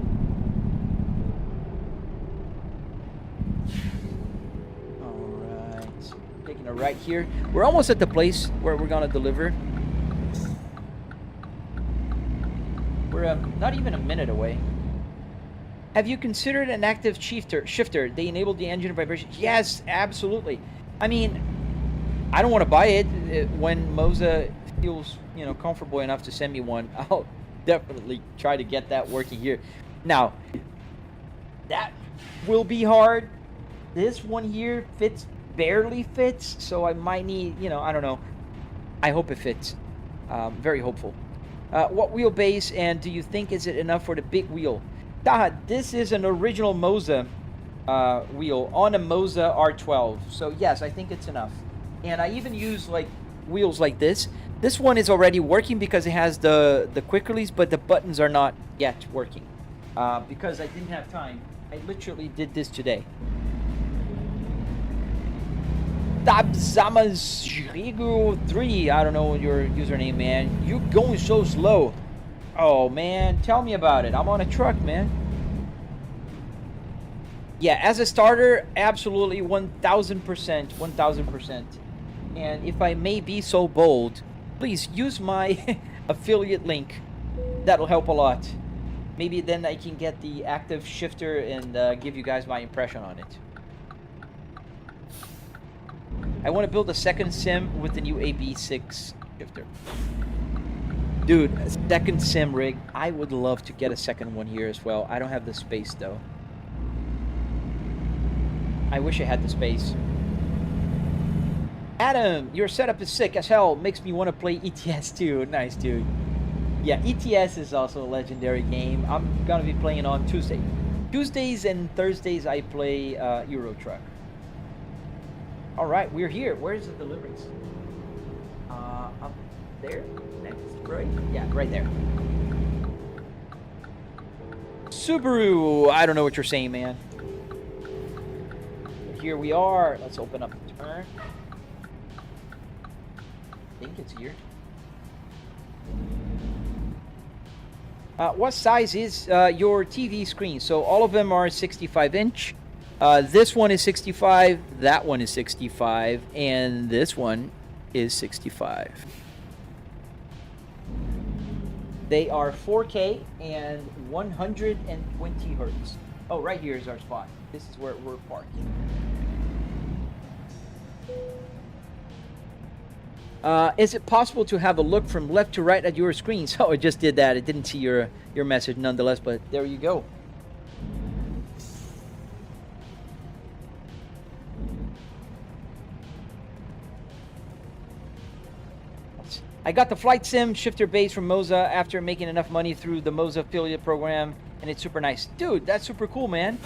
Taking a right here. We're almost at the place where we're gonna deliver. We're not even a minute away. Have you considered an active shifter? They enable the engine vibration. Yes, absolutely. I mean, I don't want to buy it. When Moza feels, you know, comfortable enough to send me one, I'll definitely try to get that working here. Now, that will be hard. This one here barely fits, so I might need, you know, I don't know. I hope it fits. Very hopeful. What wheelbase, and do you think is it enough for the big wheel? This is an original Moza wheel on a Moza R12, so yes, I think it's enough. And I even use like wheels like this. This one is already working because it has the quick release, but the buttons are not yet working because I didn't have time. I literally did this today. Tabzamazrigo3, I don't know your username, man. You're going so slow. Oh man, tell me about it. I'm on a truck, man. Yeah, as a starter, absolutely 1000%. And if I may be so bold, please use my affiliate link. That'll help a lot. Maybe then I can get the active shifter and give you guys my impression on it. I want to build a second sim with the new AB6 shifter. Dude, a second sim rig. I would love to get a second one here as well. I don't have the space though. I wish I had the space. Adam, your setup is sick as hell. Makes me want to play ETS too. Nice, dude. Yeah, ETS is also a legendary game. I'm gonna be playing on Tuesday. Tuesdays and Thursdays I play Euro Truck. All right, we're here. Where's the deliveries? Up there, next, right? Yeah, right there. Subaru, I don't know what you're saying, man. Here we are. Let's open up the turn. I think it's here. What size is your TV screen? So all of them are 65-inch. This one is 65, that one is 65, and this one is 65. They are 4K and 120 hertz. Oh, right here is our spot. This is where we're parked. Is it possible to have a look from left to right at your screen? So I just did that. I didn't see your message nonetheless, but there you go. I got the flight sim shifter base from Moza after making enough money through the Moza affiliate program, and it's super nice. Dude, that's super cool, man.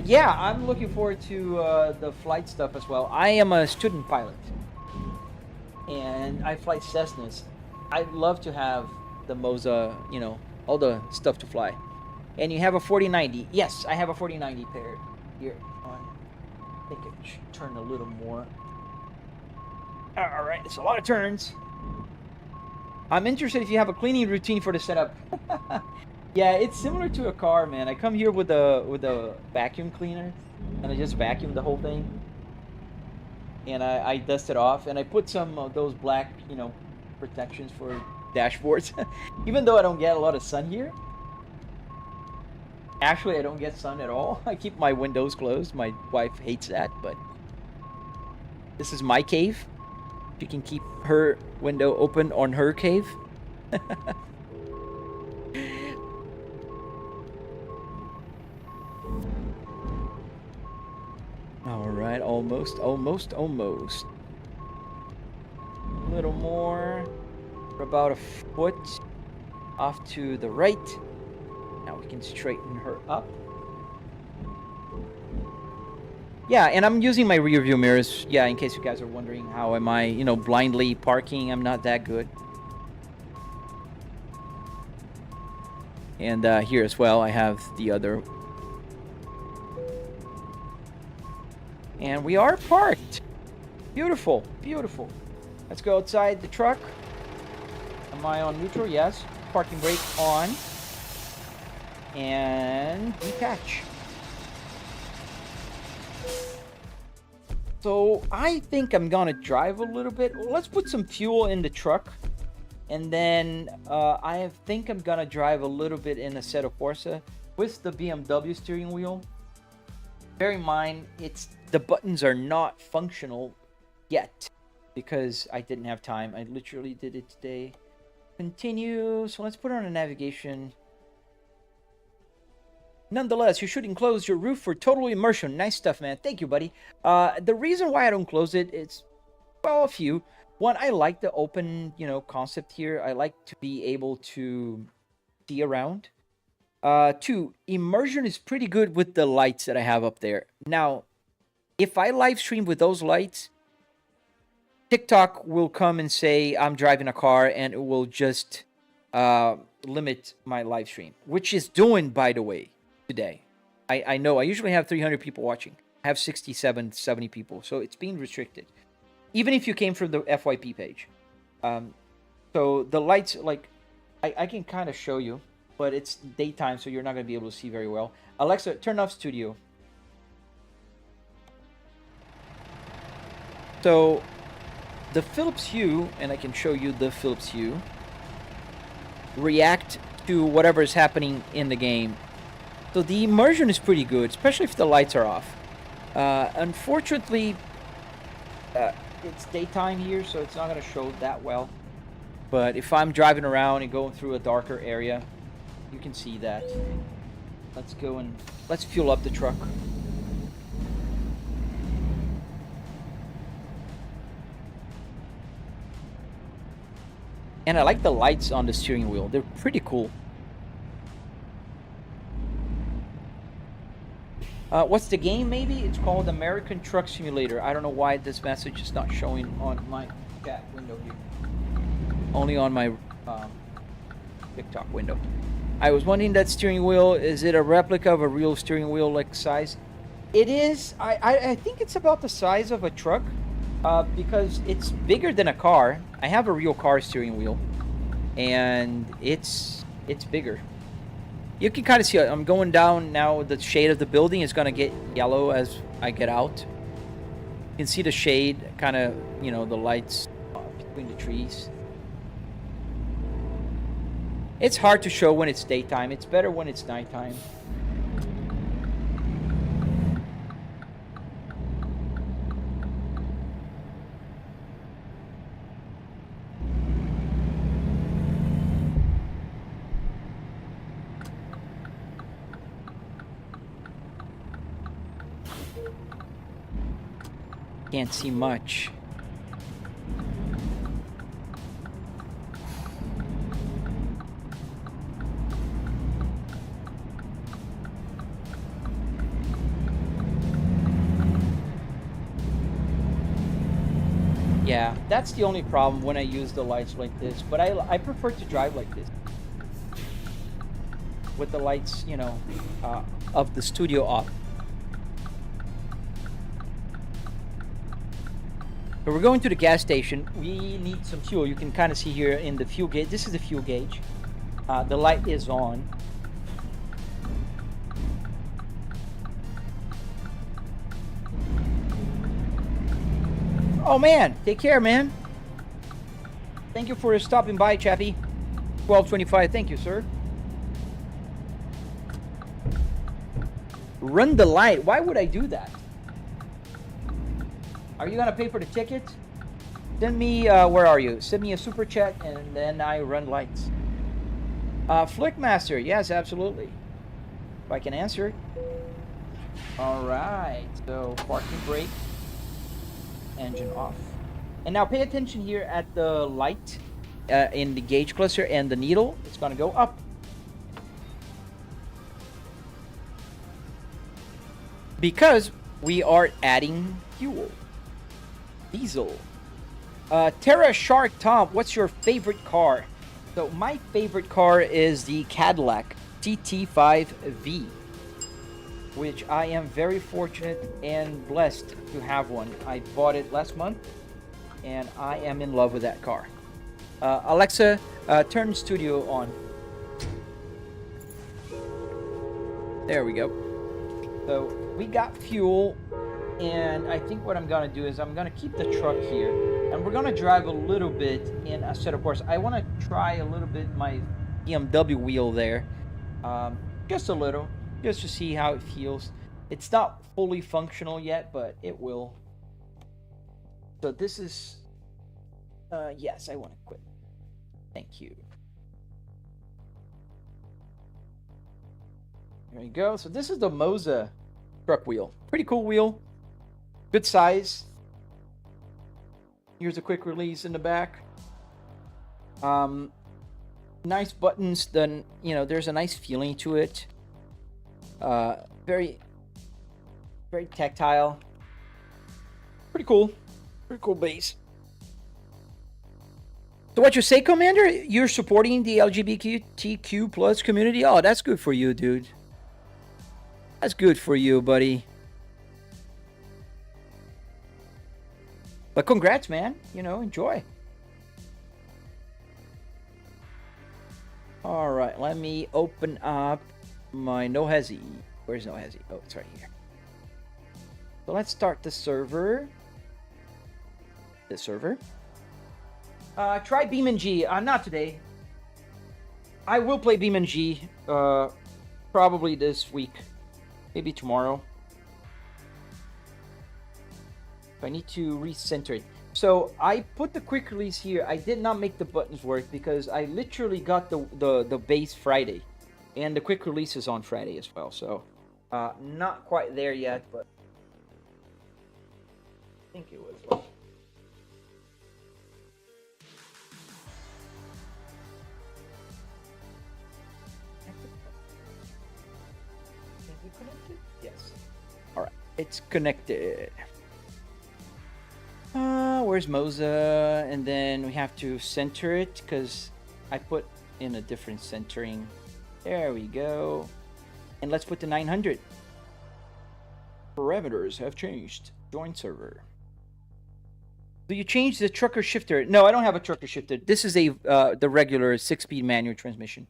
Yeah, I'm looking forward to the flight stuff as well. I am a student pilot, and I fly Cessnas. I'd love to have the Moza, you know, all the stuff to fly. And you have a 4090. Yes, I have a 4090 paired here. I think it should turn a little more. All right, it's a lot of turns. I'm interested if you have a cleaning routine for the setup. Yeah, it's similar to a car, man. I come here with a vacuum cleaner, and I just vacuum the whole thing. And I dust it off, and I put some of those black, you know, protections for dashboards. Even though I don't get a lot of sun here. Actually, I don't get sun at all. I keep my windows closed. My wife hates that, but this is my cave. She can keep her window open on her cave. All right, almost. A little more. We're about a foot off to the right. Now we can straighten her up. Yeah, and I'm using my rear view mirrors. Yeah, in case you guys are wondering how am I, you know, blindly parking. I'm not that good. And here as well, I have the other. And we are parked. Beautiful, beautiful. Let's go outside the truck. Am I on neutral? Yes. Parking brake on. And detach. So I think I'm gonna drive a little bit. Let's put some fuel in the truck, and then I think I'm gonna drive a little bit in Assetto Corsa with the BMW steering wheel. Bear in mind, the buttons are not functional yet because I didn't have time. I literally did it today. Continue. So let's put on a navigation. Nonetheless, you should enclose your roof for total immersion. Nice stuff, man. Thank you, buddy. The reason why I don't close it is, well, a few. One, I like the open, you know, concept here. I like to be able to see around. Two, immersion is pretty good with the lights that I have up there. Now, if I live stream with those lights, TikTok will come and say I'm driving a car, and it will just limit my live stream, which is doing, by the way, today. I know I usually have 300 people watching. I have 67, 70 people, so it's being restricted. Even if you came from the FYP page. So the lights, like, I can kind of show you, but it's daytime, so you're not going to be able to see very well. Alexa, turn off studio. So the Philips Hue, and I can show you the Philips Hue, react to whatever is happening in the game. So the immersion is pretty good, especially if the lights are off. Unfortunately, it's daytime here, so it's not going to show that well. But if I'm driving around and going through a darker area, you can see that. Let's go and let's fuel up the truck. And I like the lights on the steering wheel. They're pretty cool. What's the game, maybe? It's called American Truck Simulator. I don't know why this message is not showing on my chat window here. Only on my TikTok window. I was wondering, that steering wheel, is it a replica of a real steering wheel like size? It is. I think it's about the size of a truck because it's bigger than a car. I have a real car steering wheel, and it's bigger. You can kind of see it. I'm going down now. The shade of the building is going to get yellow as I get out. You can see the shade, kind of, you know, the lights between the trees. It's hard to show when it's daytime. It's better when it's nighttime. Can't see much. Yeah, that's the only problem when I use the lights like this. But I prefer to drive like this, with the lights, you know, of the studio off. So we're going to the gas station. We need some fuel. You can kind of see here in the fuel gauge. This is the fuel gauge. The light is on. Oh man, take care, man. Thank you for stopping by, Chappie. 1225, thank you, sir. Run the light. Why would I do that? Are you gonna pay for the ticket? Send me, where are you? Send me a super chat and then I run lights. Flickmaster, yes, absolutely. If I can answer. Alright, so parking brake. Engine off. And now pay attention here at the light in the gauge cluster and the needle. It's gonna go up. Because we are adding fuel. Diesel. Terra Shark Tom, what's your favorite car? So my favorite car is the Cadillac TT5V, which I am very fortunate and blessed to have one. I bought it last month and I am in love with that car. Alexa, turn studio on. There we go. So we got fuel, and I think what I'm gonna do is I'm gonna keep the truck here, and we're gonna drive a little bit in Assetto Corsa. I want to try a little bit my BMW wheel there, just a little, just to see how it feels. It's not fully functional yet, but it will. So this is, yes, I want to quit. Thank you. There you go. So this is the Moza truck wheel. Pretty cool wheel. Good size. Here's a quick release in the back. Nice buttons. Then, you know, there's a nice feeling to it. Very tactile. Pretty cool. Pretty cool base. So what you say, Commander? You're supporting the LGBTQ plus community? Oh, that's good for you, dude. That's good for you, buddy. But congrats, man. You know, enjoy. All right, let me open up my No Hezi. Where's No Hezi? Oh, it's right here. So let's start the server. Try BeamNG. Not today. I will play BeamNG probably this week. Maybe tomorrow. I need to recenter it. So I put the quick release here. I did not make the buttons work because I literally got the base Friday. And the quick release is on Friday as well. So not quite there yet, but I think it was. Yes. All right, it's connected. Where's Moza? And then we have to center it because I put in a different centering. There we go. And let's put the 900. Parameters have changed. Join server. Do you change the trucker shifter? No, I don't have a trucker shifter. This is a the regular 6-speed manual transmission.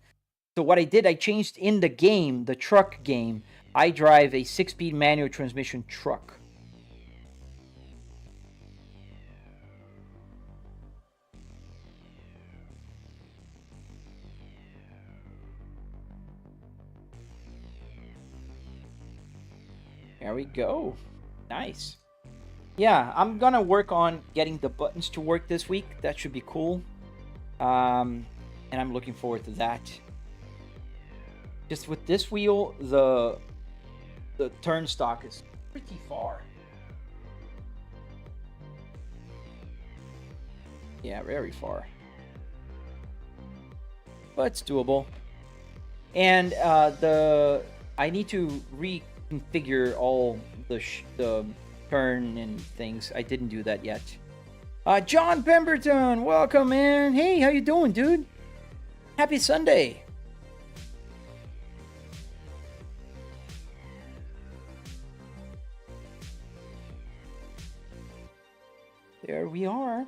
So what I did, I changed in the game, the truck game. I drive a 6-speed manual transmission truck. There we go. Nice. Yeah, I'm gonna work on getting the buttons to work this week. That should be cool. And I'm looking forward to that. Just with this wheel, the turn stock is pretty far. Yeah, very far. But it's doable. And I need to reconfigure all the turn and things. I didn't do that yet. John Pemberton, welcome, man. Hey, how you doing, dude? Happy Sunday. There we are.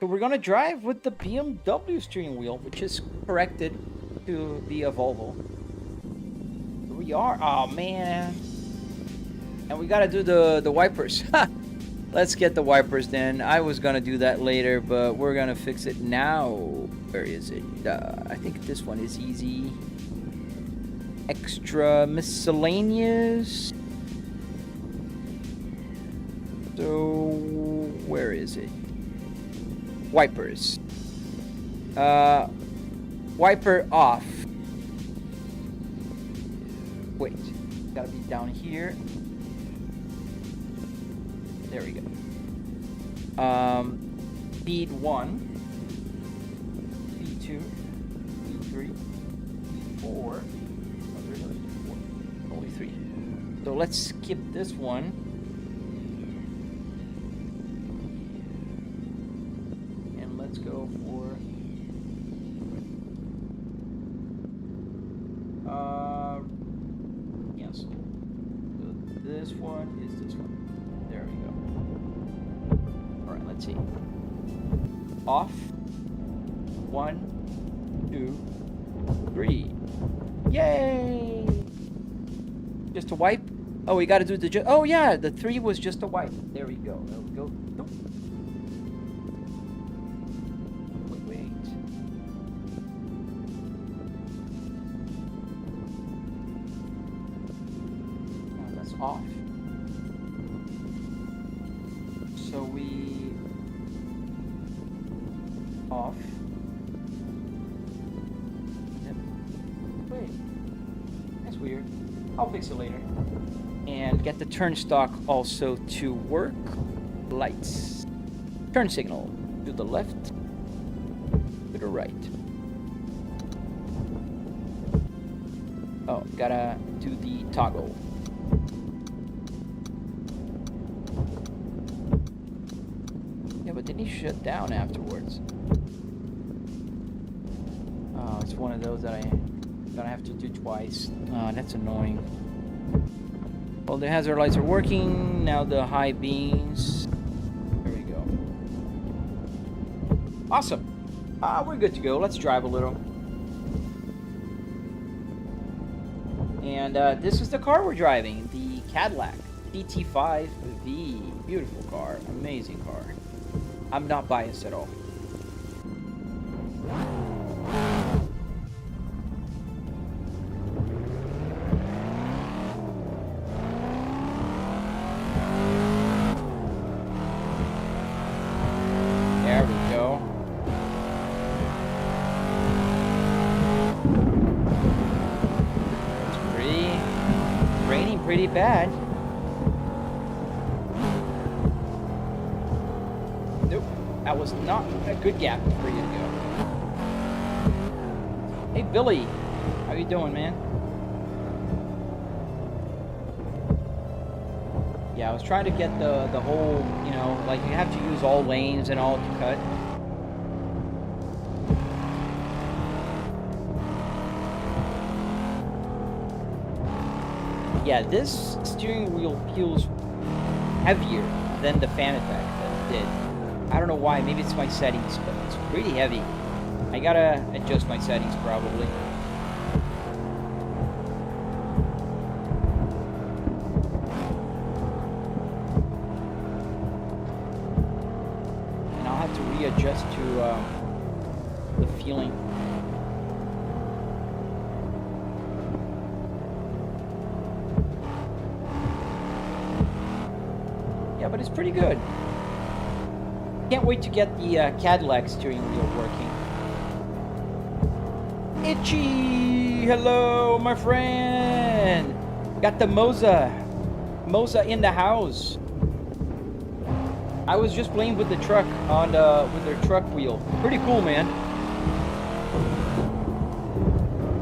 So we're gonna drive with the BMW steering wheel, which is corrected to be a Volvo. Here we are. Oh man. And we gotta do the wipers. Let's get the wipers then. I was gonna do that later, but we're gonna fix it now. Where is it? I think this one is easy. Extra miscellaneous. So where is it? Wipers. Wiper off. Wait, gotta be down here. There we go. Speed 1, speed 2, speed 3, speed 4. Oh, there's only 4. Only 3. So let's skip this one. And let's go for cancel. So this one is this one. There we go. All right, let's see. Off. 1, 2, 3. Yay! Just a wipe. Oh, we got to do the. Oh yeah, the 3 was just a wipe. There we go. There we go. Nope. Wait. Oh, that's off. So we off. Yep. Wait, that's weird. I'll fix it later. And get the turn stock also to work. Lights. Turn signal to the left, to the right. Oh, gotta do the toggle. But then he shut down afterwards. Oh, it's one of those that I'm gonna have to do twice. Oh, that's annoying. Well, the hazard lights are working. Now the high beams. There we go. Awesome. We're good to go. Let's drive a little. And this is the car we're driving. The Cadillac GT5V. Beautiful car. Amazing car. I'm not biased at all. There we go. It's raining pretty bad. That was not a good gap for you to go. Hey Billy, how you doing, man? Yeah, I was trying to get the whole, you know, like you have to use all lanes and all to cut. Yeah, this steering wheel feels heavier than the Fanatec did. I don't know why, maybe it's my settings, but it's pretty heavy. I gotta adjust my settings probably. And I'll have to readjust to the feeling. Yeah, but it's pretty good. Can't wait to get the Cadillac steering wheel working. Itchy! Hello, my friend! Got the Moza in the house. I was just playing with the truck on with their truck wheel. Pretty cool, man.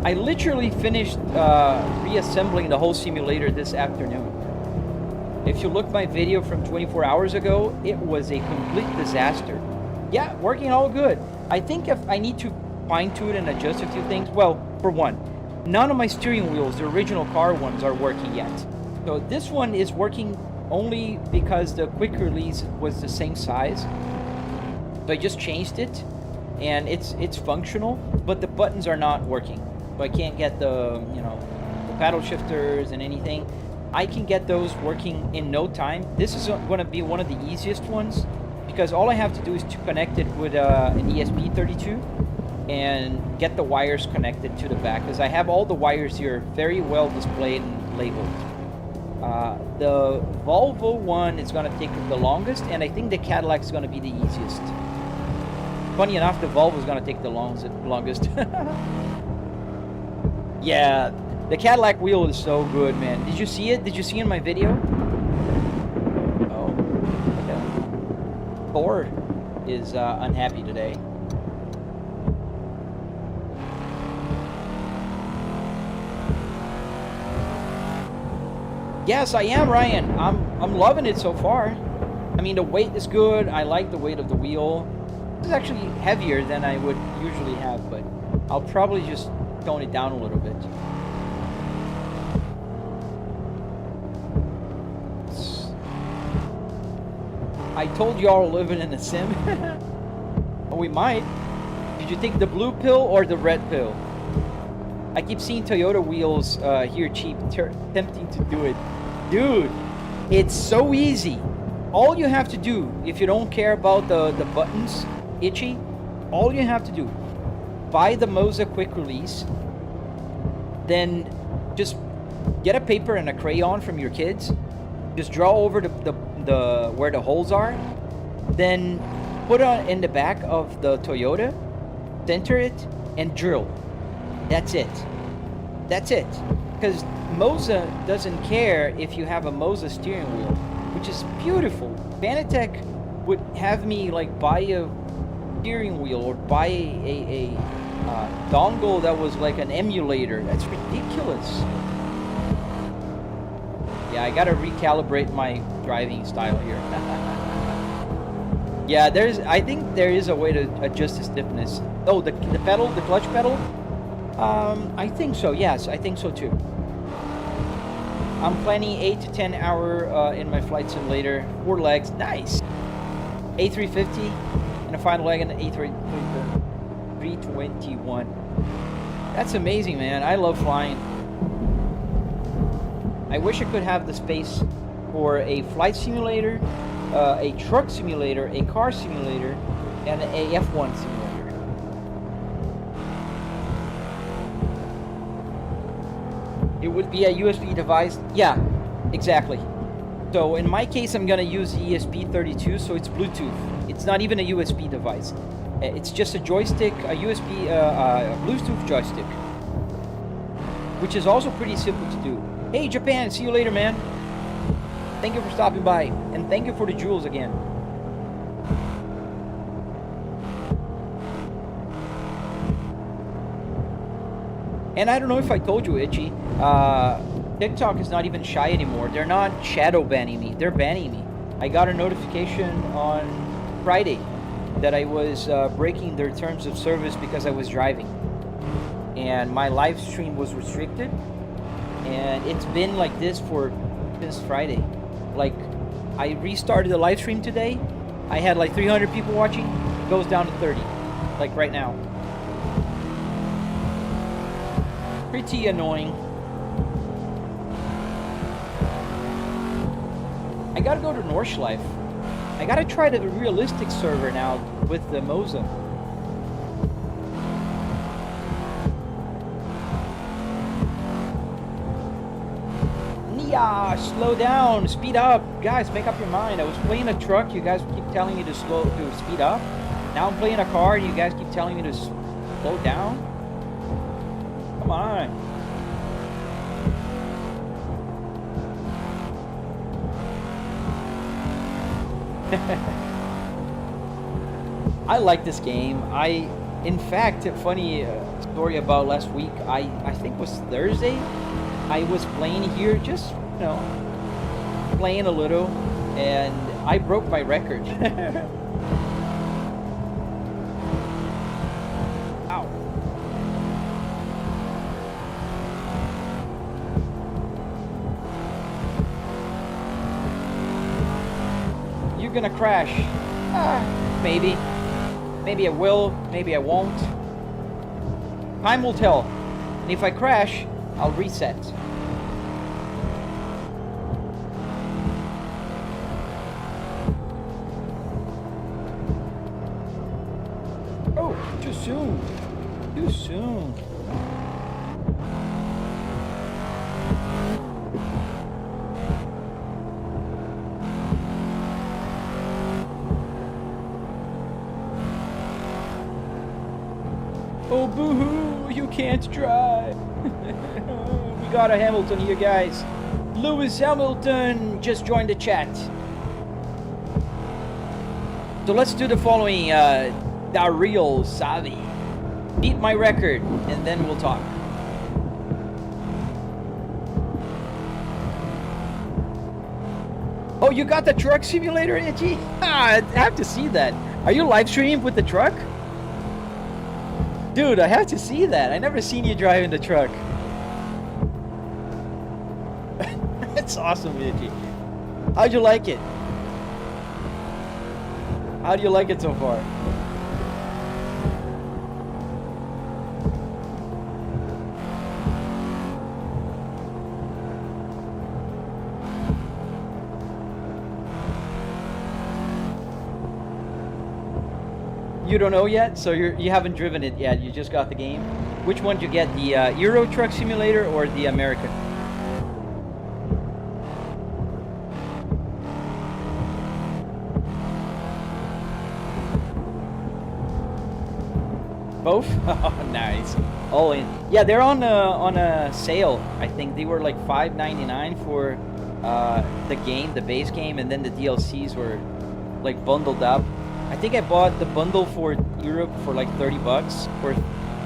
I literally finished reassembling the whole simulator this afternoon. If you look my video from 24 hours ago, it was a complete disaster. Yeah, working all good. I think if I need to fine-tune and adjust a few things, well, for one, none of my steering wheels, the original car ones, are working yet. So this one is working only because the quick release was the same size. So I just changed it, and it's functional, but the buttons are not working. So I can't get the, you know, the paddle shifters and anything. I can get those working in no time. This is going to be one of the easiest ones, because all I have to do is to connect it with an ESP32 and get the wires connected to the back, because I have all the wires here very well displayed and labeled. The Volvo one is going to take the longest, and I think the Cadillac is going to be the easiest. Funny enough, the Volvo is going to take the longest. Yeah, the Cadillac wheel is so good, man. Did you see it? Did you see in my video? Oh, okay. Thor is unhappy today. Yes, I am, Ryan. I'm loving it so far. I mean, the weight is good. I like the weight of the wheel. This is actually heavier than I would usually have, but I'll probably just tone it down a little bit. I told y'all living in a sim. Oh, we might. Did you take the blue pill or the red pill? I keep seeing Toyota wheels here cheap, tempting to do it. Dude, it's so easy. All you have to do, if you don't care about the buttons itchy, all you have to do, buy the Moza quick release, then just get a paper and a crayon from your kids, just draw over the where the holes are, then put on in the back of the Toyota, center it, and drill. That's it. That's it. Because Moza doesn't care if you have a Moza steering wheel, which is beautiful. Fanatec would have me like buy a steering wheel or buy a dongle that was like an emulator. That's ridiculous. Yeah, I gotta recalibrate my driving style here. Yeah, I think there is a way to adjust the stiffness. Oh, the pedal, the clutch pedal? I think so, yes, I think so too. I'm planning 8 to 10 hour in my flight simulator, 4 legs, nice. A350 and a final leg in the A321. That's amazing, man. I love flying. I wish I could have the space for a flight simulator, a truck simulator, a car simulator, and a F1 simulator. It would be a USB device. Yeah, exactly. So in my case, I'm gonna use the ESP32, so it's Bluetooth. It's not even a USB device. It's just a joystick, a USB, Bluetooth joystick, which is also pretty simple to do. Hey, Japan, see you later, man. Thank you for stopping by, and thank you for the jewels again. And I don't know if I told you, Itchy, TikTok is not even shy anymore. They're not shadow banning me, they're banning me. I got a notification on Friday that I was breaking their terms of service because I was driving. And my live stream was restricted. And it's been like this since Friday. Like, I restarted the live stream today. I had like 300 people watching. It goes down to 30, like right now. Pretty annoying. I gotta go to Nordschleife. I gotta try the realistic server now with the Moza. Nia, slow down, speed up. Guys, make up your mind. I was playing a truck, you guys keep telling me to speed up. Now I'm playing a car, you guys keep telling me to slow down. Come on. I like this game. In fact, a funny story about last week. I think it was Thursday. I was playing here, just, you know, playing a little, and I broke my record. you're gonna crash. Maybe. Maybe I will, maybe I won't. Time will tell. And if I crash, I'll reset. Oh, too soon. Too soon. Oh, boo-hoo, you can't drive. We got a Hamilton here, guys. Lewis Hamilton just joined the chat. So let's do the following, Daryl Savi. Beat my record, and then we'll talk. Oh, you got the truck simulator, Itchy? I have to see that. Are you live streaming with the truck? Dude, I have to see that. I never seen you driving the truck. That's awesome, Itchy. How'd you like it? How do you like it so far? You don't know yet, so you haven't driven it yet. You just got the game. Which one did you get? The Euro Truck Simulator or the American? Both? Oh, nice. All in. Yeah, they're on a sale. I think they were like $5.99 for the game, the base game, and then the DLCs were like bundled up. I think I bought the bundle for Europe for like $30 for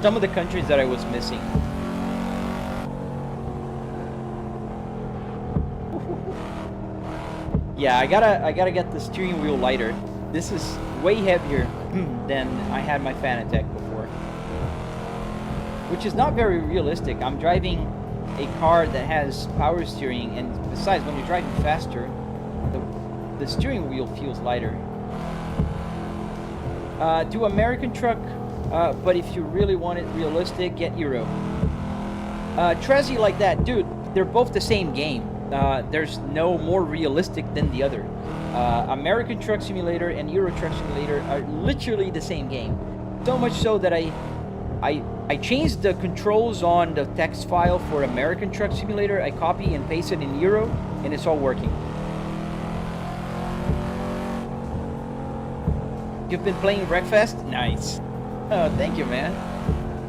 some of the countries that I was missing. Yeah, I gotta get the steering wheel lighter. This is way heavier than I had my Fanatec before, which is not very realistic. I'm driving a car that has power steering, and besides, when you're driving faster, the steering wheel feels lighter. Do American truck, but if you really want it realistic, get Euro. Trezzy like that, dude, they're both the same game. There's no more realistic than the other. American Truck Simulator and Euro Truck Simulator are literally the same game. So much so that I changed the controls on the text file for American Truck Simulator. I copy and paste it in Euro, and it's all working. You've been playing Wreckfest? Nice. Oh, thank you, man.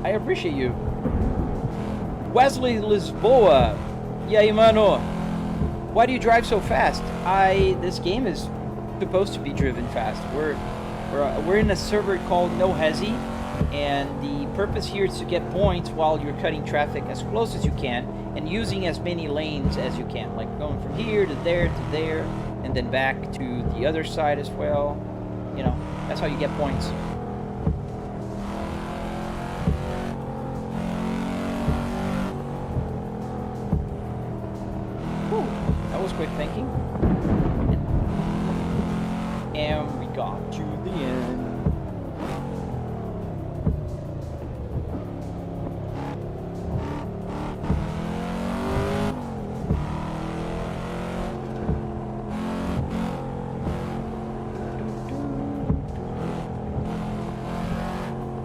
I appreciate you. Wesley Lisboa. E aí, mano? Why do you drive so fast? This game is supposed to be driven fast. We're in a server called No Hesi, and the purpose here is to get points while you're cutting traffic as close as you can and using as many lanes as you can, like going from here to there, and then back to the other side as well. You know, that's how you get points. Whew, that was quick thinking. And we got to the end.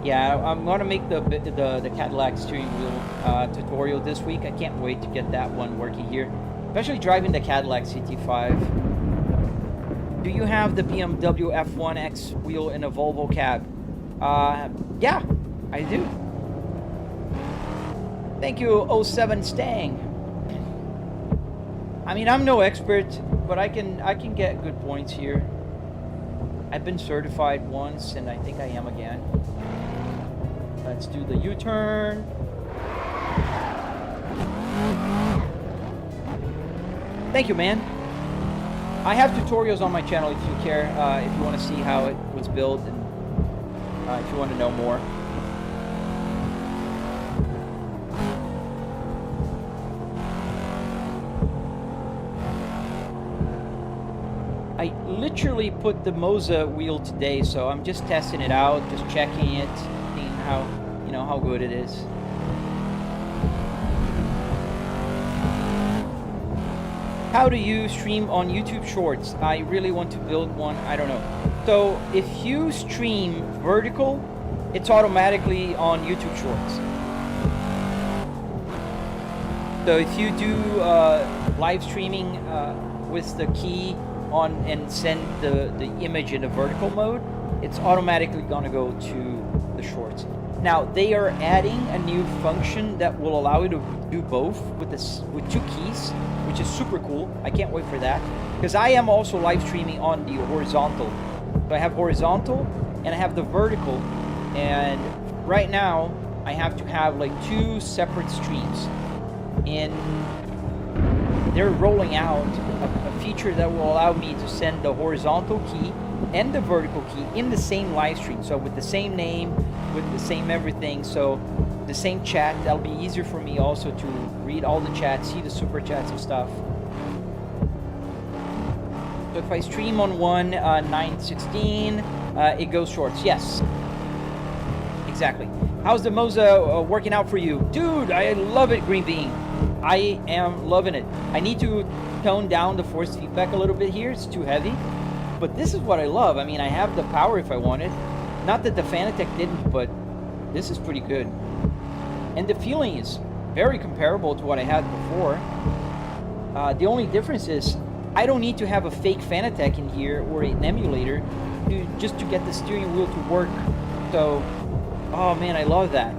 Yeah, I'm gonna make the Cadillac steering wheel tutorial this week. I can't wait to get that one working here, especially driving the Cadillac CT5. Do you have the BMW F1X wheel in a Volvo cab? Yeah, I do. Thank you, 07 Stang. I mean, I'm no expert, but I can get good points here. I've been certified once, and I think I am again. Let's do the U-turn. Thank you, man. I have tutorials on my channel if you care, if you want to see how it was built, and if you want to know more. I literally put the Moza wheel today, so I'm just testing it out, just checking it, seeing how, you know, how good it is. How do you stream on YouTube Shorts? I really want to build one. I don't know. So if you stream vertical, it's automatically on YouTube Shorts. So if you do live streaming with the key on and send the image in a vertical mode, it's automatically gonna go to the Shorts. Now they are adding a new function that will allow you to do both with two keys, which is super cool. I can't wait for that, because I am also live streaming on the horizontal. So I have horizontal and I have the vertical, and right now I have to have like 2 separate streams, and they're rolling out a feature that will allow me to send the horizontal key and the vertical key in the same live stream, so with the same name, with the same everything, so the same chat. That'll be easier for me also to read all the chats, see the super chats and stuff. So if I stream on one 916, it goes Shorts. Yes, exactly. How's the Moza working out for you? Dude, I love it, Green Bean. I am loving it. I need to tone down the force feedback a little bit here. It's too heavy. But this is what I love. I mean, I have the power if I wanted. Not that the Fanatec didn't, but this is pretty good. And the feeling is very comparable to what I had before. The only difference is I don't need to have a fake Fanatec in here or an emulator just to get the steering wheel to work. So, oh man, I love that.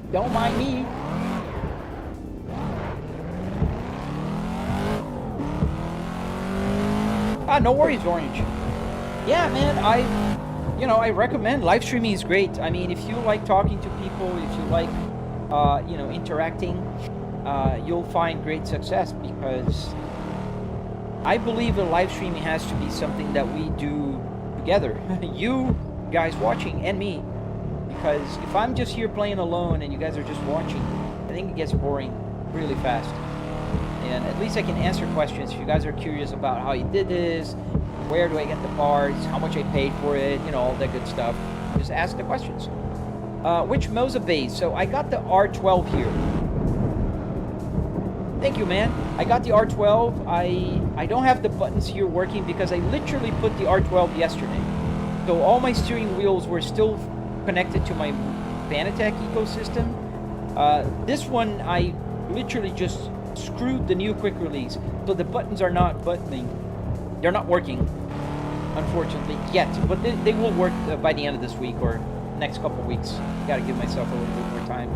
Don't mind me. Ah, no worries, Orange. Yeah, man, I recommend live streaming is great. I mean, if you like talking to people, if you like, interacting, you'll find great success, because I believe that live streaming has to be something that we do together. You guys watching and me. Because if I'm just here playing alone and you guys are just watching, I think it gets boring really fast. And at least I can answer questions. If you guys are curious about how you did this, where do I get the parts, how much I paid for it, you know, all that good stuff, just ask the questions. Which Moza base? So I got the R12 here. Thank you, man. I got the R12. I don't have the buttons here working because I literally put the R12 yesterday. So all my steering wheels were still connected to my Fanatec ecosystem. This one I literally just screwed the new quick release, so the buttons are not buttoning. They're not working, unfortunately, yet, but they will work by the end of this week or next couple weeks. Gotta give myself a little bit more time.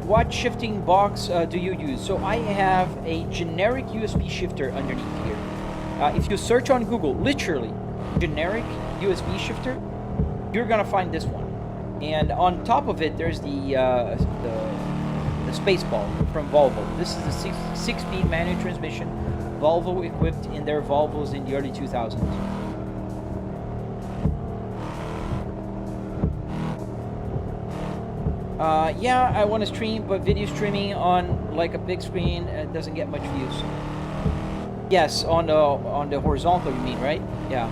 What shifting box do you use? So I have a generic USB shifter underneath here. If you search on Google, literally, generic USB shifter, you're gonna find this one. And on top of it, there's the space ball from Volvo. This is the six-speed manual transmission Volvo equipped in their Volvos in the early 2000s. Yeah, I want to stream, but video streaming on like a big screen doesn't get much views. Yes, on the horizontal, you mean, right? Yeah.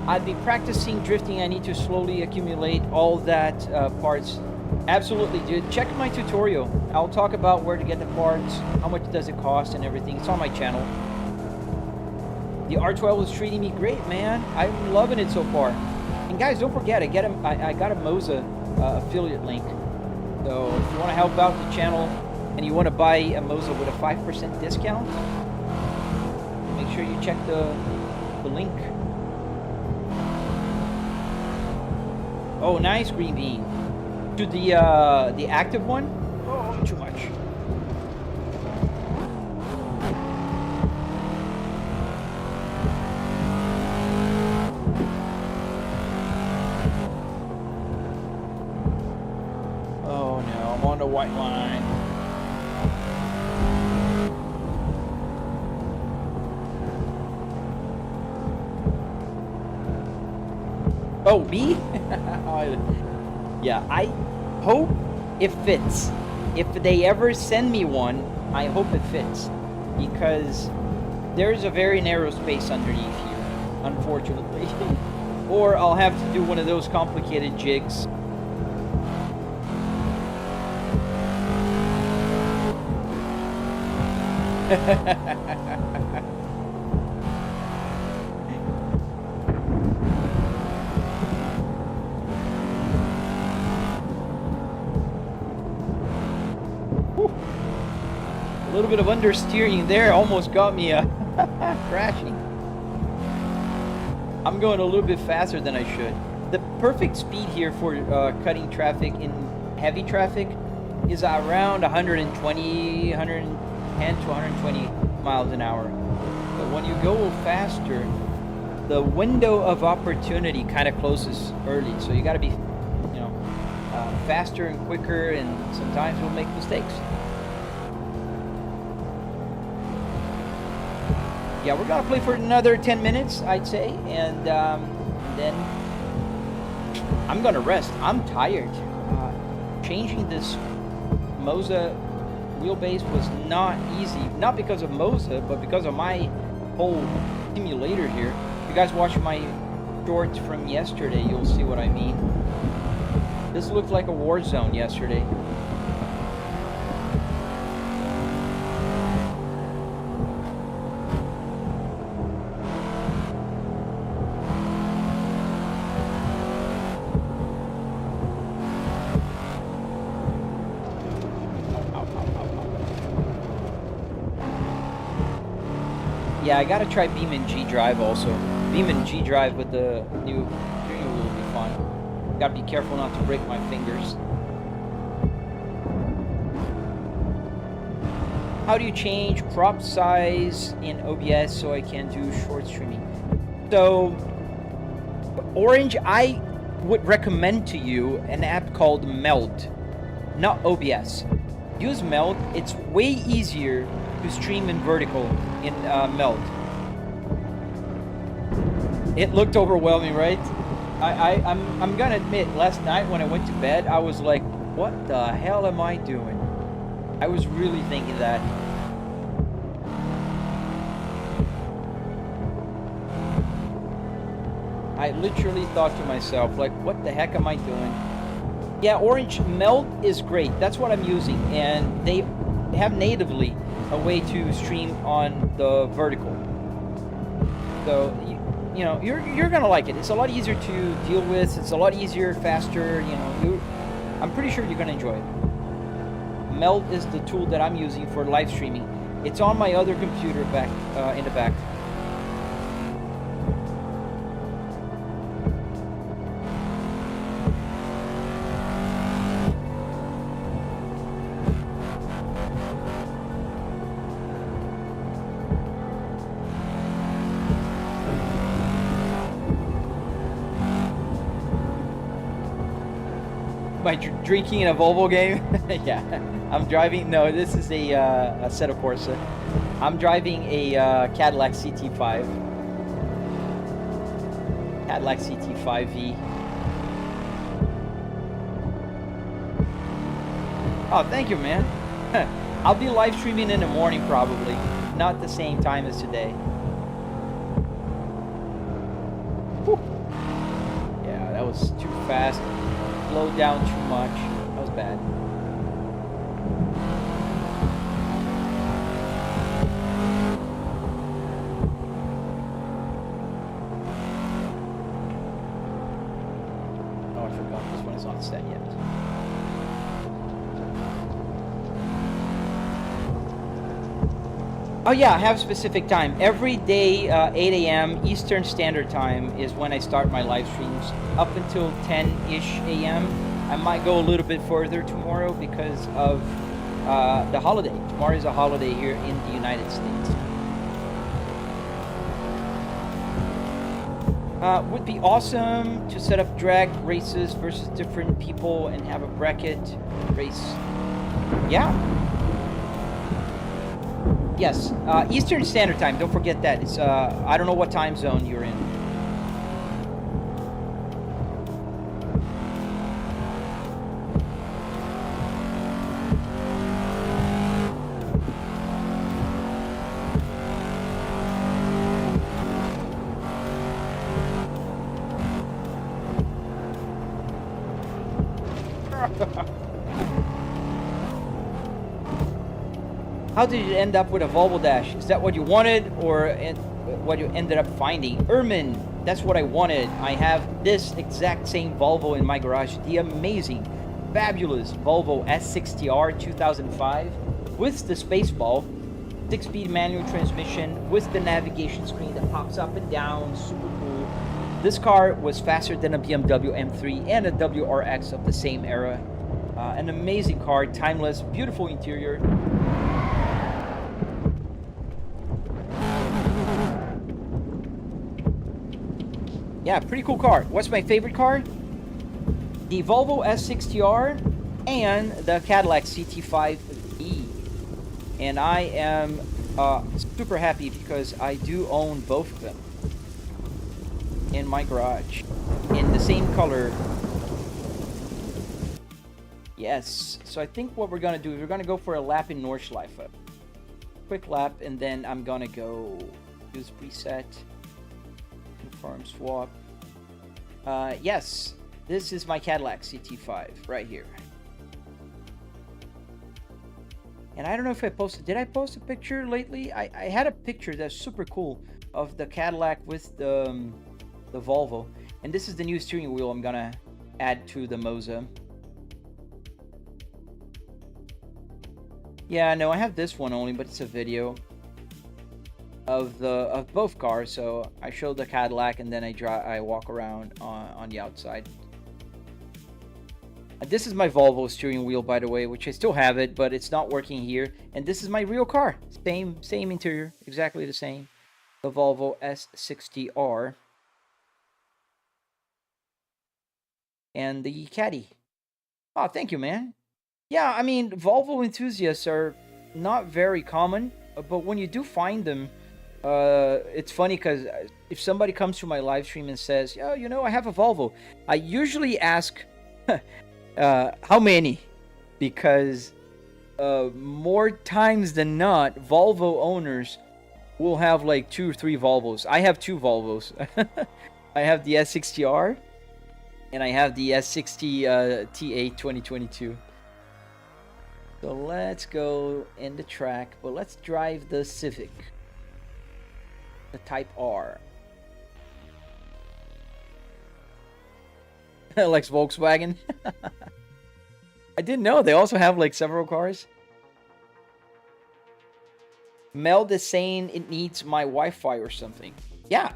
I'd be practicing drifting. I need to slowly accumulate all that parts. Absolutely, dude. Check my tutorial. I'll talk about where to get the parts, how much does it cost, and everything. It's on my channel. The R12 is treating me great, man. I'm loving it so far. And guys, don't forget, I got a Moza affiliate link. So if you want to help out the channel and you want to buy a Moza with a 5% discount, make sure you check the link. Oh, nice, Green Bean. To the active one? Oh, too much. white line. Oh, me? Yeah, I hope it fits. If they ever send me one, I hope it fits. Because there's a very narrow space underneath here, unfortunately. Or I'll have to do one of those complicated jigs. A little bit of understeering there almost got me crashing. I'm going a little bit faster than I should. The perfect speed here for cutting traffic in heavy traffic is around 120, 110 to 120 miles an hour. But when you go faster, the window of opportunity kind of closes early. So you got to be, faster and quicker, and sometimes we'll make mistakes. Yeah, we're gonna play for another 10 minutes, I'd say, and then I'm gonna rest. I'm tired. Changing this Moza wheelbase was not easy, not because of Moza, but because of my whole simulator here. If you guys watch my shorts from yesterday, you'll see what I mean. This looked like a war zone yesterday. Yeah, I gotta try BeamNG.drive also. BeamNG.drive with the new steering wheel will be fun. Gotta be careful not to break my fingers. How do you change crop size in OBS so I can do short streaming? So, Orange, I would recommend to you an app called Meld, not OBS. Use Meld. It's way easier to stream in vertical in Meld. It looked overwhelming, right? I'm gonna admit, last night when I went to bed, I was like, what the hell am I doing? I was really thinking that. I literally thought to myself, like, what the heck am I doing? Yeah, Orange, Meld is great. That's what I'm using. And they have natively a way to stream on the vertical. So, you're gonna like it. It's a lot easier to deal with. It's a lot easier, faster. I'm pretty sure you're gonna enjoy it. Meld is the tool that I'm using for live streaming. It's on my other computer back in the back. By drinking in a Volvo game? Yeah, I'm driving. No, this is a Assetto Corsa. I'm driving a Cadillac CT5. Cadillac CT5V. Oh, thank you, man. I'll be live streaming in the morning probably, not the same time as today. Whew. Yeah, that was too fast. Slowed down too much. That was bad. Oh, I forgot this one is not set yet. Oh yeah, I have a specific time. Every day, 8 a.m. Eastern Standard Time is when I start my live streams. Up until 10-ish a.m. I might go a little bit further tomorrow because of the holiday. Tomorrow is a holiday here in the United States. Would be awesome to set up drag races versus different people and have a bracket race. Yeah. Yes, Eastern Standard Time. Don't forget that. It's I don't know what time zone you're in. How did you end up with a Volvo Dash? Is that what you wanted, or what you ended up finding? Ermin, that's what I wanted. I have this exact same Volvo in my garage. The amazing, fabulous Volvo S60R 2005 with the Spaceball, 6-speed manual transmission with the navigation screen that pops up and down. Super cool. This car was faster than a BMW M3 and a WRX of the same era. An amazing car, timeless, beautiful interior. Yeah, pretty cool car. What's my favorite car? The Volvo S60R and the Cadillac CT5e. And I am super happy because I do own both of them in my garage in the same color. Yes, so I think what we're gonna do is we're gonna go for a lap in Nordschleife. Quick lap, and then I'm gonna go use preset. Confirm swap. Yes, this is my Cadillac CT5 right here. And I don't know if I posted, did I post a picture lately? I had a picture that's super cool of the Cadillac with the Volvo. And this is the new steering wheel I'm gonna add to the Moza. Yeah, no, I have this one only, but it's a video of both cars. So I showed the Cadillac, and then I walk around on the outside. This is my Volvo steering wheel, by the way, which I still have it, but it's not working here. And this is my real car, same interior, exactly the same, the Volvo S60R, and the Caddy. Oh, thank you, man. Yeah, I mean, Volvo enthusiasts are not very common, but when you do find them, it's funny because if somebody comes to my live stream and says, "Oh, you know, I have a Volvo," I usually ask, how many? Because more times than not, Volvo owners will have like 2 or 3 Volvos. I have 2 Volvos. I have the S60R, and I have the S60 T8 2022. So let's go in the track, but let's drive the Civic, the Type R. Likes Volkswagen. I didn't know they also have like several cars. Mel is saying it needs my Wi-Fi or something. Yeah.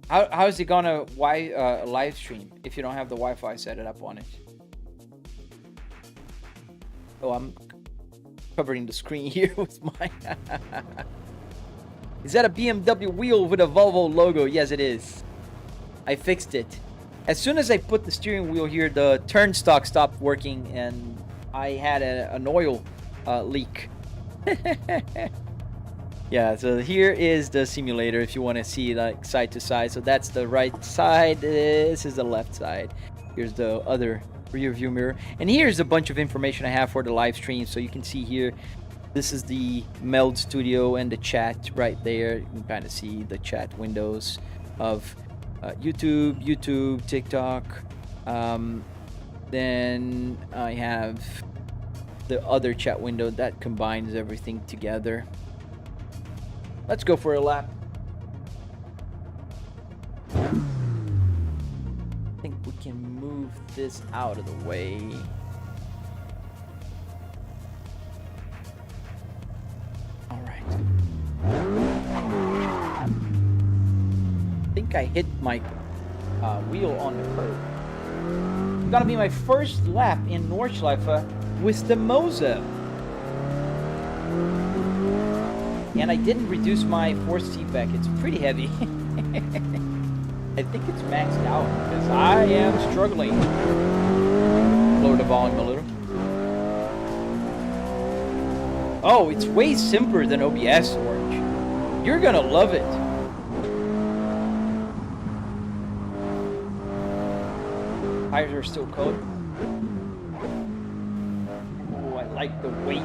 How is it gonna live stream if you don't have the Wi-Fi set it up on it? Oh, I'm covering the screen here with my... Is that a BMW wheel with a Volvo logo? Yes, it is. I fixed it. As soon as I put the steering wheel here, the turn stock stopped working, and I had an oil leak. Yeah, so here is the simulator if you want to see like side to side. So that's the right side. This is the left side. Here's the other rear view mirror, and here's a bunch of information I have for the live stream. So you can see here, this is the Meld Studio and the chat right there. You can kind of see the chat windows of YouTube, TikTok. Then I have the other chat window that combines everything together. Let's go for a lap. I think we can move this out of the way. All right. I think I hit my wheel on the curb. It's gonna be my first lap in Nordschleife with the Moza. And I didn't reduce my force feedback. It's pretty heavy. I think it's maxed out because I am struggling. Lower the volume a little. Oh, it's way simpler than OBS, Orange. You're gonna love it. Tires are still cold. Oh, I like the weight,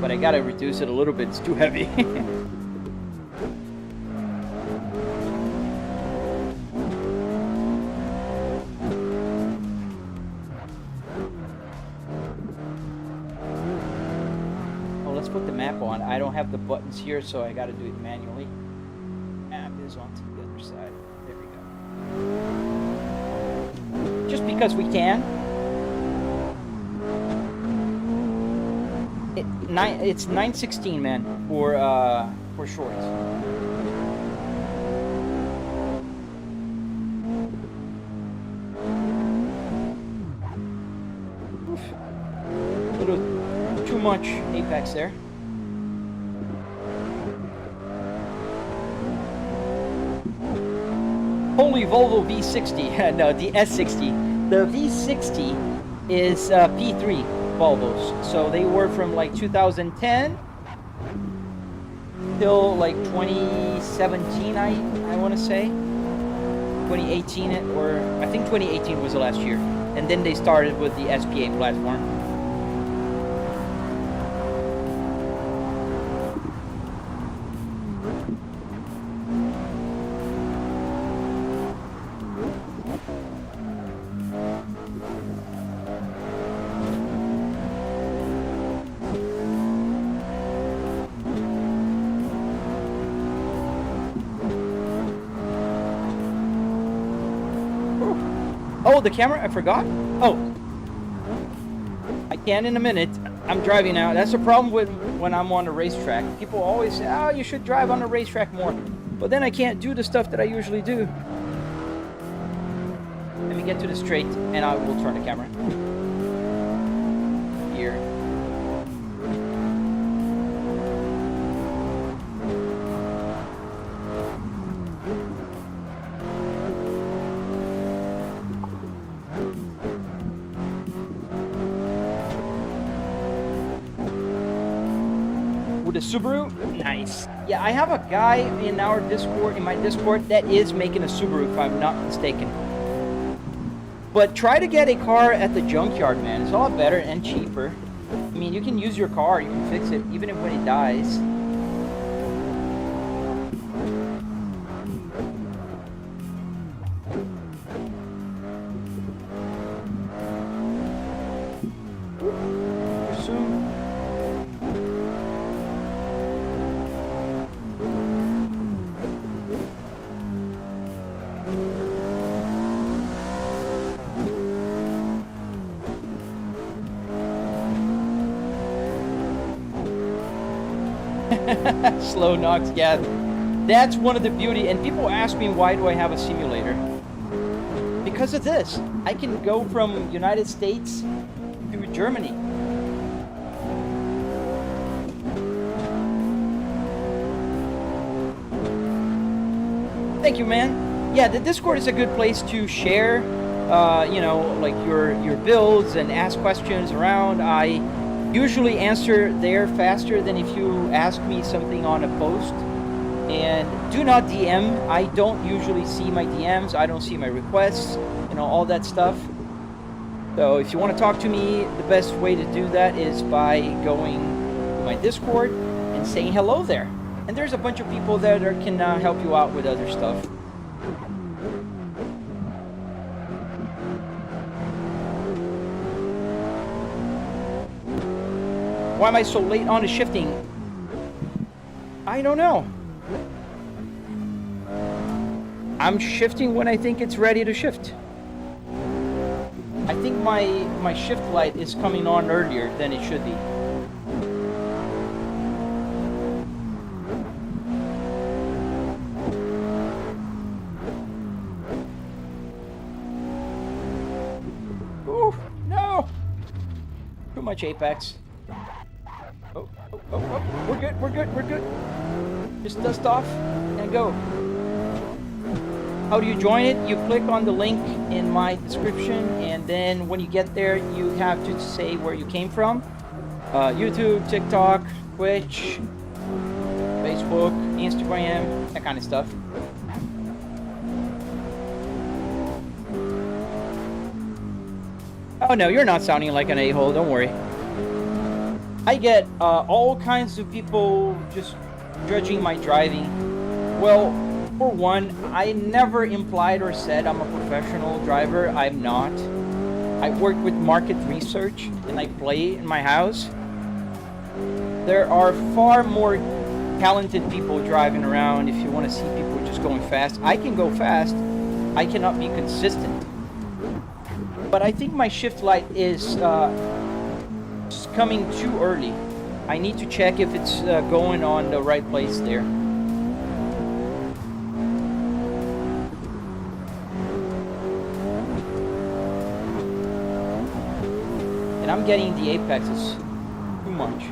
but I gotta reduce it a little bit. It's too heavy. Put the map on. I don't have the buttons here, so I got to do it manually. Map is onto the other side. There we go. Just because we can. It's 916, man, for shorts. Oof. A little too much apex there. Holy Volvo V60, no, the S60. The V60 is P3 Volvos, so they were from like 2010 till like 2017, I want to say. 2018, or I think 2018 was the last year. And then they started with the SPA platform. Oh, the camera, I forgot. Oh, I can in a minute. I'm driving now. That's the problem with when I'm on the racetrack. People always say, oh, you should drive on the racetrack more. But then I can't do the stuff that I usually do. Let me get to the straight and I will turn the camera. Here. The Subaru, nice. Yeah, I have a guy in our Discord, in my Discord, that is making a Subaru, if I'm not mistaken. But try to get a car at the junkyard, man. It's a lot better and cheaper. I mean, you can use your car, you can fix it, even if when it dies. Slow knocks, yeah. That's one of the beauty, and people ask me why do I have a simulator? Because of this. I can go from United States to Germany. Thank you, man. Yeah, the Discord is a good place to share, you know, like your builds and ask questions around. I usually answer there faster than if you ask me something on a post. And do not DM. I don't usually see my DMs. I don't see my requests, you know, all that stuff. So if you want to talk to me, the best way to do that is by going to my Discord and saying hello there. And there's a bunch of people that can help you out with other stuff. Why am I so late on the shifting? I don't know. I'm shifting when I think it's ready to shift. I think my shift light is coming on earlier than it should be. Ooh, no! Too much apex. Oh, we're good. Just dust off and go. How do you join it? You click on the link in my description, and then when you get there, you have to say where you came from. YouTube, TikTok, Twitch, Facebook, Instagram, that kind of stuff. Oh no, you're not sounding like an a-hole, don't worry. I get all kinds of people just judging my driving. Well, for one, I never implied or said I'm a professional driver. I'm not. I work with market research and I play in my house. There are far more talented people driving around. If you want to see people just going fast, I can go fast. I cannot be consistent. But I think my shift light is coming too early. I need to check if it's going on the right place there. And I'm getting the apexes too much.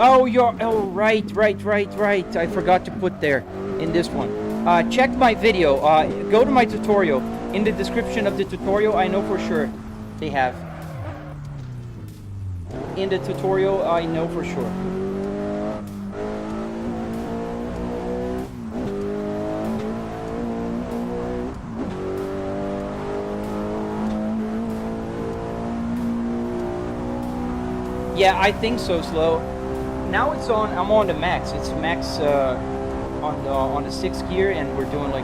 Oh, right. I forgot to put there in this one. Check my video. Go to my tutorial. In the description of the tutorial, I know for sure they have. In the tutorial, I know for sure. Yeah, I think so, Slow. Now it's on. I'm on the max. It's max on the 6th gear, and we're doing like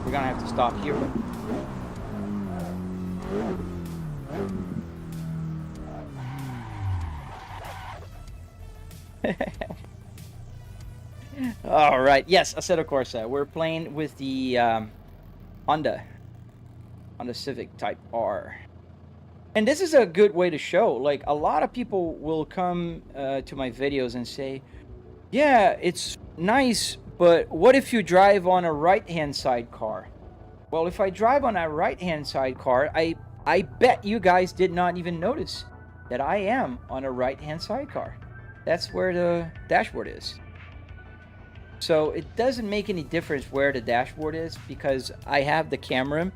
we're gonna have to stop here. All right. Yes, Assetto Corsa. We're playing with the Honda Civic Type R. And this is a good way to show, like, a lot of people will come to my videos and say, yeah, it's nice, but what if you drive on a right-hand side car? Well, if I drive on a right-hand side car, I bet you guys did not even notice that I am on a right-hand side car. That's where the dashboard is. So it doesn't make any difference where the dashboard is because I have the camera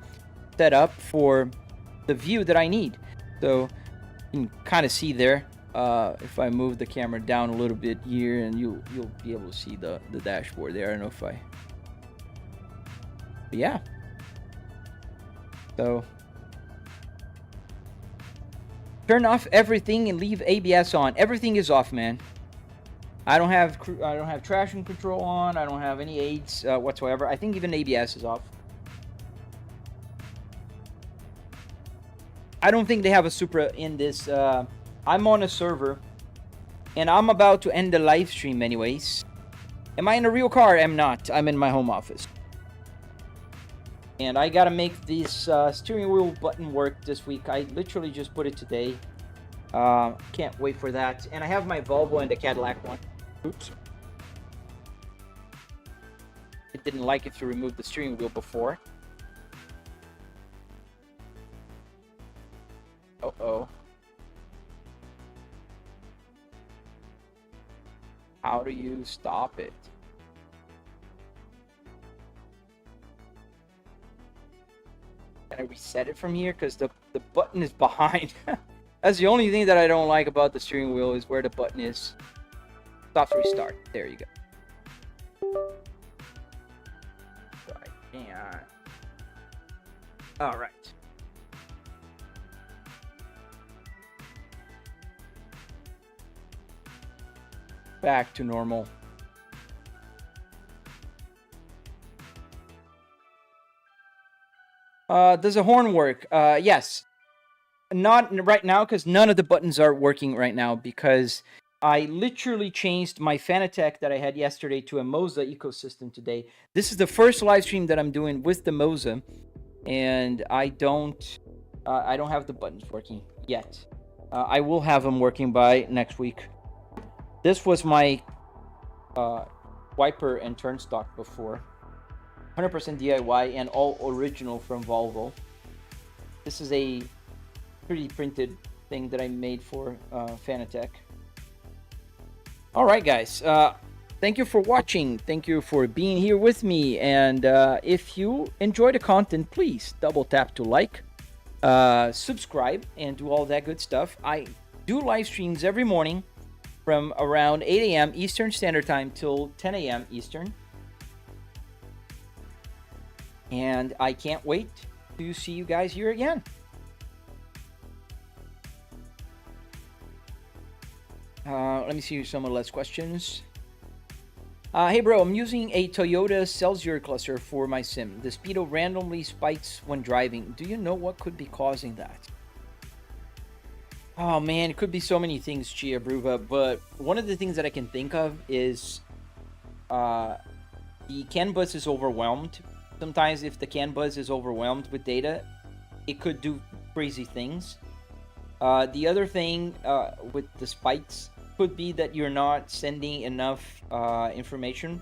set up for the view that I need. So you can kind of see there if I move the camera down a little bit here, and you'll be able to see the dashboard there. I don't know if but yeah. So turn off everything and leave ABS on. Everything is off, man. I don't have traction control on. I don't have any aids whatsoever. I think even ABS is off. I don't think they have a Supra in this. I'm on a server, and I'm about to end the live stream anyways. Am I in a real car? I'm not. I'm in my home office. And I gotta make this steering wheel button work this week. I literally just put it today. Can't wait for that. And I have my Volvo and the Cadillac one. Oops. It didn't like if you removed the steering wheel before. Uh-oh. How do you stop it? Can I reset it from here? Because the button is behind. That's the only thing that I don't like about the steering wheel is where the button is. Soft restart. There you go. So I can't. All right. Back to normal. Does a horn work? Yes. Not right now because none of the buttons are working right now because I literally changed my Fanatec that I had yesterday to a Moza ecosystem today. This is the first live stream that I'm doing with the Moza, and I don't have the buttons working yet. I will have them working by next week. This was my wiper and turnstock before. 100% DIY and all original from Volvo. This is a 3D printed thing that I made for Fanatec. All right, guys. thank you for watching. Thank you for being here with me. And if you enjoy the content, please double tap to like, subscribe, and do all that good stuff. I do live streams every morning from around 8 a.m. Eastern Standard Time till 10 a.m. Eastern. And I can't wait to see you guys here again. Let me see some of the last questions. Hey bro, I'm using a Toyota Celsior cluster for my sim. The speedo randomly spikes when driving. Do you know what could be causing that? Oh man, it could be so many things, Chia Bruva, but one of the things that I can think of is the CAN bus is overwhelmed. Sometimes if the CAN bus is overwhelmed with data, it could do crazy things. The other thing with the spikes could be that you're not sending enough information.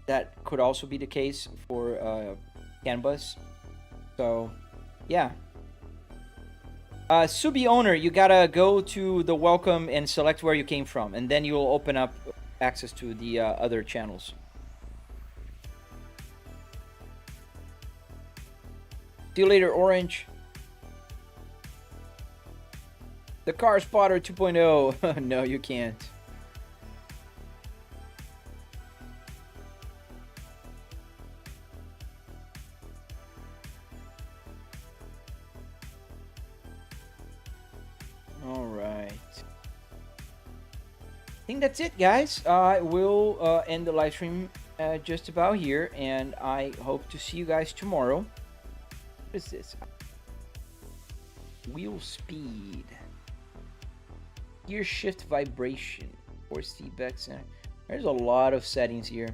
That could also be the case for CAN bus. So, yeah. Subi owner, you gotta go to the welcome and select where you came from, and then you'll open up access to the other channels. See you later, Orange. The Car Spotter 2.0. No, you can't. All right. I think that's it, guys. I will end the live stream just about here, and I hope to see you guys tomorrow. What is this? Wheel speed. Gear shift vibration. Force feedback center. There's a lot of settings here.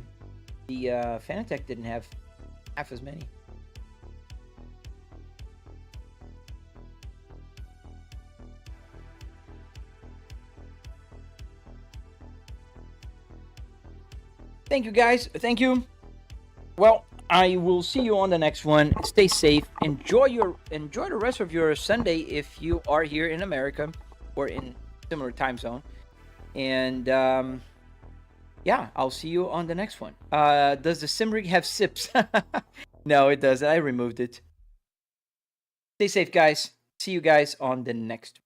The Fanatec didn't have half as many. Thank you, guys. Thank you. Well, I will see you on the next one. Stay safe. Enjoy the rest of your Sunday if you are here in America or in similar time zone. And yeah, I'll see you on the next one. Does the Simrig have sips? No, it doesn't. I removed it. Stay safe, guys. See you guys on the next